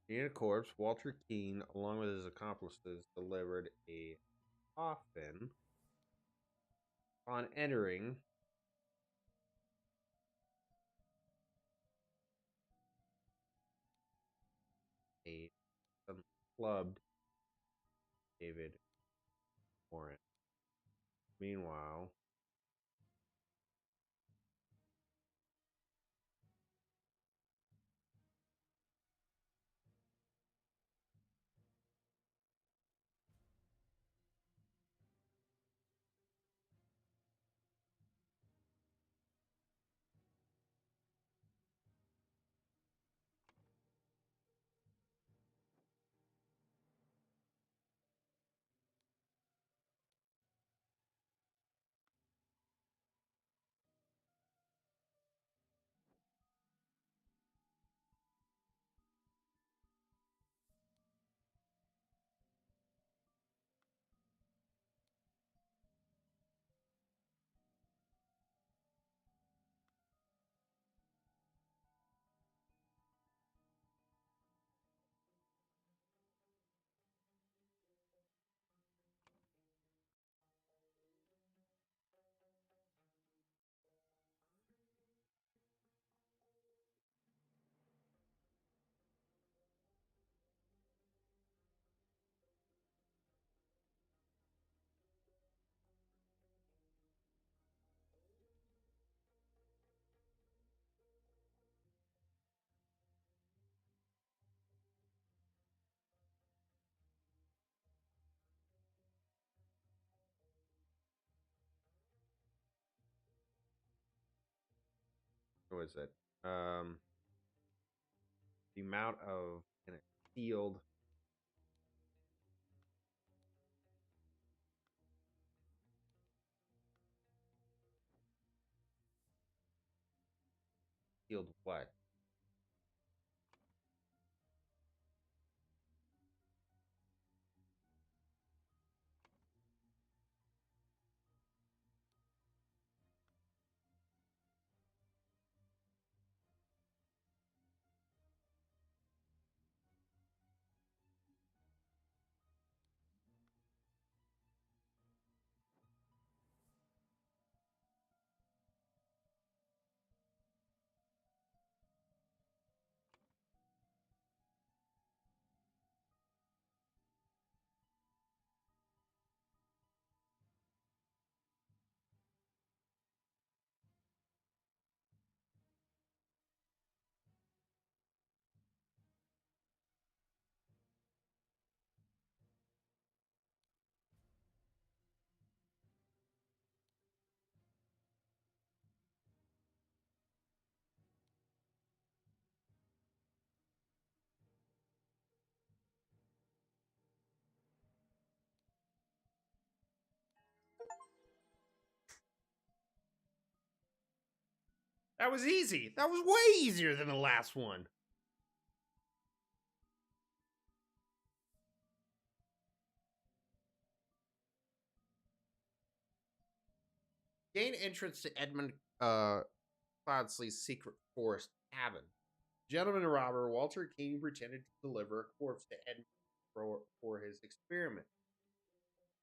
Near the corpse, Walter Keane, along with his accomplices, delivered a coffin. On entering, a clubbed David Warren. Meanwhile, what was it? The amount of sealed what? That was easy. That was way easier than the last one. Gain entrance to Edmund Cloudsley's secret forest cabin. Gentleman robber Walter Keane pretended to deliver a corpse to Edmund for his experiment.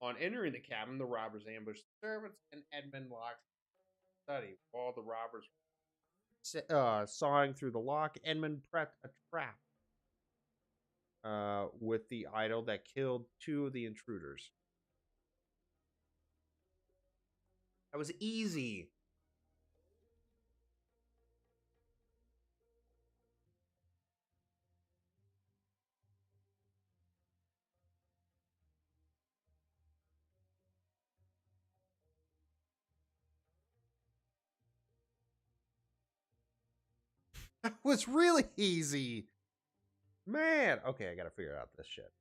On entering the cabin, the robbers ambushed the servants and Edmund locked the study. While the robbers sawing through the lock, Edmund prepped a trap with the idol that killed two of the intruders. That was easy. That was really easy. Man, okay, I gotta figure out this shit.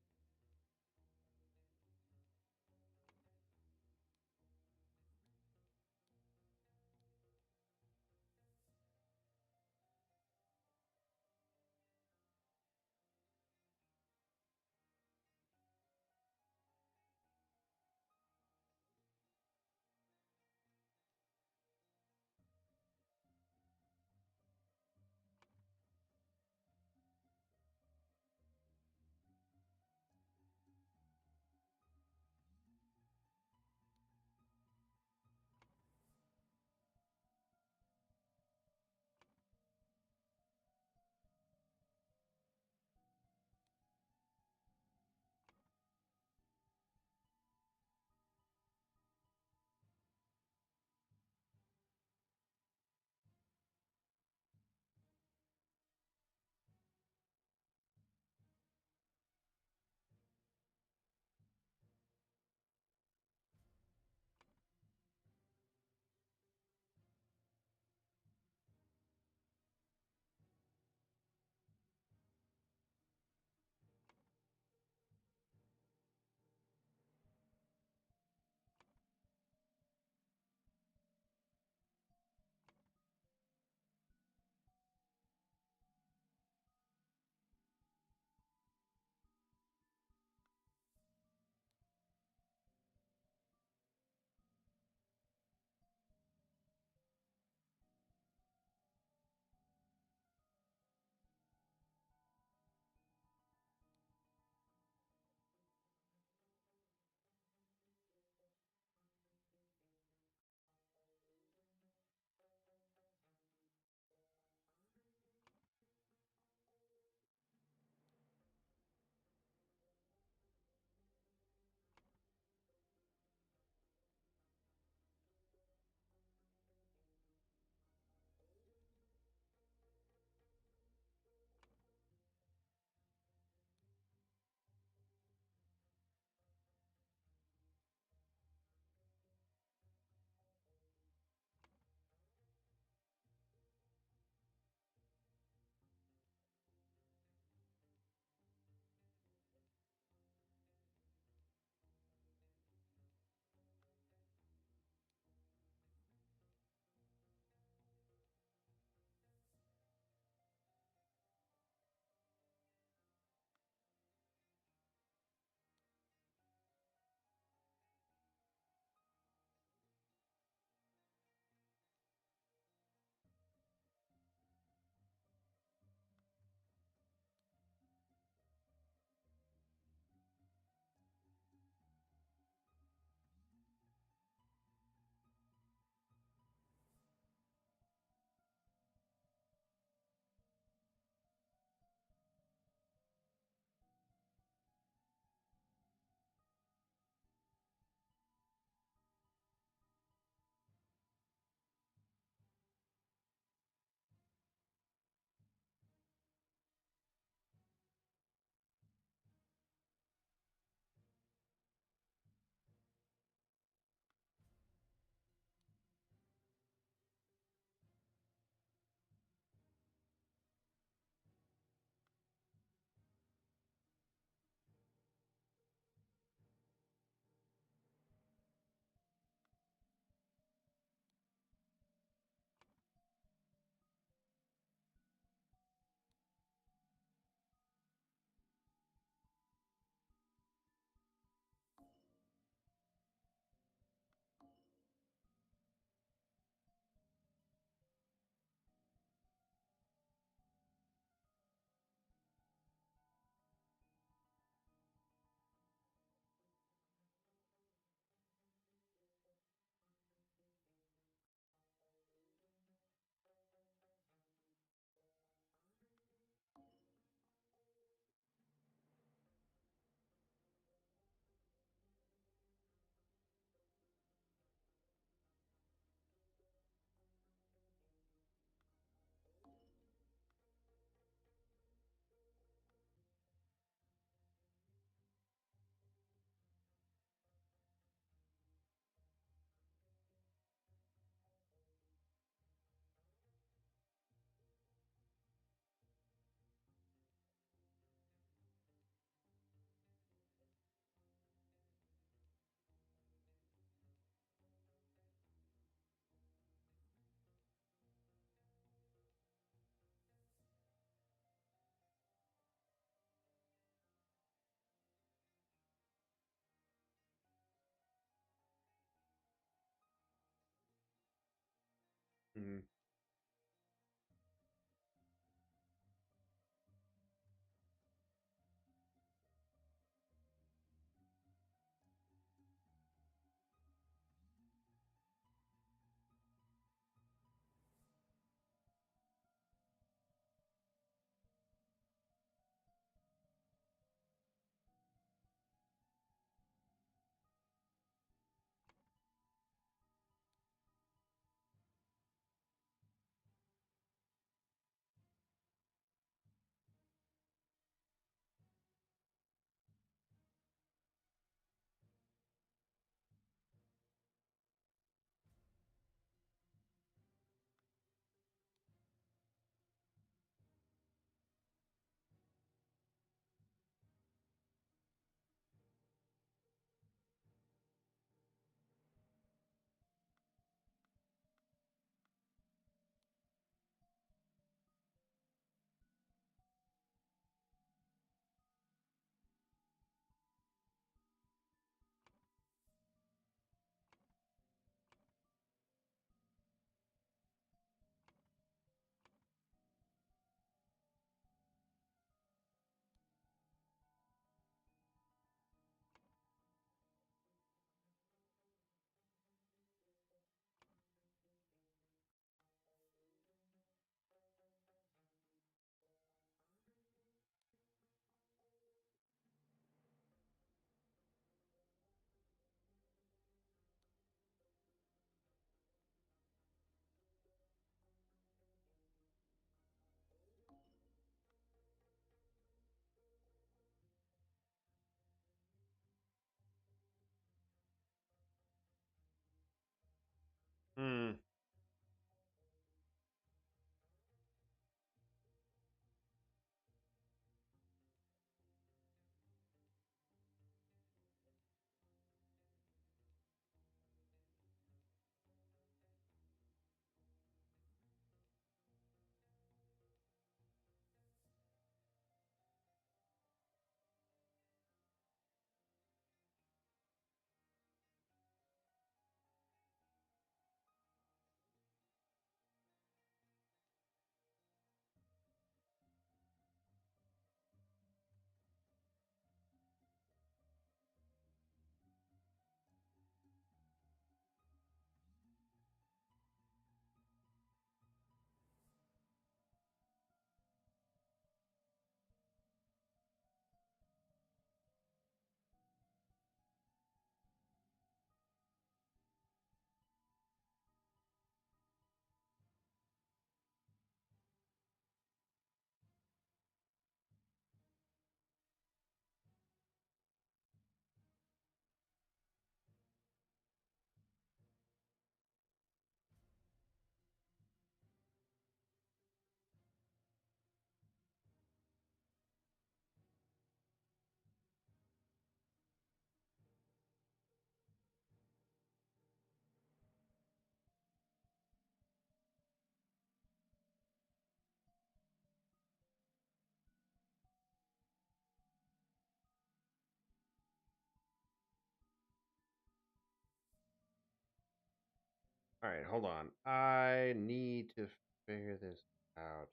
All right, hold on. I need to figure this out.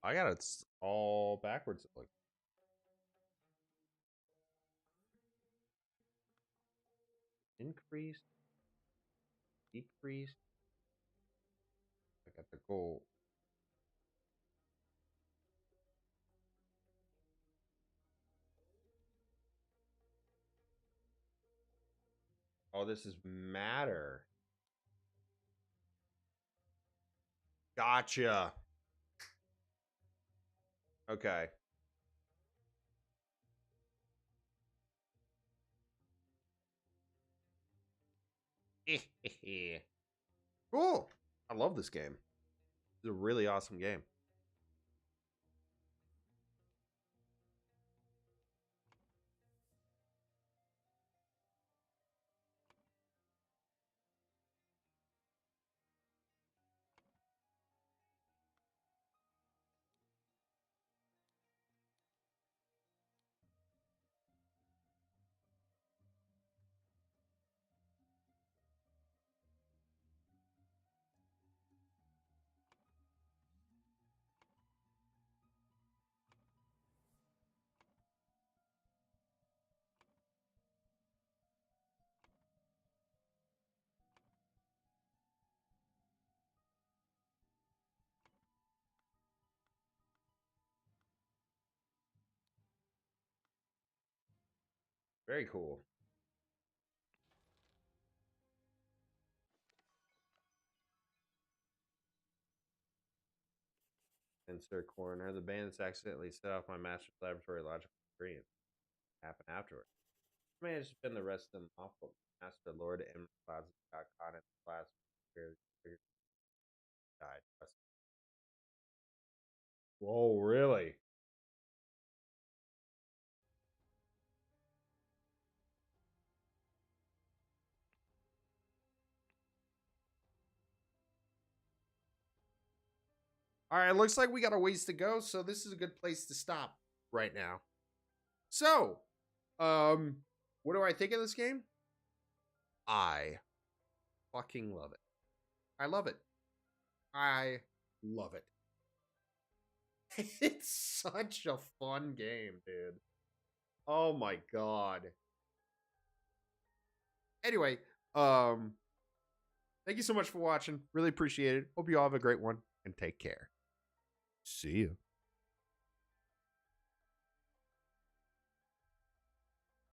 I got it all backwards. Like, increased, decreased. I got the goal. Oh, this is matter. Gotcha. Okay. Cool. I love this game. It's a really awesome game. Very cool. Insert corner. The bandits accidentally set off my master's laboratory logical dream. Happened afterward. I managed to spend the rest of them off, but Master Lord M. Clouds got caught in the class. Died. Whoa, really? All right, looks like we got a ways to go, so this is a good place to stop right now. So, what do I think of this game? I fucking love it. I love it. I love it. It's such a fun game, dude. Oh my god. Anyway, thank you so much for watching. Really appreciate it. Hope you all have a great one and take care. See you.